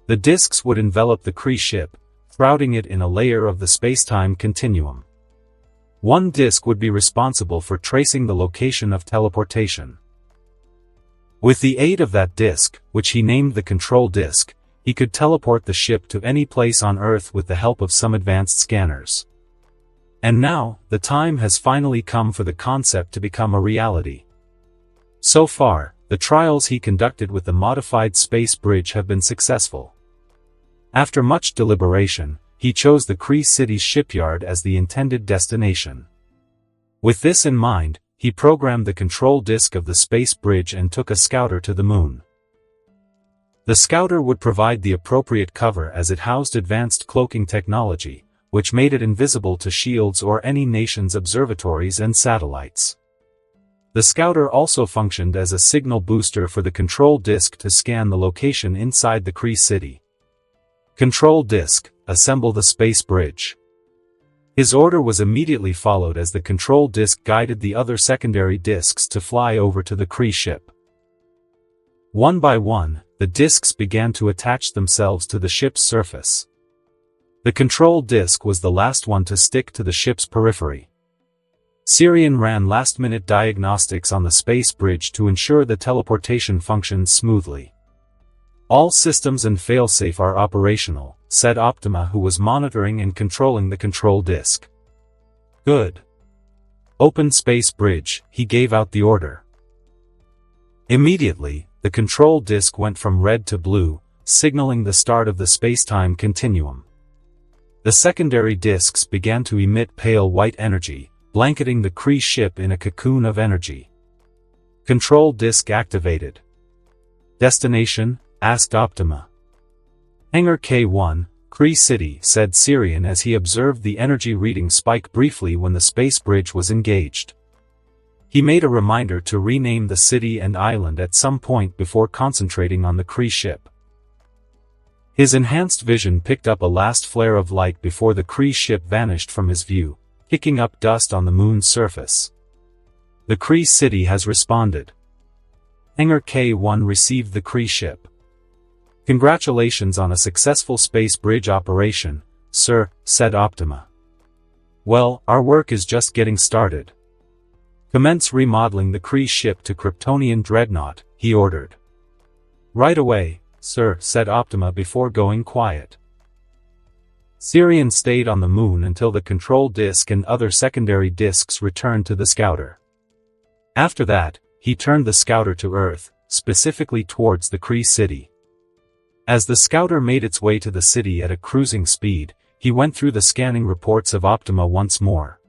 The discs would envelop the KRY ship, shrouding it in a layer of the spacetime continuum. One disc would be responsible for tracing the location of teleportation. With the aid of that disc, which he named the control disc, he could teleport the ship to any place on Earth with the help of some advanced scanners. And now, the time has finally come for the concept to become a reality. So far, the trials he conducted with the modified space bridge have been successful. After much deliberation, he chose the KRY city's shipyard as the intended destination. With this in mind, he programmed the control disk of the space bridge and took a scouter to the moon. The scouter would provide the appropriate cover as it housed advanced cloaking technology, which made it invisible to shields or any nation's observatories and satellites. The scouter also functioned as a signal booster for the control disk to scan the location inside the KRY city. Control disk, assemble the space bridge. His order was immediately followed as the control disk guided the other secondary disks to fly over to the KRY ship. One by one, the disks began to attach themselves to the ship's surface. The control disk was the last one to stick to the ship's periphery. Syrian ran last-minute diagnostics on the space bridge to ensure the teleportation functioned smoothly. All systems and failsafe are operational, said Optima, who was monitoring and controlling the control disk. Good. Open space bridge, he gave out the order. Immediately, the control disk went from red to blue, signaling the start of the spacetime continuum. The secondary disks began to emit pale white energy, blanketing the KRY ship in a cocoon of energy. Control disk activated. Destination? Asked Optima. Hangar K1, KRY City, said Syrian as he observed the energy reading spike briefly when the space bridge was engaged. He made a reminder to rename the city and island at some point before concentrating on the KRY ship. His enhanced vision picked up a last flare of light before the KRY ship vanished from his view, kicking up dust on the moon's surface. The KRY city has responded. Hangar K-1 received the Kree ship. "Congratulations on a successful space bridge operation, sir," said Optima. "Well, our work is just getting started. Commence remodeling the Kree ship to Kryptonian Dreadnought," he ordered. "Right away, sir," said Optima before going quiet. Sirian stayed on the moon until the control disk and other secondary disks returned to the scouter. After that, he turned the scouter to Earth, specifically towards the Kree city. As the scouter made its way to the city at a cruising speed, he went through the scanning reports of Optima once more.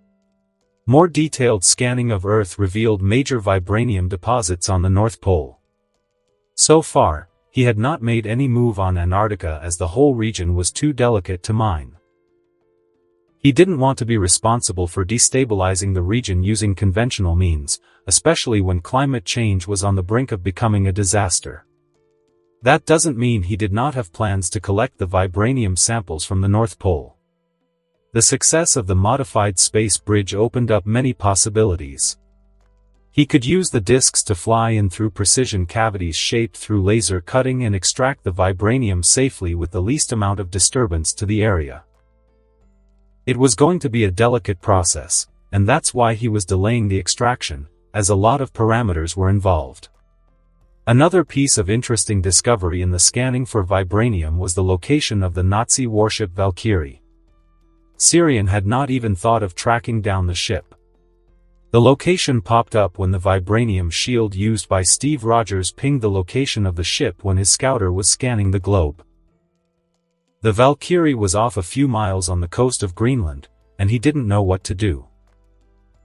More detailed scanning of Earth revealed major vibranium deposits on the North Pole. So far, he had not made any move on Antarctica as the whole region was too delicate to mine. He didn't want to be responsible for destabilizing the region using conventional means, especially when climate change was on the brink of becoming a disaster. That doesn't mean he did not have plans to collect the vibranium samples from the North Pole. The success of the modified space bridge opened up many possibilities. He could use the disks to fly in through precision cavities shaped through laser cutting and extract the vibranium safely with the least amount of disturbance to the area. It was going to be a delicate process, and that's why he was delaying the extraction, as a lot of parameters were involved. Another piece of interesting discovery in the scanning for vibranium was the location of the Nazi warship Valkyrie. Sirian had not even thought of tracking down the ship. The location popped up when the vibranium shield used by Steve Rogers pinged the location of the ship when his scouter was scanning the globe. The Valkyrie was off a few miles on the coast of Greenland, and he didn't know what to do.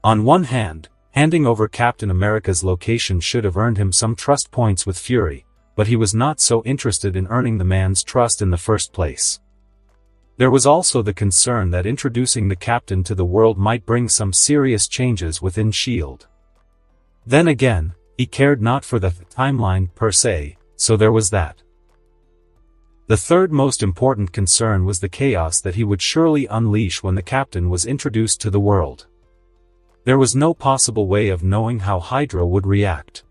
On one hand, handing over Captain America's location should have earned him some trust points with Fury, but he was not so interested in earning the man's trust in the first place. There was also the concern that introducing the captain to the world might bring some serious changes within S.H.I.E.L.D. Then again, he cared not for the timeline per se, so there was that. The third most important concern was the chaos that he would surely unleash when the captain was introduced to the world. There was no possible way of knowing how Hydra would react.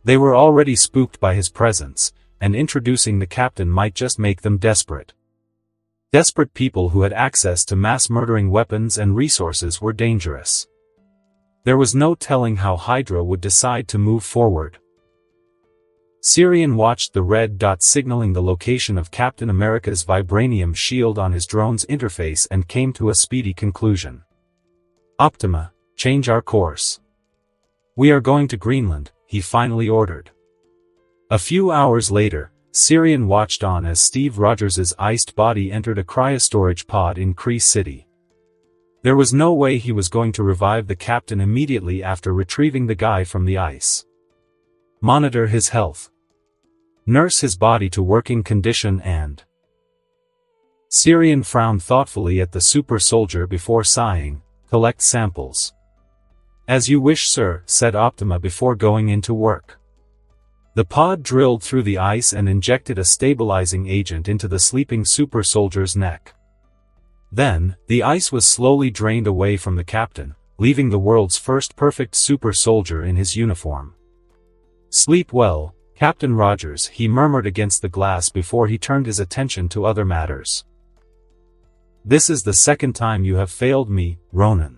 They were already spooked by his presence, and introducing the captain might just make them desperate. Desperate people who had access to mass-murdering weapons and resources were dangerous. There was no telling how Hydra would decide to move forward. Sirian watched the red dot signaling the location of Captain America's vibranium shield on his drone's interface and came to a speedy conclusion. "Optima, change our course. We are going to Greenland," he finally ordered. A few hours later, Sirian watched on as Steve Rogers' iced body entered a cryostorage pod in Kree City. There was no way he was going to revive the captain immediately after retrieving the guy from the ice. Monitor his health. Nurse his body to working condition and... Sirian frowned thoughtfully at the super soldier before sighing, "Collect samples." "As you wish, sir," said Optima before going into work. The pod drilled through the ice and injected a stabilizing agent into the sleeping super soldier's neck. Then, the ice was slowly drained away from the captain, leaving the world's first perfect super soldier in his uniform. "Sleep well, Captain Rogers," he murmured against the glass before he turned his attention to other matters. "This is the second time you have failed me, Ronan.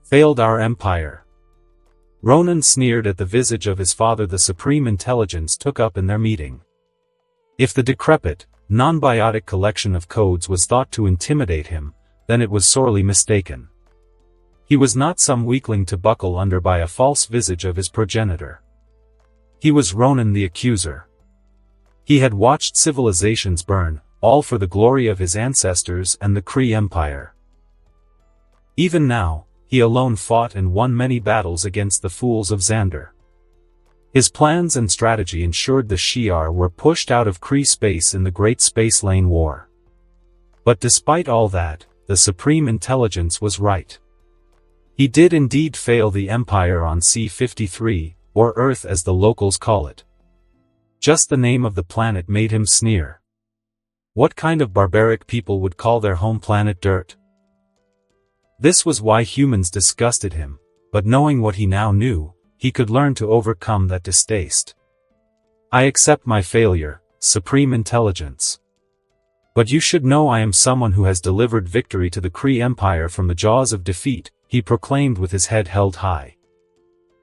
Failed our empire." Ronan sneered at the visage of his father the Supreme Intelligence took up in their meeting. If the decrepit, non-biotic collection of codes was thought to intimidate him, then it was sorely mistaken. He was not some weakling to buckle under by a false visage of his progenitor. He was Ronan the Accuser. He had watched civilizations burn, all for the glory of his ancestors and the Kree Empire. Even now, he alone fought and won many battles against the fools of Xander. His plans and strategy ensured the Shi'ar were pushed out of Kree space in the Great Space Lane War. But despite all that, the Supreme Intelligence was right. He did indeed fail the Empire on C-53, or Earth as the locals call it. Just the name of the planet made him sneer. What kind of barbaric people would call their home planet dirt? This was why humans disgusted him, but knowing what he now knew, he could learn to overcome that distaste. I accept my failure, Supreme Intelligence. But you should know I am someone who has delivered victory to the Kree Empire from the jaws of defeat, he proclaimed with his head held high.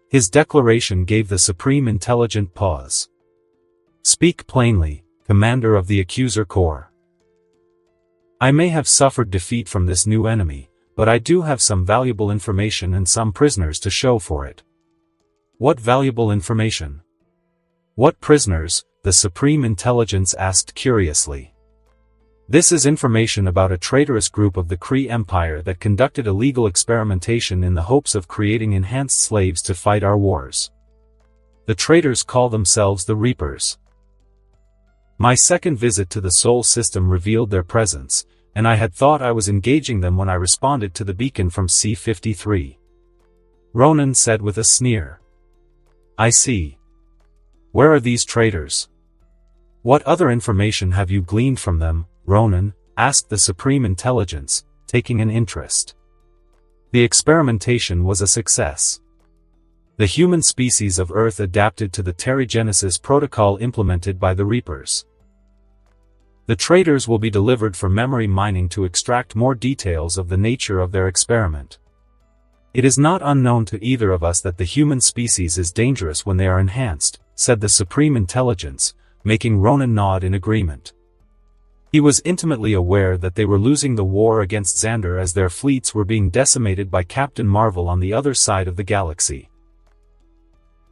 His declaration gave the Supreme Intelligent pause. Speak plainly, Commander of the Accuser Corps. I may have suffered defeat from this new enemy, but I do have some valuable information and some prisoners to show for it. What valuable information? What prisoners? The Supreme Intelligence asked curiously. This is information about a traitorous group of the Kree Empire that conducted illegal experimentation in the hopes of creating enhanced slaves to fight our wars. The traitors call themselves the Reapers. My second visit to the Sol system revealed their presence, and I had thought I was engaging them when I responded to the beacon from C-53. Ronan said with a sneer. I see. Where are these traitors? What other information have you gleaned from them, Ronan? Asked the Supreme Intelligence, taking an interest. The experimentation was a success. The human species of Earth adapted to the Terrigenesis protocol implemented by the Reapers. The traitors will be delivered for memory mining to extract more details of the nature of their experiment. It is not unknown to either of us that the human species is dangerous when they are enhanced, said the Supreme Intelligence, making Ronan nod in agreement. He was intimately aware that they were losing the war against Xander as their fleets were being decimated by Captain Marvel on the other side of the galaxy.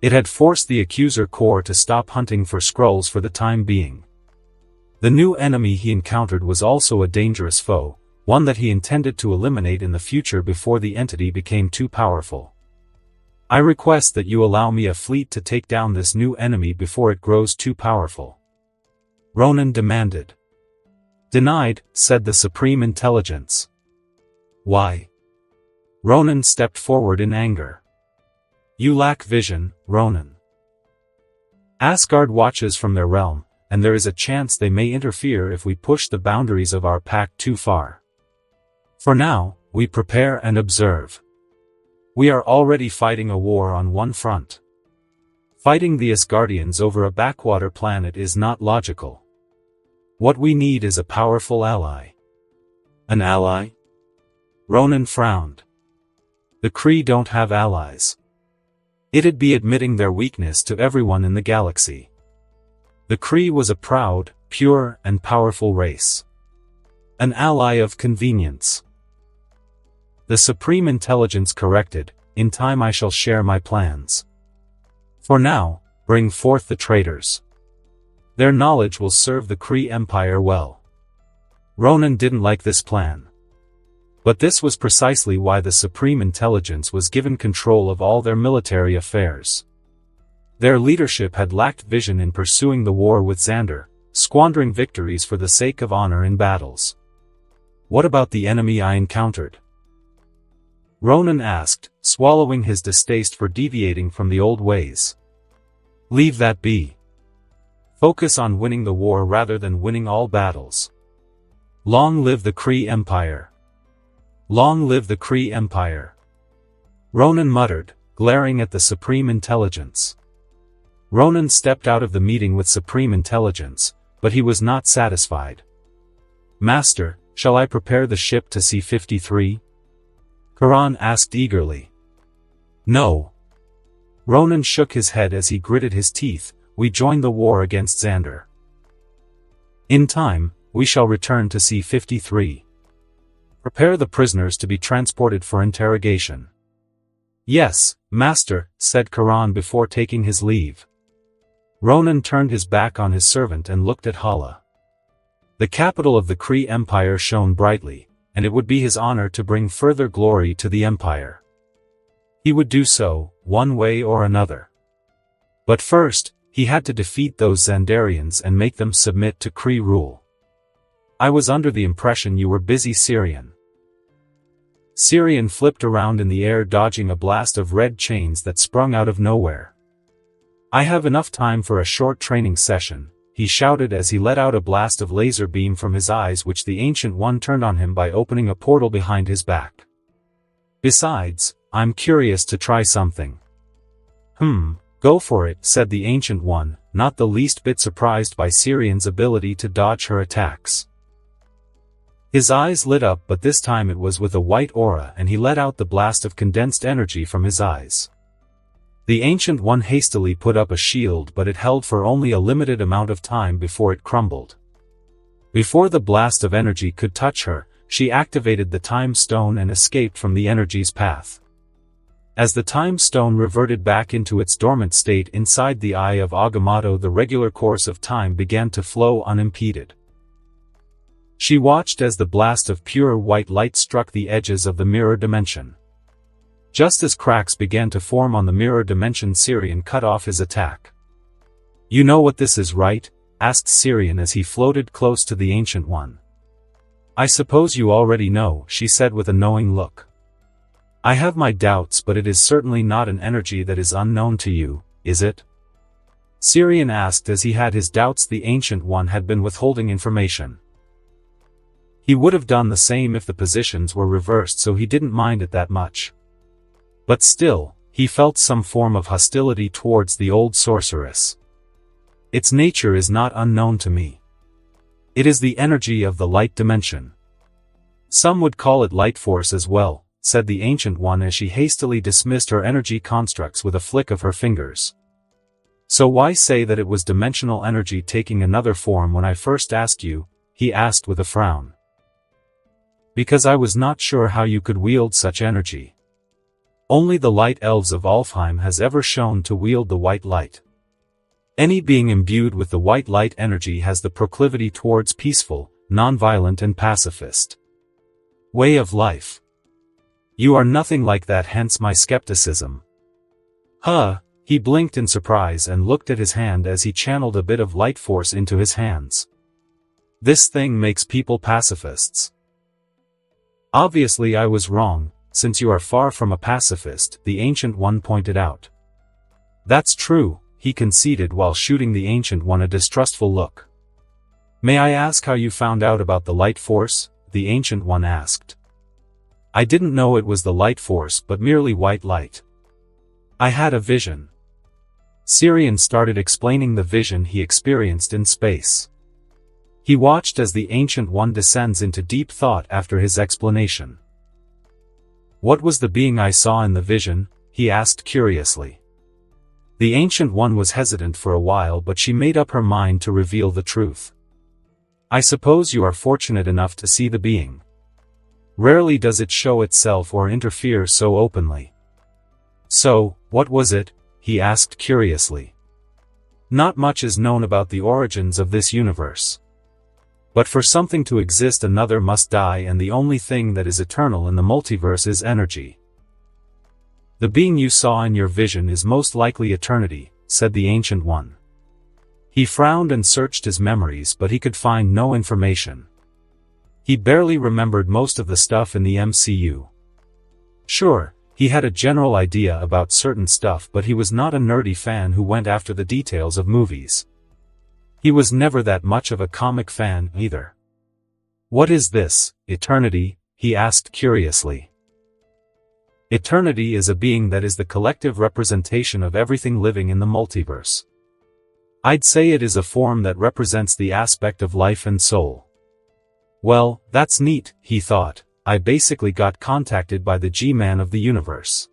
It had forced the Accuser Corps to stop hunting for Skrulls for the time being. The new enemy he encountered was also a dangerous foe, one that he intended to eliminate in the future before the entity became too powerful. I request that you allow me a fleet to take down this new enemy before it grows too powerful. Ronan demanded. Denied, said the Supreme Intelligence. Why? Ronan stepped forward in anger. You lack vision, Ronan. Asgard watches from their realm, and there is a chance they may interfere if we push the boundaries of our pact too far. For now, we prepare and observe. We are already fighting a war on one front. Fighting the Asgardians over a backwater planet is not logical. What we need is a powerful ally. An ally? Ronan frowned. The Kree don't have allies. It'd be admitting their weakness to everyone in the galaxy. The Kree was a proud, pure, and powerful race. An ally of convenience. The Supreme Intelligence corrected, in time I shall share my plans. For now, bring forth the traitors. Their knowledge will serve the Kree Empire well. Ronan didn't like this plan. But this was precisely why the Supreme Intelligence was given control of all their military affairs. Their leadership had lacked vision in pursuing the war with Xander, squandering victories for the sake of honor in battles. What about the enemy I encountered? Ronan asked, swallowing his distaste for deviating from the old ways. Leave that be. Focus on winning the war rather than winning all battles. Long live the Kree Empire. Long live the Kree Empire. Ronan muttered, glaring at the Supreme Intelligence. Ronan stepped out of the meeting with Supreme Intelligence, but he was not satisfied. Master, shall I prepare the ship to C-53? Karan asked eagerly. No. Ronan shook his head as he gritted his teeth. We join the war against Xander. In time, we shall return to C-53. Prepare the prisoners to be transported for interrogation. Yes, Master, said Karan before taking his leave. Ronan turned his back on his servant and looked at Hala. The capital of the Kree Empire shone brightly, and it would be his honor to bring further glory to the Empire. He would do so, one way or another. But first, he had to defeat those Xandarians and make them submit to Kree rule. I was under the impression you were busy, Syrian. Syrian flipped around in the air, dodging a blast of red chains that sprung out of nowhere. I have enough time for a short training session, he shouted as he let out a blast of laser beam from his eyes, which the Ancient One turned on him by opening a portal behind his back. Besides, I'm curious to try something. Go for it, said the Ancient One, not the least bit surprised by Sirian's ability to dodge her attacks. His eyes lit up, but this time it was with a white aura, and he let out the blast of condensed energy from his eyes. The Ancient One hastily put up a shield, but it held for only a limited amount of time before it crumbled. Before the blast of energy could touch her, she activated the Time Stone and escaped from the energy's path. As the Time Stone reverted back into its dormant state inside the eye of Agamotto, the regular course of time began to flow unimpeded. She watched as the blast of pure white light struck the edges of the mirror dimension. Just as cracks began to form on the mirror dimension, Sirian cut off his attack. "You know what this is, right?" asked Sirian as he floated close to the Ancient One. "I suppose you already know," she said with a knowing look. "I have my doubts, but it is certainly not an energy that is unknown to you, is it?" Sirian asked as he had his doubts. The Ancient One had been withholding information. He would have done the same if the positions were reversed, so he didn't mind it that much. But still, he felt some form of hostility towards the old sorceress. "Its nature is not unknown to me. It is the energy of the light dimension. Some would call it light force as well," said the Ancient One as she hastily dismissed her energy constructs with a flick of her fingers. "So why say that it was dimensional energy taking another form when I first asked you?" he asked with a frown. "Because I was not sure how you could wield such energy. Only the light elves of Alfheim has ever shown to wield the white light. Any being imbued with the white light energy has the proclivity towards peaceful, non-violent and pacifist way of life. You are nothing like that, hence my skepticism." "Huh?" He blinked in surprise and looked at his hand as he channeled a bit of light force into his hands. "This thing makes people pacifists." "Obviously I was wrong, since you are far from a pacifist," the Ancient One pointed out. "That's true," he conceded while shooting the Ancient One a distrustful look. "May I ask how you found out about the light force?" the Ancient One asked. "I didn't know it was the light force but merely white light. I had a vision." Sirian started explaining the vision he experienced in space. He watched as the Ancient One descends into deep thought after his explanation. "What was the being I saw in the vision?" he asked curiously. The Ancient One was hesitant for a while, but she made up her mind to reveal the truth. "I suppose you are fortunate enough to see the being. Rarely does it show itself or interfere so openly." "So, what was it?" he asked curiously. "Not much is known about the origins of this universe. But for something to exist, another must die, and the only thing that is eternal in the multiverse is energy. The being you saw in your vision is most likely eternity," said the Ancient One. He frowned and searched his memories, but he could find no information. He barely remembered most of the stuff in the MCU. Sure, he had a general idea about certain stuff, but he was not a nerdy fan who went after the details of movies. He was never that much of a comic fan, either. "What is this, eternity?" he asked curiously. "Eternity is a being that is the collective representation of everything living in the multiverse. I'd say it is a form that represents the aspect of life and soul." "Well, that's neat," he thought. "I basically got contacted by the G-Man of the universe.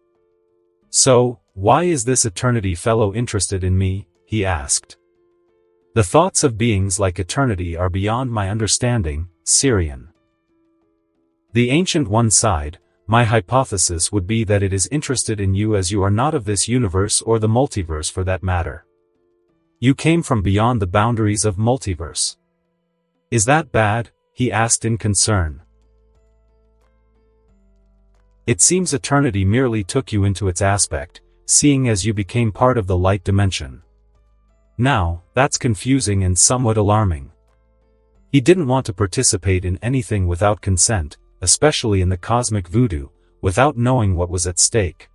So, why is this eternity fellow interested in me?" he asked. "The thoughts of beings like eternity are beyond my understanding, Sirian." The Ancient One sighed. "My hypothesis would be that it is interested in you as you are not of this universe or the multiverse for that matter. You came from beyond the boundaries of multiverse." "Is that bad?" he asked in concern. "It seems eternity merely took you into its aspect, seeing as you became part of the light dimension. Now, that's confusing and somewhat alarming. He didn't want to participate in anything without consent, especially in the cosmic voodoo, without knowing what was at stake.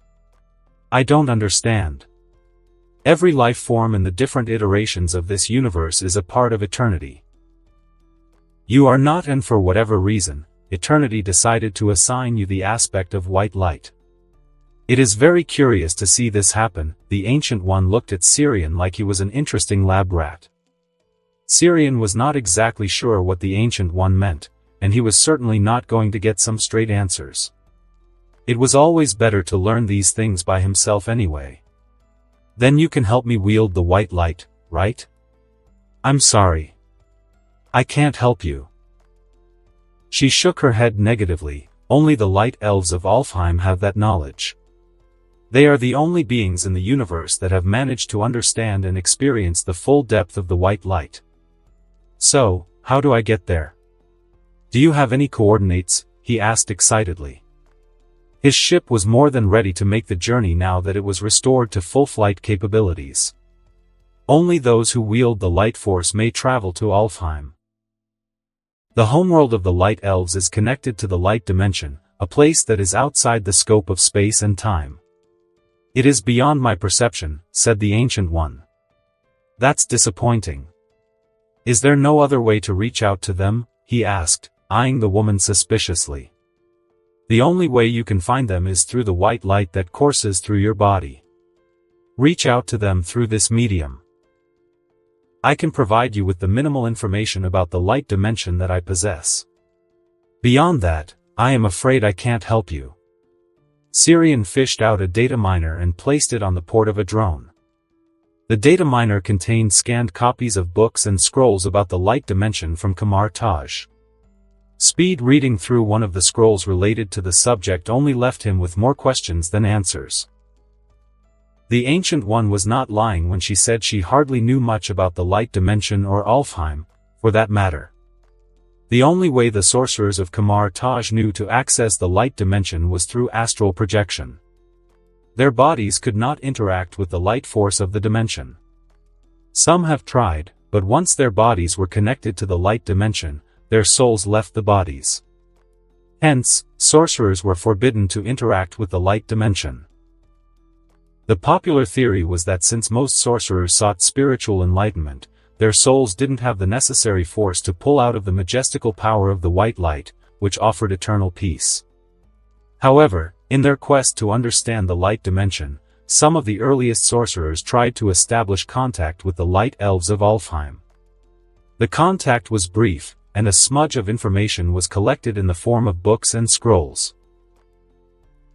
I don't understand. Every life form in the different iterations of this universe is a part of eternity. You are not, and for whatever reason, eternity decided to assign you the aspect of white light. It is very curious to see this happen. The Ancient One looked at Syrian like he was an interesting lab rat. Syrian was not exactly sure what the Ancient One meant, and he was certainly not going to get some straight answers. It was always better to learn these things by himself anyway. Then you can help me wield the white light, right? I'm sorry. I can't help you. She shook her head negatively. Only the light elves of Alfheim have that knowledge. They are the only beings in the universe that have managed to understand and experience the full depth of the white light. So, how do I get there? Do you have any coordinates? He asked excitedly. His ship was more than ready to make the journey now that it was restored to full flight capabilities. Only those who wield the light force may travel to Alfheim. The homeworld of the light elves is connected to the light dimension, a place that is outside the scope of space and time. It is beyond my perception, said the Ancient One. That's disappointing. Is there no other way to reach out to them? He asked, eyeing the woman suspiciously. The only way you can find them is through the white light that courses through your body. Reach out to them through this medium. I can provide you with the minimal information about the light dimension that I possess. Beyond that, I am afraid I can't help you. Syrian fished out a data miner and placed it on the port of a drone. The data miner contained scanned copies of books and scrolls about the light dimension from Kamar Taj. Speed reading through one of the scrolls related to the subject only left him with more questions than answers. The Ancient One was not lying when she said she hardly knew much about the light dimension or Alfheim, for that matter. The only way the sorcerers of Kamar Taj knew to access the light dimension was through astral projection. Their bodies could not interact with the light force of the dimension. Some have tried, but once their bodies were connected to the light dimension, their souls left the bodies. Hence, sorcerers were forbidden to interact with the light dimension. The popular theory was that since most sorcerers sought spiritual enlightenment, their souls didn't have the necessary force to pull out of the majestical power of the white light, which offered eternal peace. However, in their quest to understand the light dimension, some of the earliest sorcerers tried to establish contact with the light elves of Alfheim. The contact was brief, and a smudge of information was collected in the form of books and scrolls.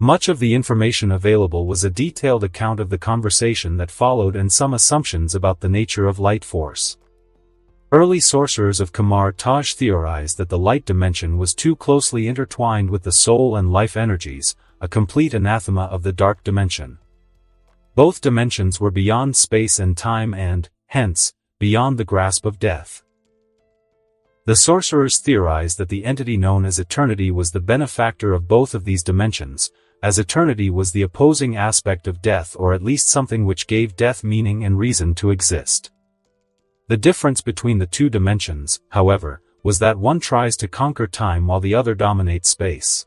Much of the information available was a detailed account of the conversation that followed and some assumptions about the nature of light force. Early sorcerers of Kamar Taj theorized that the light dimension was too closely intertwined with the soul and life energies, a complete anathema of the dark dimension. Both dimensions were beyond space and time and, hence, beyond the grasp of death. The sorcerers theorized that the entity known as eternity was the benefactor of both of these dimensions, as eternity was the opposing aspect of death, or at least something which gave death meaning and reason to exist. The difference between the two dimensions, however, was that one tries to conquer time while the other dominates space.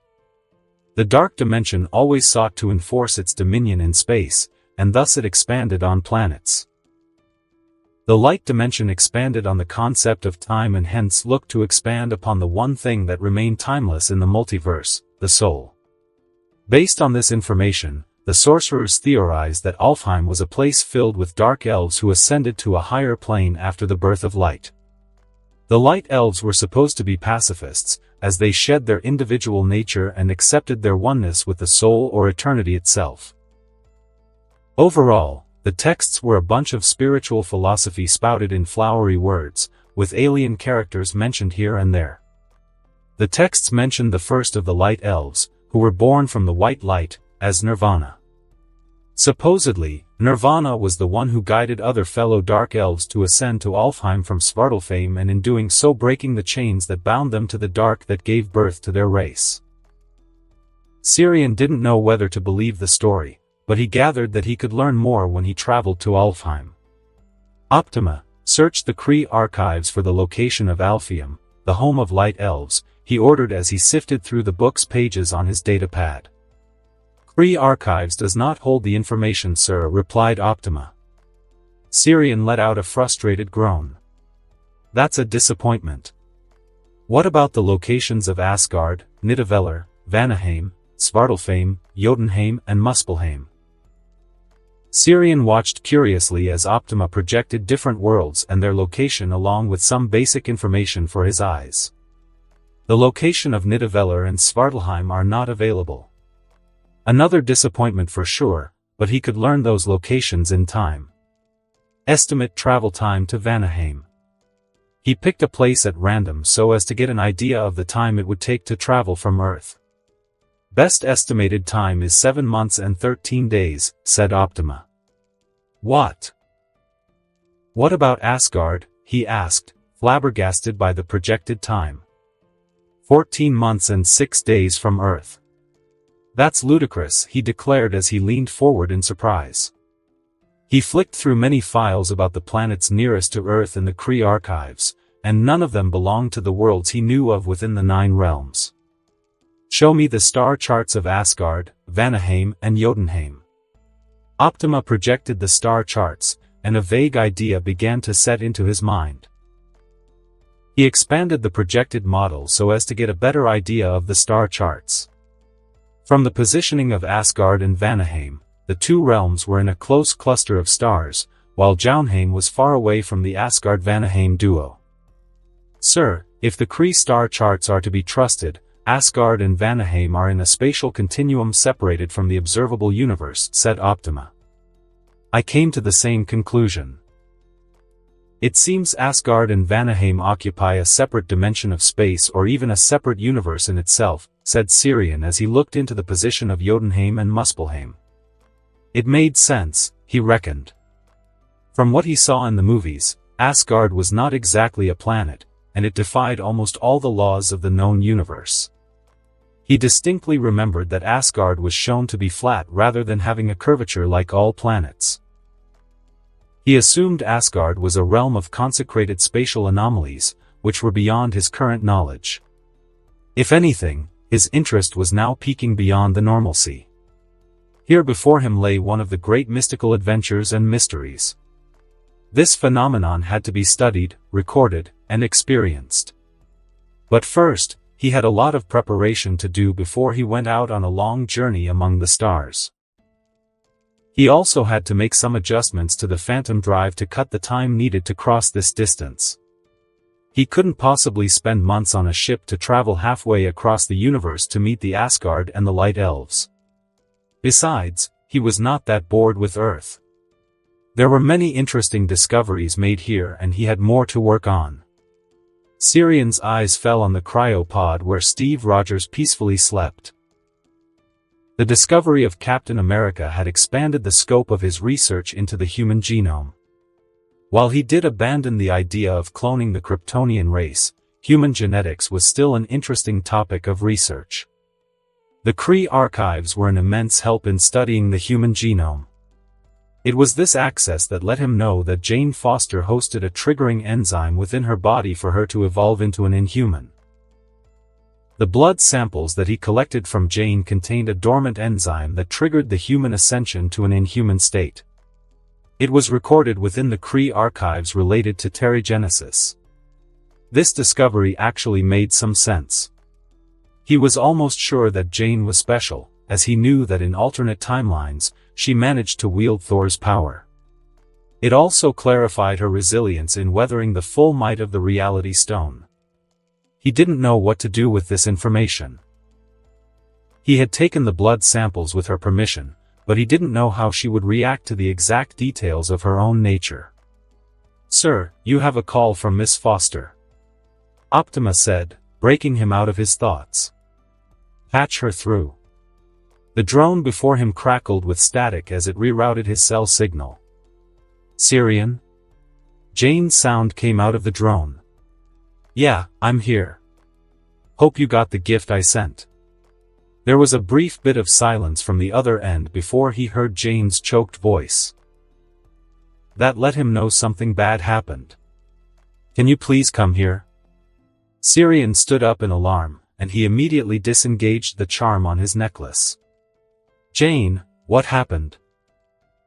The dark dimension always sought to enforce its dominion in space, and thus it expanded on planets. The light dimension expanded on the concept of time and hence looked to expand upon the one thing that remained timeless in the multiverse, the soul. Based on this information, the sorcerers theorized that Alfheim was a place filled with dark elves who ascended to a higher plane after the birth of light. The light elves were supposed to be pacifists, as they shed their individual nature and accepted their oneness with the soul or eternity itself. Overall, the texts were a bunch of spiritual philosophy spouted in flowery words, with alien characters mentioned here and there. The texts mentioned the first of the light elves, who were born from the white light, as Nirvana. Supposedly, Nirvana was the one who guided other fellow dark elves to ascend to Alfheim from Svartalfheim, and in doing so breaking the chains that bound them to the dark that gave birth to their race. Syrian didn't know whether to believe the story, but he gathered that he could learn more when he traveled to Alfheim. Optima searched the Kree archives for the location of Alfheim, the home of light elves, he ordered as he sifted through the book's pages on his datapad. Kree archives does not hold the information, sir, replied Optima. Syrian let out a frustrated groan. That's a disappointment. What about the locations of Asgard, Nidavellir, Vanaheim, Svartalfheim, Jotunheim and Muspelheim. Sirian watched curiously as Optima projected different worlds and their location along with some basic information for his eyes. The location of Nidavellir and Svartalfheim are not available. Another disappointment for sure, but he could learn those locations in time. Estimate travel time to Vanaheim. He picked a place at random so as to get an idea of the time it would take to travel from Earth. Best estimated time is 7 months and 13 days, said Optima. What? What about Asgard? He asked, flabbergasted by the projected time. 14 months and 6 days from Earth. That's ludicrous, he declared as he leaned forward in surprise. He flicked through many files about the planets nearest to Earth in the Kree archives, and none of them belonged to the worlds he knew of within the 9 realms. Show me the star charts of Asgard, Vanaheim and Jotunheim. Optima projected the star charts, and a vague idea began to set into his mind. He expanded the projected model so as to get a better idea of the star charts. From the positioning of Asgard and Vanaheim, the 2 realms were in a close cluster of stars, while Jotunheim was far away from the Asgard-Vanaheim duo. Sir, if the Kree star charts are to be trusted, Asgard and Vanaheim are in a spatial continuum separated from the observable universe, said Optima. I came to the same conclusion. It seems Asgard and Vanaheim occupy a separate dimension of space or even a separate universe in itself, said Sirian as he looked into the position of Jotunheim and Muspelheim. It made sense, he reckoned. From what he saw in the movies, Asgard was not exactly a planet, and it defied almost all the laws of the known universe. He distinctly remembered that Asgard was shown to be flat rather than having a curvature like all planets. He assumed Asgard was a realm of consecrated spatial anomalies, which were beyond his current knowledge. If anything, his interest was now peaking beyond the normalcy. Here before him lay one of the great mystical adventures and mysteries. This phenomenon had to be studied, recorded, and experienced. But first, he had a lot of preparation to do before he went out on a long journey among the stars. He also had to make some adjustments to the phantom drive to cut the time needed to cross this distance. He couldn't possibly spend months on a ship to travel halfway across the universe to meet the Asgard and the Light Elves. Besides, he was not that bored with Earth. There were many interesting discoveries made here and he had more to work on. Sirian's eyes fell on the cryopod where Steve Rogers peacefully slept. The discovery of Captain America had expanded the scope of his research into the human genome. While he did abandon the idea of cloning the Kryptonian race, human genetics was still an interesting topic of research. The Kree archives were an immense help in studying the human genome. It was this access that let him know that Jane Foster hosted a triggering enzyme within her body for her to evolve into an inhuman. The blood samples that he collected from Jane contained a dormant enzyme that triggered the human ascension to an inhuman state. It was recorded within the Kree archives related to terrigenesis. This discovery actually made some sense. He was almost sure that Jane was special, as he knew that in alternate timelines, she managed to wield Thor's power. It also clarified her resilience in weathering the full might of the Reality Stone. He didn't know what to do with this information. He had taken the blood samples with her permission, but he didn't know how she would react to the exact details of her own nature. "Sir, you have a call from Miss Foster," Optima said, breaking him out of his thoughts. "Patch her through." The drone before him crackled with static as it rerouted his cell signal. "Sirian?" Jane's sound came out of the drone. "Yeah, I'm here. Hope you got the gift I sent." There was a brief bit of silence from the other end before he heard Jane's choked voice. That let him know something bad happened. "Can you please come here?" Sirian stood up in alarm, and he immediately disengaged the charm on his necklace. "Jane, what happened?"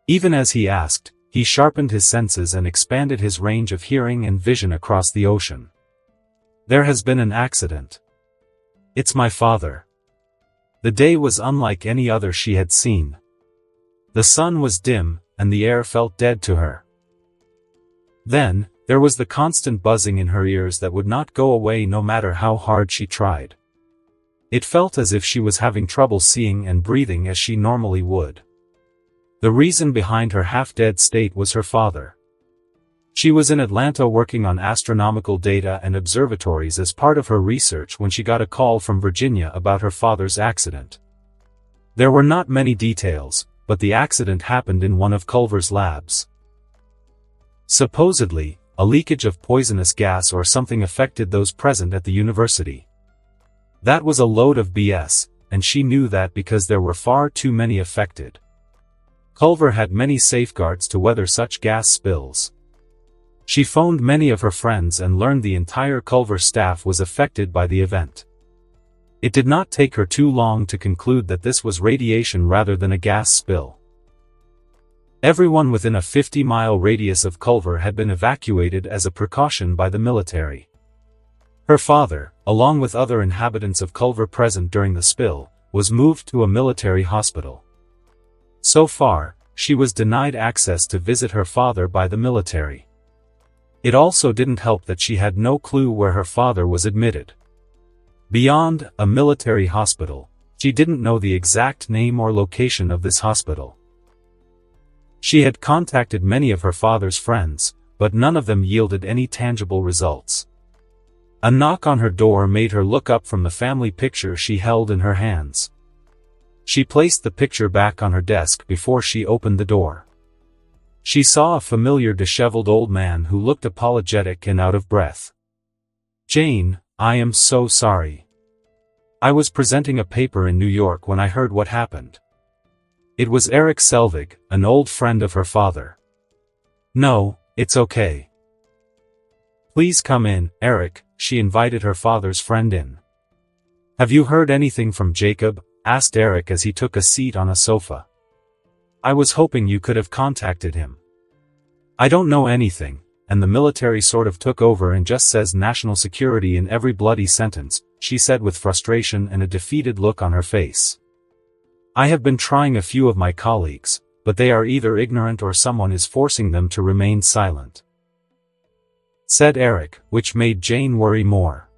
Even as he asked, he sharpened his senses and expanded his range of hearing and vision across the ocean. "There has been an accident. It's my father." The day was unlike any other she had seen. The sun was dim, and the air felt dead to her. Then, there was the constant buzzing in her ears that would not go away no matter how hard she tried. It felt as if she was having trouble seeing and breathing as she normally would. The reason behind her half-dead state was her father. She was in Atlanta working on astronomical data and observatories as part of her research when she got a call from Virginia about her father's accident. There were not many details, but the accident happened in one of Culver's labs. Supposedly, a leakage of poisonous gas or something affected those present at the university. That was a load of BS, and she knew that because there were far too many affected. Culver had many safeguards to weather such gas spills. She phoned many of her friends and learned the entire Culver staff was affected by the event. It did not take her too long to conclude that this was radiation rather than a gas spill. Everyone within a 50-mile radius of Culver had been evacuated as a precaution by the military. Her father, along with other inhabitants of Culver present during the spill, was moved to a military hospital. So far, she was denied access to visit her father by the military. It also didn't help that she had no clue where her father was admitted. Beyond a military hospital, she didn't know the exact name or location of this hospital. She had contacted many of her father's friends, but none of them yielded any tangible results. A knock on her door made her look up from the family picture she held in her hands. She placed the picture back on her desk before she opened the door. She saw a familiar disheveled old man who looked apologetic and out of breath. "Jane, I am so sorry. I was presenting a paper in New York when I heard what happened." It was Eric Selvig, an old friend of her father. "No, it's okay. Please come in, Eric," she invited her father's friend in. "Have you heard anything from Jacob?" asked Eric as he took a seat on a sofa. "I was hoping you could have contacted him." "I don't know anything, and the military sort of took over and just says national security in every bloody sentence," she said with frustration and a defeated look on her face. "I have been trying a few of my colleagues, but they are either ignorant or someone is forcing them to remain silent," said Eric, which made Jane worry more.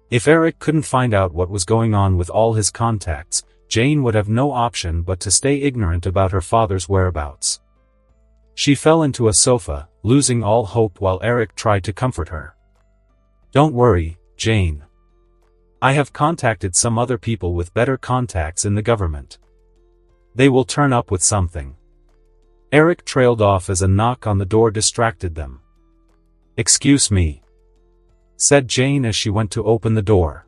If Eric couldn't find out what was going on with all his contacts, Jane would have no option but to stay ignorant about her father's whereabouts. She fell into a sofa, losing all hope while Eric tried to comfort her. "Don't worry, Jane. I have contacted some other people with better contacts in the government. They will turn up with something." Eric trailed off as a knock on the door distracted them. "Excuse me," said Jane as she went to open the door.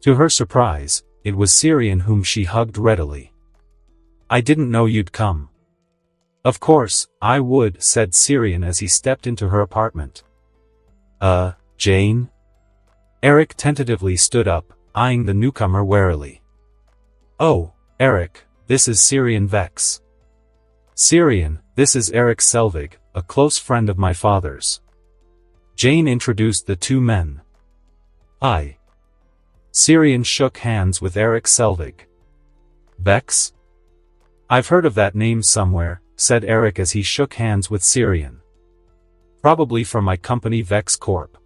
To her surprise, it was Syrian whom she hugged readily. "I didn't know you'd come." "Of course, I would," said Syrian as he stepped into her apartment. Jane?" Eric tentatively stood up, eyeing the newcomer warily. "Oh, Eric, this is Syrian Vex." "Syrian, this is Eric Selvig, a close friend of my father's." Jane introduced the two men. "I." Syrian shook hands with Eric Selvig. "Vex? I've heard of that name somewhere," said Eric as he shook hands with Syrian. "Probably from my company Vex Corp.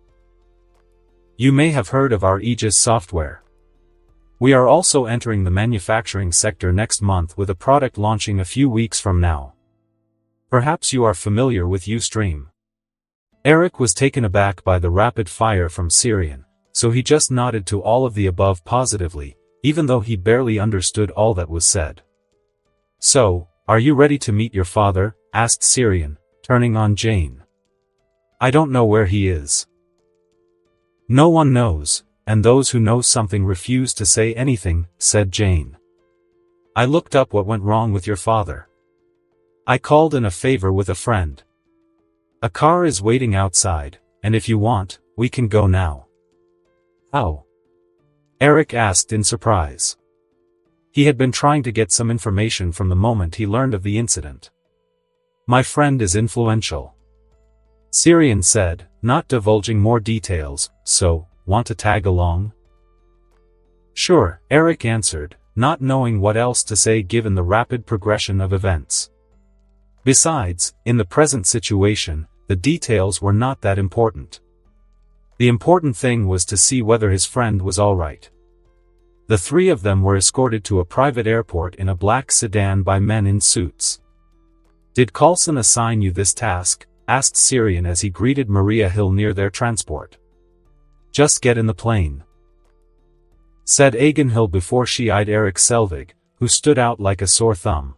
You may have heard of our Aegis software. We are also entering the manufacturing sector next month with a product launching a few weeks from now. Perhaps you are familiar with Ustream." Eric was taken aback by the rapid fire from Syrian, so he just nodded to all of the above positively, even though he barely understood all that was said. "So, are you ready to meet your father?" asked Syrian, turning on Jane. "I don't know where he is." "No one knows, and those who know something refuse to say anything," said Jane. "I looked up what went wrong with your father. I called in a favor with a friend. A car is waiting outside, and if you want, we can go now." "How?" Eric asked in surprise. He had been trying to get some information from the moment he learned of the incident. "My friend is influential," Syrian said, not divulging more details, "so, want to tag along?" Sure, Eric answered, not knowing what else to say given the rapid progression of events. Besides, in the present situation, the details were not that important. The important thing was to see whether his friend was all right. The three of them were escorted to a private airport in a black sedan by men in suits. "Did Coulson assign you this task?" asked Syrian as he greeted Maria Hill near their transport. "Just get in the plane," said Hill before she eyed Eric Selvig, who stood out like a sore thumb.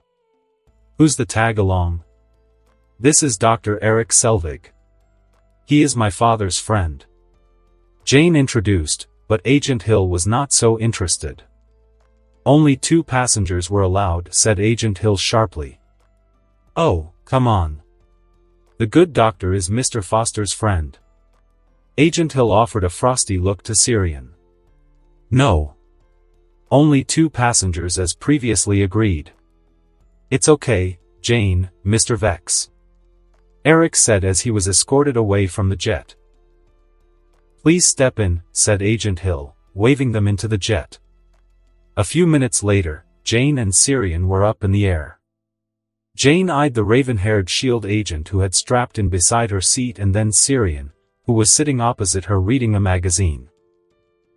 "Who's the tag-along?" "This is Dr. Eric Selvig. He is my father's friend," Jane introduced, but Agent Hill was not so interested. "Only 2 passengers were allowed," said Agent Hill sharply. "Oh, come on. The good doctor is Mr. Foster's friend." Agent Hill offered a frosty look to Syrian. "No. Only 2 passengers as previously agreed." "It's okay, Jane, Mr. Vex," Eric said as he was escorted away from the jet. "Please step in," said Agent Hill, waving them into the jet. A few minutes later, Jane and Syrian were up in the air. Jane eyed the raven-haired SHIELD agent who had strapped in beside her seat and then Syrian, who was sitting opposite her reading a magazine.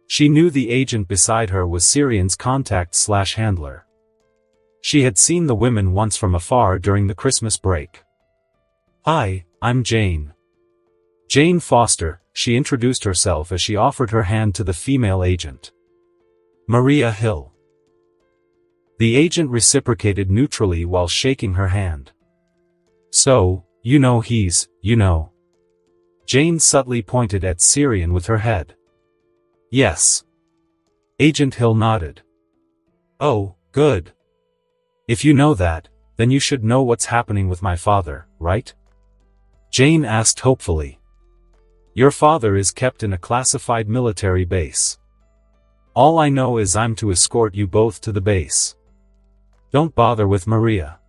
She knew the agent beside her was Syrian's contact/handler. She had seen the women once from afar during the Christmas break. "Hi, I'm Jane. Jane Foster," she introduced herself as she offered her hand to the female agent. "Maria Hill." The agent reciprocated neutrally while shaking her hand. "So, you know he's, you know." Jane subtly pointed at Syrian with her head. "Yes." Agent Hill nodded. "Oh, good. If you know that, then you should know what's happening with my father, right?" Jane asked hopefully. "Your father is kept in a classified military base. All I know is I'm to escort you both to the base. Don't bother with Maria.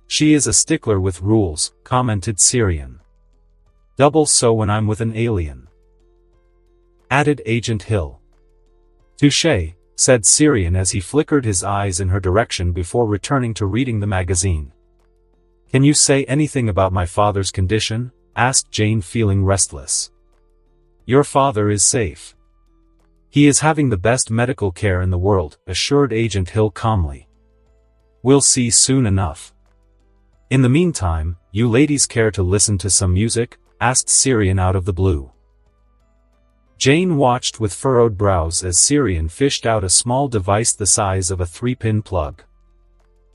She is a stickler with rules," commented Syrian. "Double so when I'm with an alien," added Agent Hill. "Touché," said Syrian as he flickered his eyes in her direction before returning to reading the magazine. "Can you say anything about my father's condition?" asked Jane, feeling restless. "Your father is safe. He is having the best medical care in the world," assured Agent Hill calmly. "We'll see soon enough. In the meantime, you ladies care to listen to some music?" asked Syrian out of the blue. Jane watched with furrowed brows as Syrian fished out a small device the size of a 3-pin plug.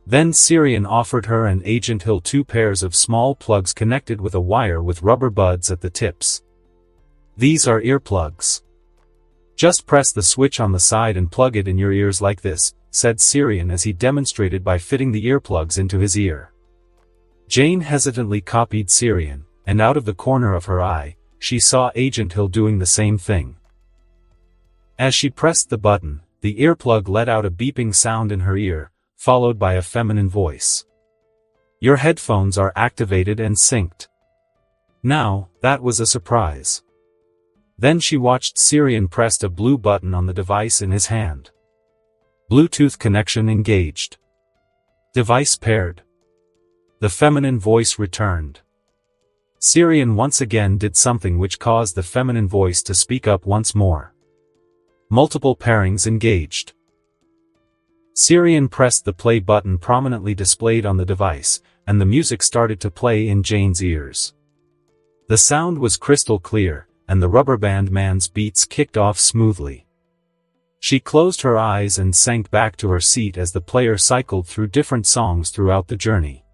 Then Syrian offered her and Agent Hill 2 pairs of small plugs connected with a wire with rubber buds at the tips. "These are earplugs. Just press the switch on the side and plug it in your ears like this," said Syrian as he demonstrated by fitting the earplugs into his ear. Jane hesitantly copied Syrian, and out of the corner of her eye, she saw Agent Hill doing the same thing. As she pressed the button, the earplug let out a beeping sound in her ear, followed by a feminine voice. "Your headphones are activated and synced." Now, that was a surprise. Then she watched Syrian press a blue button on the device in his hand. Bluetooth connection engaged. Device paired. The feminine voice returned. Syrian once again did something which caused the feminine voice to speak up once more. Multiple pairings engaged. Syrian pressed the play button prominently displayed on the device, and the music started to play in Jane's ears. The sound was crystal clear, and the rubber band man's beats kicked off smoothly. She closed her eyes and sank back to her seat as the player cycled through different songs throughout the journey.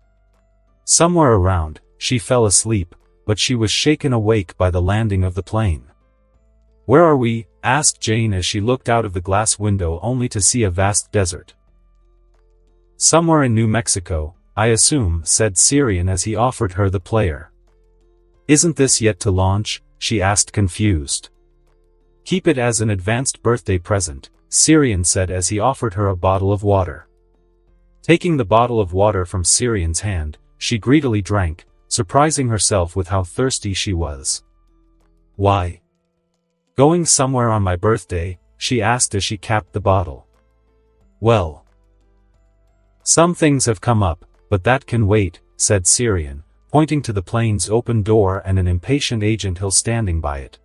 Somewhere around, she fell asleep, but she was shaken awake by the landing of the plane. "Where are we?" asked Jane as she looked out of the glass window only to see a vast desert. "Somewhere in New Mexico, I assume," said Syrian as he offered her the player. "Isn't this yet to launch?" she asked confused. "Keep it as an advanced birthday present," Syrian said as he offered her a bottle of water. Taking the bottle of water from Syrian's hand, she greedily drank, surprising herself with how thirsty she was. "Why? Going somewhere on my birthday?" she asked as she capped the bottle. Well, some things have come up, but that can wait, said Syrian, pointing to the plane's open door and an impatient Agent Hill standing by it.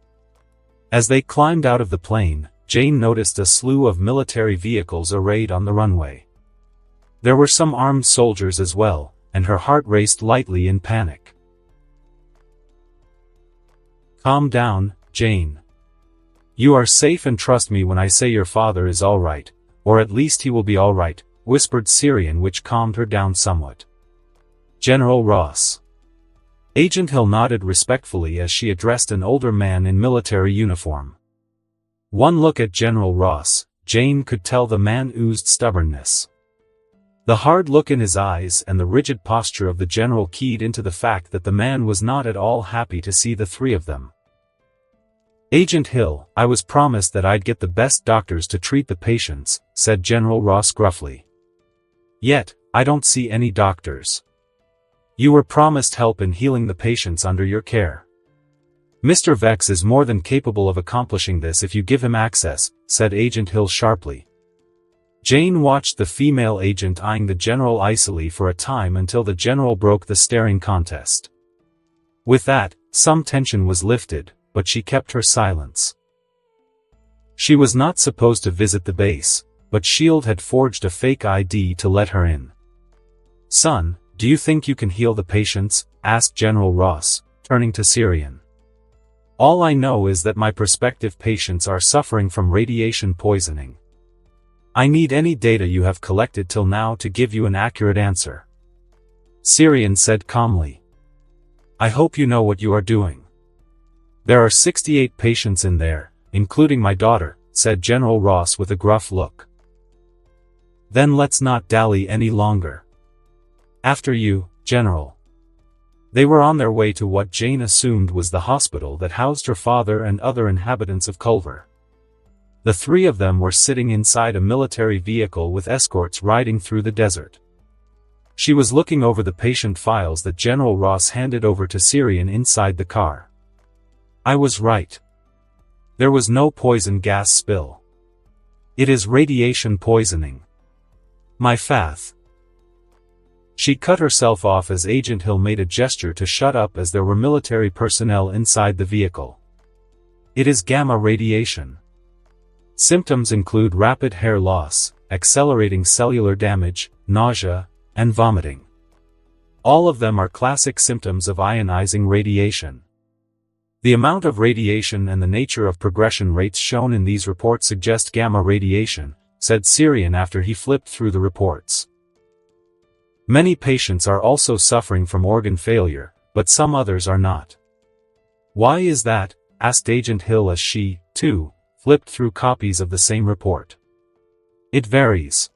As they climbed out of the plane, Jane noticed a slew of military vehicles arrayed on the runway. There were some armed soldiers as well, and her heart raced lightly in panic. Calm down, Jane. You are safe and trust me when I say your father is all right, or at least he will be all right, whispered Syrian, which calmed her down somewhat. General Ross. Agent Hill nodded respectfully as she addressed an older man in military uniform. One look at General Ross, Jane could tell the man oozed stubbornness. The hard look in his eyes and the rigid posture of the general keyed into the fact that the man was not at all happy to see the three of them. Agent Hill, I was promised that I'd get the best doctors to treat the patients, said General Ross gruffly. Yet, I don't see any doctors. You were promised help in healing the patients under your care. Mr. Vex is more than capable of accomplishing this if you give him access, said Agent Hill sharply. Jane watched the female agent eyeing the general icily for a time until the general broke the staring contest. With that, some tension was lifted, but she kept her silence. She was not supposed to visit the base, but S.H.I.E.L.D. had forged a fake ID to let her in. Son, do you think you can heal the patients? Asked General Ross, turning to Syrian. All I know is that my prospective patients are suffering from radiation poisoning. I need any data you have collected till now to give you an accurate answer. Syrian said calmly. I hope you know what you are doing. There are 68 patients in there, including my daughter, said General Ross with a gruff look. Then let's not dally any longer. After you, General. They were on their way to what Jane assumed was the hospital that housed her father and other inhabitants of Culver. The three of them were sitting inside a military vehicle with escorts riding through the desert. She was looking over the patient files that General Ross handed over to Syrian inside the car. I was right. There was no poison gas spill. It is radiation poisoning. My faith. She cut herself off as Agent Hill made a gesture to shut up as there were military personnel inside the vehicle. It is gamma radiation. Symptoms include rapid hair loss, accelerating cellular damage, nausea, and vomiting. All of them are classic symptoms of ionizing radiation. The amount of radiation and the nature of progression rates shown in these reports suggest gamma radiation, said Syrian after he flipped through the reports. Many patients are also suffering from organ failure, but some others are not. Why is that? Asked Agent Hill as she, too, flipped through copies of the same report. It varies.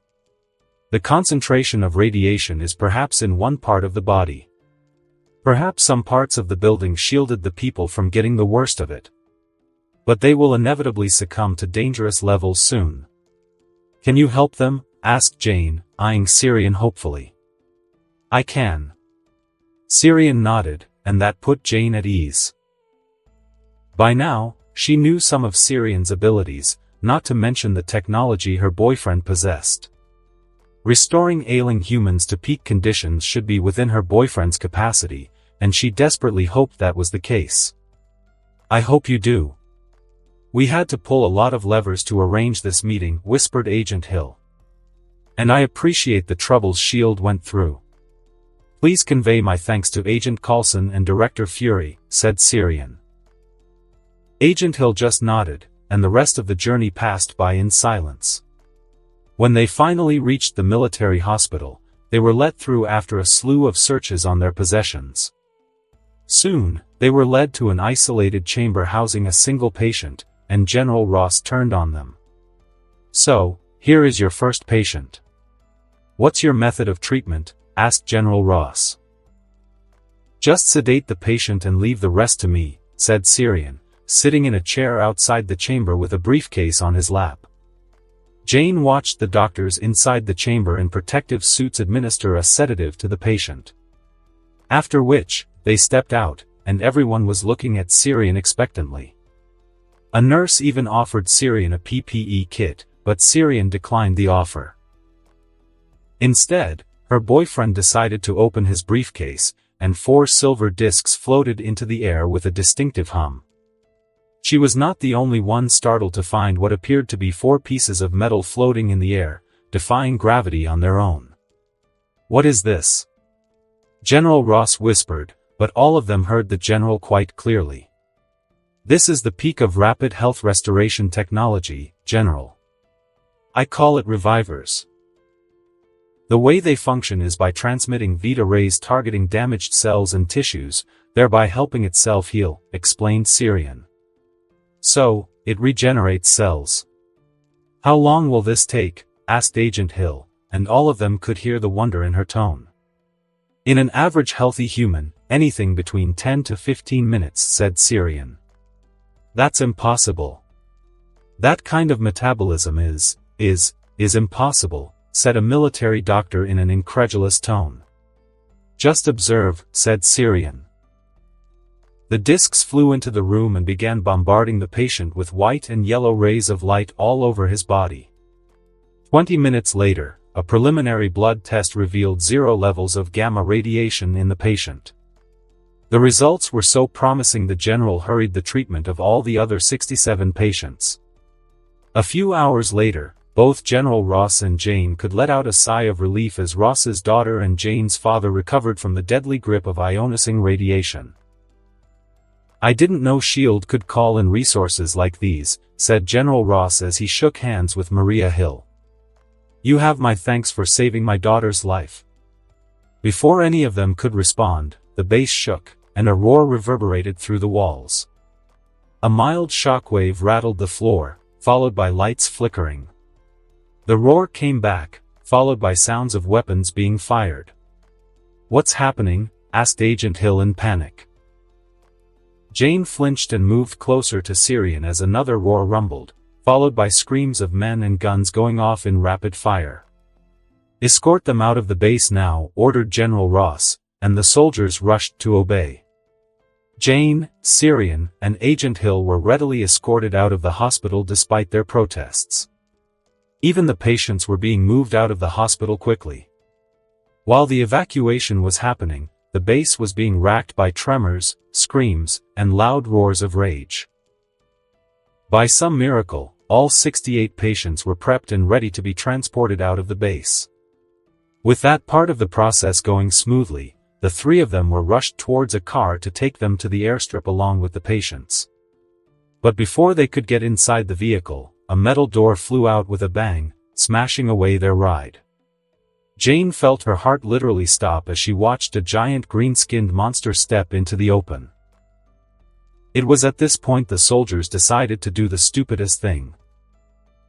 The concentration of radiation is perhaps in one part of the body. Perhaps some parts of the building shielded the people from getting the worst of it. But they will inevitably succumb to dangerous levels soon. Can you help them? Asked Jane, eyeing Syrian hopefully. I can. Syrian nodded, and that put Jane at ease. By now, she knew some of Syrian's abilities, not to mention the technology her boyfriend possessed. Restoring ailing humans to peak conditions should be within her boyfriend's capacity, and she desperately hoped that was the case. I hope you do. We had to pull a lot of levers to arrange this meeting, whispered Agent Hill. And I appreciate the troubles S.H.I.E.L.D. went through. Please convey my thanks to Agent Coulson and Director Fury, said Syrian. Agent Hill just nodded, and the rest of the journey passed by in silence. When they finally reached the military hospital, they were let through after a slew of searches on their possessions. Soon, they were led to an isolated chamber housing a single patient, and General Ross turned on them. So, here is your first patient. What's your method of treatment? Asked General Ross. Just sedate the patient and leave the rest to me, said Syrian, sitting in a chair outside the chamber with a briefcase on his lap. Jane watched the doctors inside the chamber in protective suits administer a sedative to the patient. After which, they stepped out, and everyone was looking at Syrian expectantly. A nurse even offered Syrian a PPE kit, but Syrian declined the offer. Instead, her boyfriend decided to open his briefcase, and 4 silver discs floated into the air with a distinctive hum. She was not the only one startled to find what appeared to be 4 pieces of metal floating in the air, defying gravity on their own. "What is this?" General Ross whispered, but all of them heard the general quite clearly. "This is the peak of rapid health restoration technology, General. I call it revivers. The way they function is by transmitting Vita rays targeting damaged cells and tissues, thereby helping itself heal," explained Syrian. "So, it regenerates cells. How long will this take?" asked Agent Hill, and all of them could hear the wonder in her tone. "In an average healthy human, anything between 10 to 15 minutes, said Syrian. "That's impossible. That kind of metabolism is impossible," said a military doctor in an incredulous tone. "Just observe," said Syrian. The discs flew into the room and began bombarding the patient with white and yellow rays of light all over his body. 20 minutes later, a preliminary blood test revealed 0 levels of gamma radiation in the patient. The results were so promising the general hurried the treatment of all the other 67 patients. A few hours later, both General Ross and Jane could let out a sigh of relief as Ross's daughter and Jane's father recovered from the deadly grip of ionising radiation. "I didn't know S.H.I.E.L.D. could call in resources like these," said General Ross as he shook hands with Maria Hill. "You have my thanks for saving my daughter's life." Before any of them could respond, the base shook, and a roar reverberated through the walls. A mild shockwave rattled the floor, followed by lights flickering. The roar came back, followed by sounds of weapons being fired. "What's happening?" asked Agent Hill in panic. Jane flinched and moved closer to Syrian as another roar rumbled, followed by screams of men and guns going off in rapid fire. "Escort them out of the base now," ordered General Ross, and the soldiers rushed to obey. Jane, Syrian, and Agent Hill were readily escorted out of the hospital despite their protests. Even the patients were being moved out of the hospital quickly. While the evacuation was happening, the base was being racked by tremors, screams, and loud roars of rage. By some miracle, all 68 patients were prepped and ready to be transported out of the base. With that part of the process going smoothly, the 3 of them were rushed towards a car to take them to the airstrip along with the patients. But before they could get inside the vehicle, a metal door flew out with a bang, smashing away their ride. Jane felt her heart literally stop as she watched a giant green-skinned monster step into the open. It was at this point the soldiers decided to do the stupidest thing.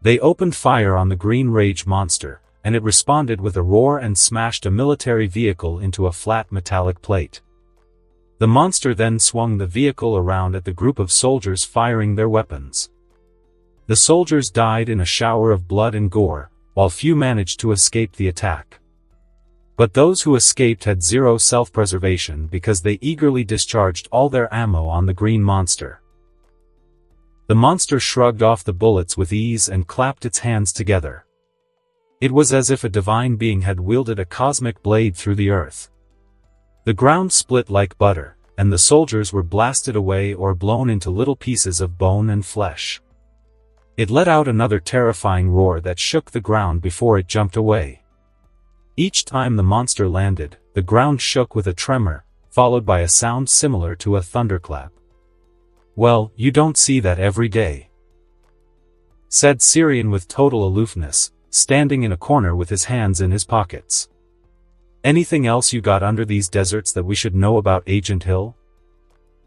They opened fire on the green rage monster, and it responded with a roar and smashed a military vehicle into a flat metallic plate. The monster then swung the vehicle around at the group of soldiers firing their weapons. The soldiers died in a shower of blood and gore, while few managed to escape the attack. But those who escaped had 0 self-preservation because they eagerly discharged all their ammo on the green monster. The monster shrugged off the bullets with ease and clapped its hands together. It was as if a divine being had wielded a cosmic blade through the earth. The ground split like butter, and the soldiers were blasted away or blown into little pieces of bone and flesh. It let out another terrifying roar that shook the ground before it jumped away. Each time the monster landed, the ground shook with a tremor, followed by a sound similar to a thunderclap. "Well, you don't see that every day," said Syrian with total aloofness, standing in a corner with his hands in his pockets. "Anything else you got under these deserts that we should know about, Agent Hill?"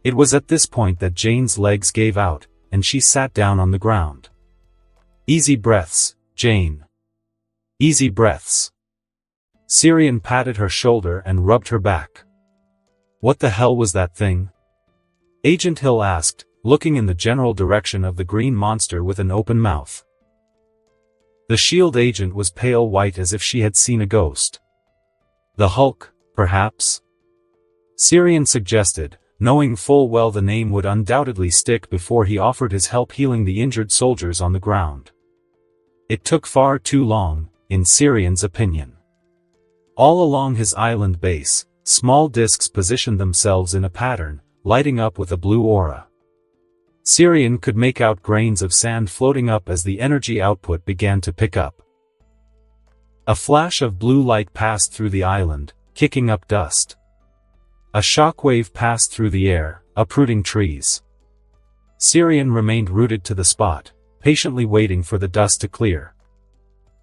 It was at this point that Jane's legs gave out, and she sat down on the ground. "Easy breaths, Jane. Easy breaths." Syrian patted her shoulder and rubbed her back. "What the hell was that thing?" Agent Hill asked, looking in the general direction of the green monster with an open mouth. The S.H.I.E.L.D. agent was pale white as if she had seen a ghost. "The Hulk, perhaps?" Syrian suggested, knowing full well the name would undoubtedly stick before he offered his help healing the injured soldiers on the ground. It took far too long, in Syrian's opinion. All along his island base, small disks positioned themselves in a pattern, lighting up with a blue aura. Syrian could make out grains of sand floating up as the energy output began to pick up. A flash of blue light passed through the island, kicking up dust. A shockwave passed through the air, uprooting trees. Syrian remained rooted to the spot, patiently waiting for the dust to clear.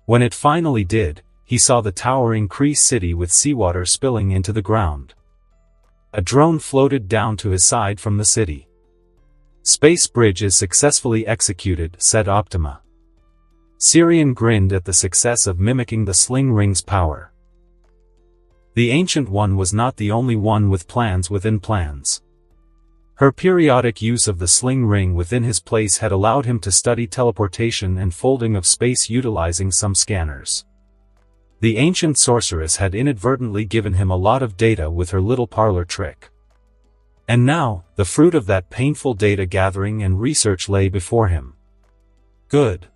When it finally did, he saw the towering Kree city with seawater spilling into the ground. A drone floated down to his side from the city. "Space bridge is successfully executed," said Optima. Syrian grinned at the success of mimicking the sling ring's power. The Ancient One was not the only one with plans within plans. Her periodic use of the sling ring within his place had allowed him to study teleportation and folding of space utilizing some scanners. The ancient sorceress had inadvertently given him a lot of data with her little parlor trick. And now, the fruit of that painful data gathering and research lay before him. Good.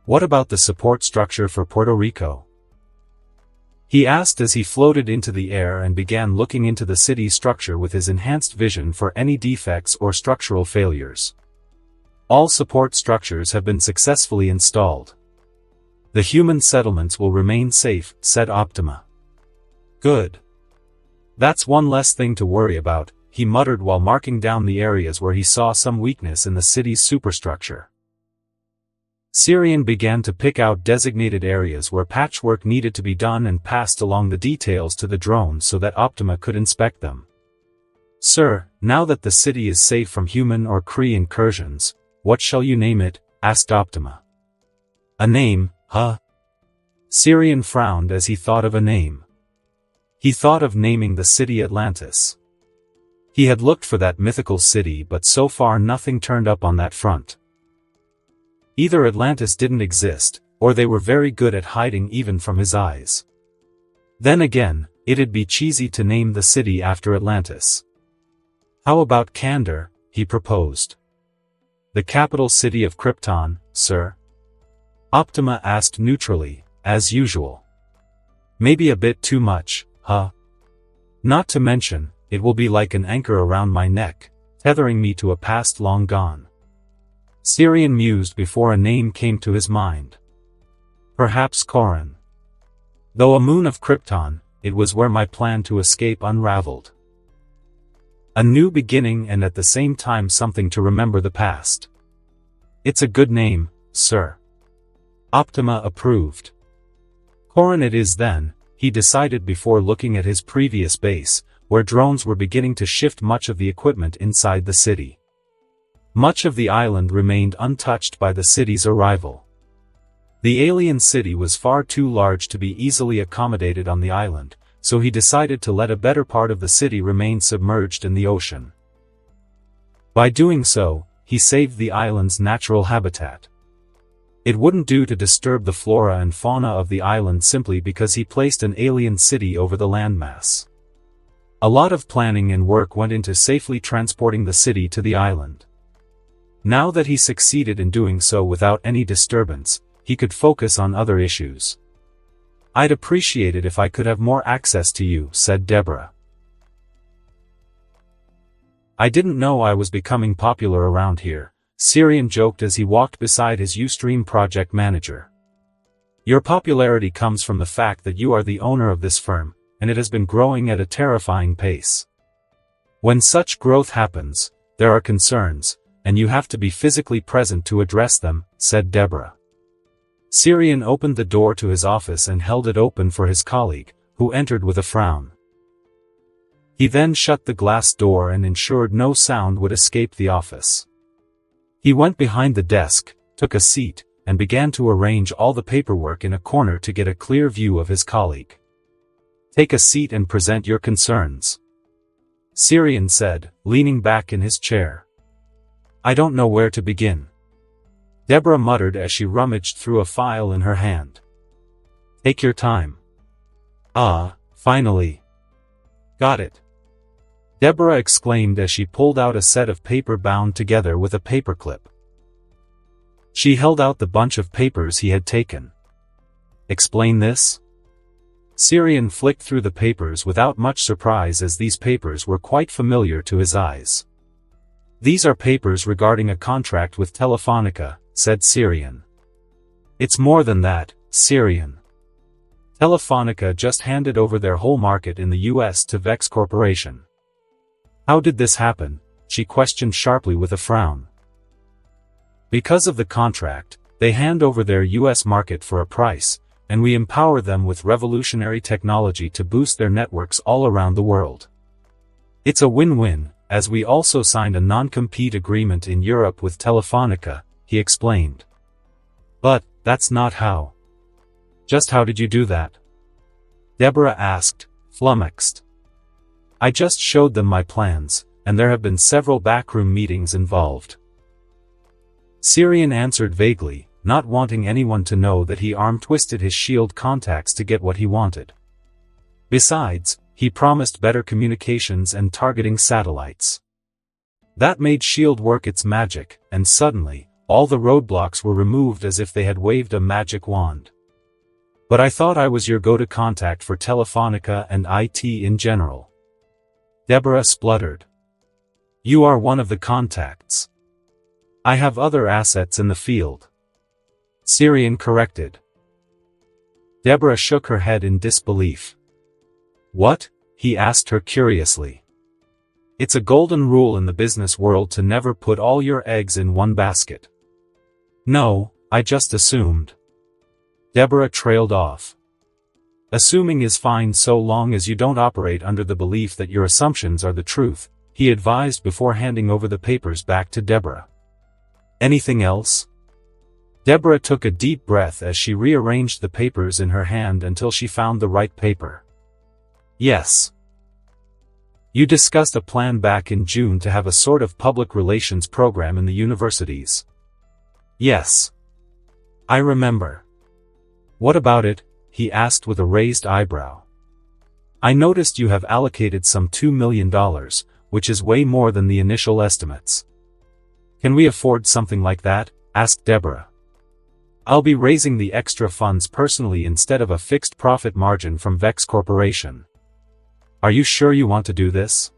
What about the support structure for Puerto Rico? He asked as he floated into the air and began looking into the city's structure with his enhanced vision for any defects or structural failures. All support structures have been successfully installed. The human settlements will remain safe, said Optima. Good. That's one less thing to worry about, he muttered while marking down the areas where he saw some weakness in the city's superstructure. Syrian began to pick out designated areas where patchwork needed to be done and passed along the details to the drone so that Optima could inspect them. Sir, now that the city is safe from human or Kree incursions, what shall you name it? Asked Optima. A name, huh? Syrian frowned as he thought of a name. He thought of naming the city Atlantis. He had looked for that mythical city but so far nothing turned up on that front. Either Atlantis didn't exist, or they were very good at hiding even from his eyes. Then again, it'd be cheesy to name the city after Atlantis. How about Kandor, he proposed. The capital city of Krypton, sir? Optima asked neutrally, as usual. Maybe a bit too much, huh? Not to mention, it will be like an anchor around my neck, tethering me to a past long gone. Syrian mused before a name came to his mind. Perhaps Corin. Though a moon of Krypton, it was where my plan to escape unraveled. A new beginning and at the same time something to remember the past. It's a good name, sir. Optima approved. Corin it is then, he decided before looking at his previous base, where drones were beginning to shift much of the equipment inside the city. Much of the island remained untouched by the city's arrival. The alien city was far too large to be easily accommodated on the island, so he decided to let a better part of the city remain submerged in the ocean. By doing so, he saved the island's natural habitat. It wouldn't do to disturb the flora and fauna of the island simply because he placed an alien city over the landmass. A lot of planning and work went into safely transporting the city to the island. Now that he succeeded in doing so without any disturbance, he could focus on other issues. I'd appreciate it if I could have more access to you, said Deborah. I didn't know I was becoming popular around here, Syrian joked as he walked beside his Ustream project manager. Your popularity comes from the fact that you are the owner of this firm, and it has been growing at a terrifying pace. When such growth happens, there are concerns, and you have to be physically present to address them, said Deborah. Syrian opened the door to his office and held it open for his colleague, who entered with a frown. He then shut the glass door and ensured no sound would escape the office. He went behind the desk, took a seat, and began to arrange all the paperwork in a corner to get a clear view of his colleague. Take a seat and present your concerns, Syrian said, leaning back in his chair. I don't know where to begin. Deborah muttered as she rummaged through a file in her hand. Take your time. Ah, finally. Got it. Deborah exclaimed as she pulled out a set of paper bound together with a paperclip. She held out the bunch of papers he had taken. "Explain this?" Syrian flicked through the papers without much surprise, as these papers were quite familiar to his eyes. "These are papers regarding a contract with Telefonica," said Syrian. "It's more than that, Syrian. Telefonica just handed over their whole market in the US to Vex Corporation." "How did this happen?" she questioned sharply with a frown. "Because of the contract, they hand over their US market for a price, and we empower them with revolutionary technology to boost their networks all around the world. It's a win-win, as we also signed a non-compete agreement in Europe with Telefonica," he explained. "But, that's not how. Just how did you do that?" Deborah asked, flummoxed. "I just showed them my plans, and there have been several backroom meetings involved." Syrian answered vaguely, not wanting anyone to know that he arm-twisted his SHIELD contacts to get what he wanted. Besides, he promised better communications and targeting satellites. That made SHIELD work its magic, and suddenly, all the roadblocks were removed as if they had waved a magic wand. "But I thought I was your go-to contact for Telefonica and IT in general," Deborah spluttered. "You are one of the contacts. I have other assets in the field," Syrian corrected. Deborah shook her head in disbelief. "What?" he asked her curiously. "It's a golden rule in the business world to never put all your eggs in one basket." "No, I just assumed." Deborah trailed off. "Assuming is fine so long as you don't operate under the belief that your assumptions are the truth," he advised before handing over the papers back to Deborah. "Anything else?" Deborah took a deep breath as she rearranged the papers in her hand until she found the right paper. "Yes. You discussed a plan back in June to have a sort of public relations program in the universities." "Yes. I remember." "What about it?" he asked with a raised eyebrow. "I noticed you have allocated some $2 million, which is way more than the initial estimates." "Can we afford something like that?" asked Deborah. "I'll be raising the extra funds personally instead of a fixed profit margin from Vex Corporation." "Are you sure you want to do this?"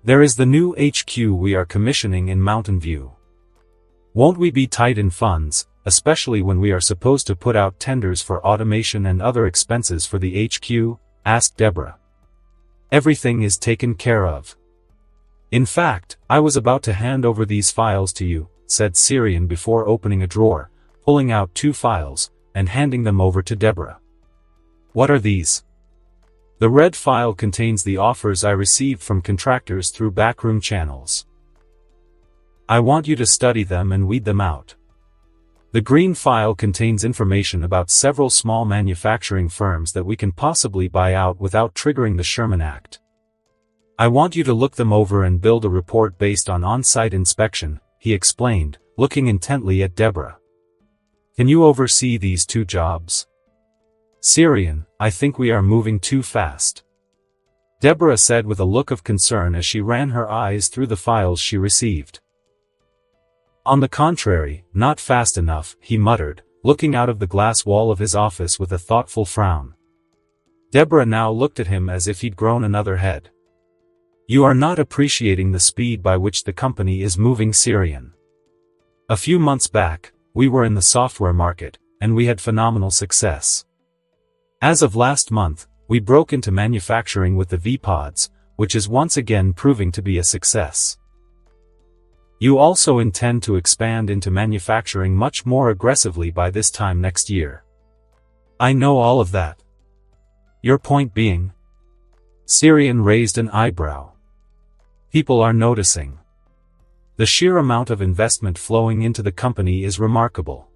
"There is the new HQ we are commissioning in Mountain View. Won't we be tight in funds, especially when we are supposed to put out tenders for automation and other expenses for the HQ?" asked Deborah. "Everything is taken care of. In fact, I was about to hand over these files to you," said Syrian before opening a drawer, pulling out 2 files, and handing them over to Deborah. "What are these?" "The red file contains the offers I received from contractors through backroom channels. I want you to study them and weed them out. The green file contains information about several small manufacturing firms that we can possibly buy out without triggering the Sherman Act. I want you to look them over and build a report based on on-site inspection," he explained, looking intently at Deborah. "Can you oversee these 2 jobs?" "Syrian, I think we are moving too fast," Deborah said with a look of concern as she ran her eyes through the files she received. "On the contrary, not fast enough," he muttered, looking out of the glass wall of his office with a thoughtful frown. Deborah now looked at him as if he'd grown another head. "You are not appreciating the speed by which the company is moving, Syrian. A few months back, we were in the software market, and we had phenomenal success. As of last month, we broke into manufacturing with the V-Pods, which is once again proving to be a success. You also intend to expand into manufacturing much more aggressively by this time next year." "I know all of that." "Your point being?" Syrian raised an eyebrow. "People are noticing. The sheer amount of investment flowing into the company is remarkable.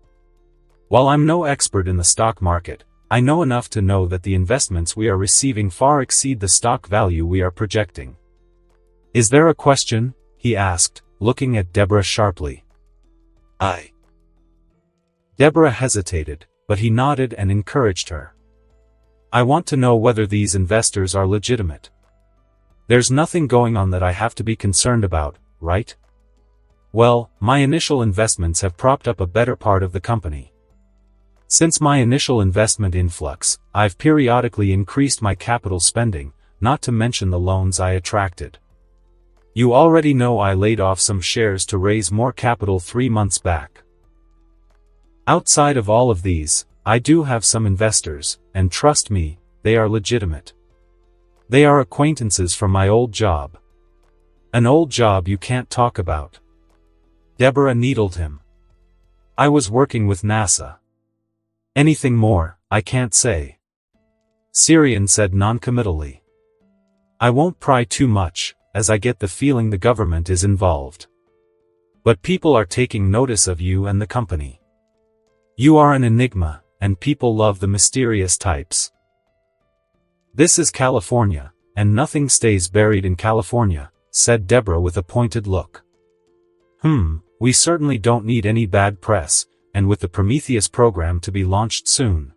While I'm no expert in the stock market, I know enough to know that the investments we are receiving far exceed the stock value we are projecting." "Is there a question?" he asked, looking at Deborah sharply. Deborah hesitated, but he nodded and encouraged her. "I want to know whether these investors are legitimate. There's nothing going on that I have to be concerned about, right? Well, my initial investments have propped up a better part of the company. Since my initial investment influx, I've periodically increased my capital spending, not to mention the loans I attracted. You already know I laid off some shares to raise more capital 3 months back. Outside of all of these, I do have some investors, and trust me, they are legitimate. They are acquaintances from my old job. An old job you can't talk about. Deborah needled him. I was working with NASA. Anything more, I can't say. Syrian said noncommittally. I won't pry too much, as I get the feeling the government is involved. But people are taking notice of you and the company. You are an enigma, and people love the mysterious types. This is California, and nothing stays buried in California, said Deborah with a pointed look. We certainly don't need any bad press, and with the Prometheus program to be launched soon.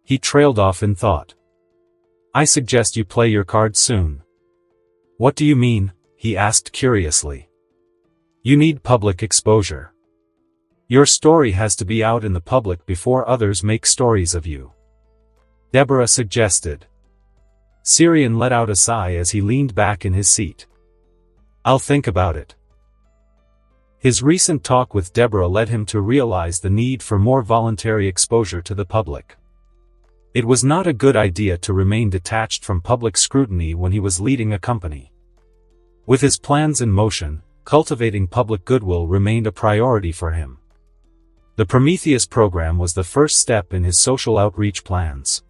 He trailed off in thought. I suggest you play your cards soon. What do you mean? He asked curiously. You need public exposure. Your story has to be out in the public before others make stories of you. Deborah suggested. Syrian let out a sigh as he leaned back in his seat. I'll think about it. His recent talk with Deborah led him to realize the need for more voluntary exposure to the public. It was not a good idea to remain detached from public scrutiny when he was leading a company. With his plans in motion, cultivating public goodwill remained a priority for him. The Prometheus program was the first step in his social outreach plans.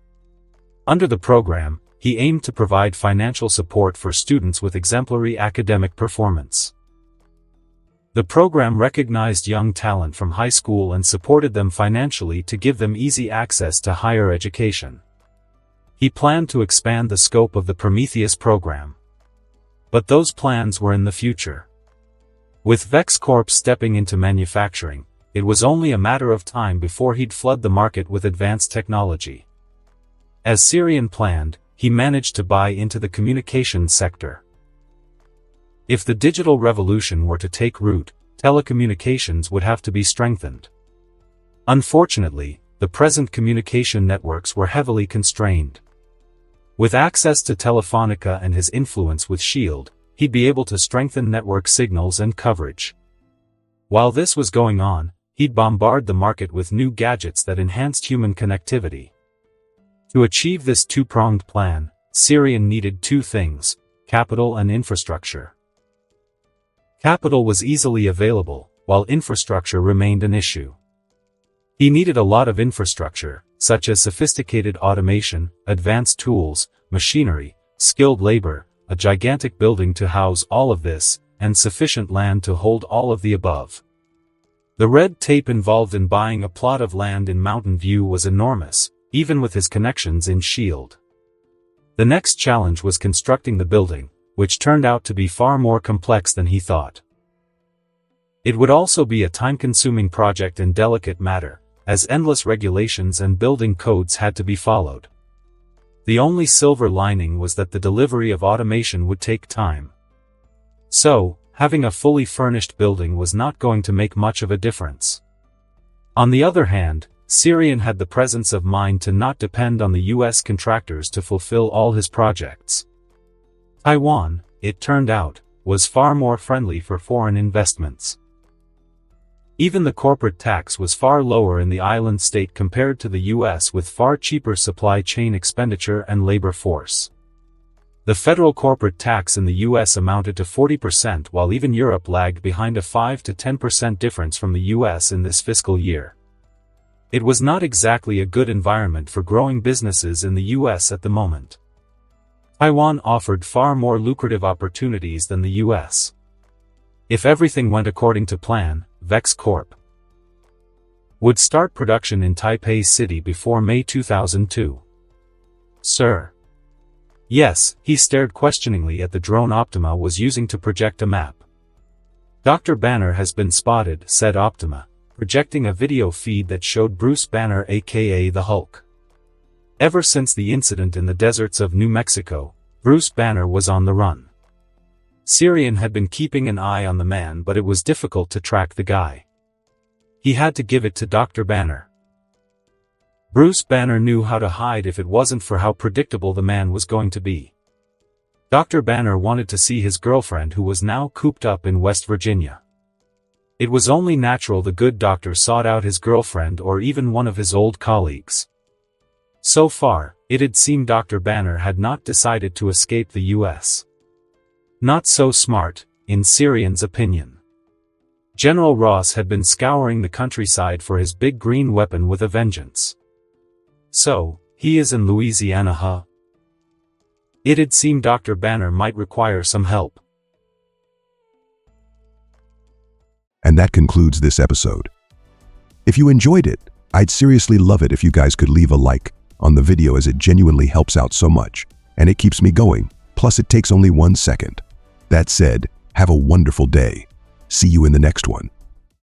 Under the program, he aimed to provide financial support for students with exemplary academic performance. The program recognized young talent from high school and supported them financially to give them easy access to higher education. He planned to expand the scope of the Prometheus program. But those plans were in the future. With Vex Corp stepping into manufacturing, it was only a matter of time before he'd flood the market with advanced technology. As Syrian planned, he managed to buy into the communications sector. If the digital revolution were to take root, telecommunications would have to be strengthened. Unfortunately, the present communication networks were heavily constrained. With access to Telefonica and his influence with SHIELD, he'd be able to strengthen network signals and coverage. While this was going on, he'd bombard the market with new gadgets that enhanced human connectivity. To achieve this two-pronged plan, Syrian needed two things: capital and infrastructure. Capital was easily available, while infrastructure remained an issue. He needed a lot of infrastructure, such as sophisticated automation, advanced tools, machinery, skilled labor, a gigantic building to house all of this, and sufficient land to hold all of the above. The red tape involved in buying a plot of land in Mountain View was enormous, even with his connections in SHIELD. The next challenge was constructing the building, which turned out to be far more complex than he thought. It would also be a time-consuming project and delicate matter, as endless regulations and building codes had to be followed. The only silver lining was that the delivery of automation would take time. So, having a fully furnished building was not going to make much of a difference. On the other hand, Syrian had the presence of mind to not depend on the US contractors to fulfill all his projects. Taiwan, it turned out, was far more friendly for foreign investments. Even the corporate tax was far lower in the island state compared to the US, with far cheaper supply chain expenditure and labor force. The federal corporate tax in the US amounted to 40%, while even Europe lagged behind, a 5 to 10% difference from the US in this fiscal year. It was not exactly a good environment for growing businesses in the US at the moment. Taiwan offered far more lucrative opportunities than the US. If everything went according to plan, Vex Corp would start production in Taipei City before May 2002. Sir. Yes, he stared questioningly at the drone Optima was using to project a map. Dr. Banner has been spotted, said Optima, projecting a video feed that showed Bruce Banner, aka the Hulk. Ever since the incident in the deserts of New Mexico, Bruce Banner was on the run. Syrian had been keeping an eye on the man, but it was difficult to track the guy. He had to give it to Dr. Banner. Bruce Banner knew how to hide if it wasn't for how predictable the man was going to be. Dr. Banner wanted to see his girlfriend, who was now cooped up in West Virginia. It was only natural the good doctor sought out his girlfriend or even one of his old colleagues. So far, it had seemed Dr. Banner had not decided to escape the U.S. Not so smart, in Syrian's opinion. General Ross had been scouring the countryside for his big green weapon with a vengeance. So, he is in Louisiana, huh? It had seemed Dr. Banner might require some help. And that concludes this episode. If you enjoyed it, I'd seriously love it if you guys could leave a like on the video, as it genuinely helps out so much, and it keeps me going, plus it takes only 1 second. That said, have a wonderful day. See you in the next one.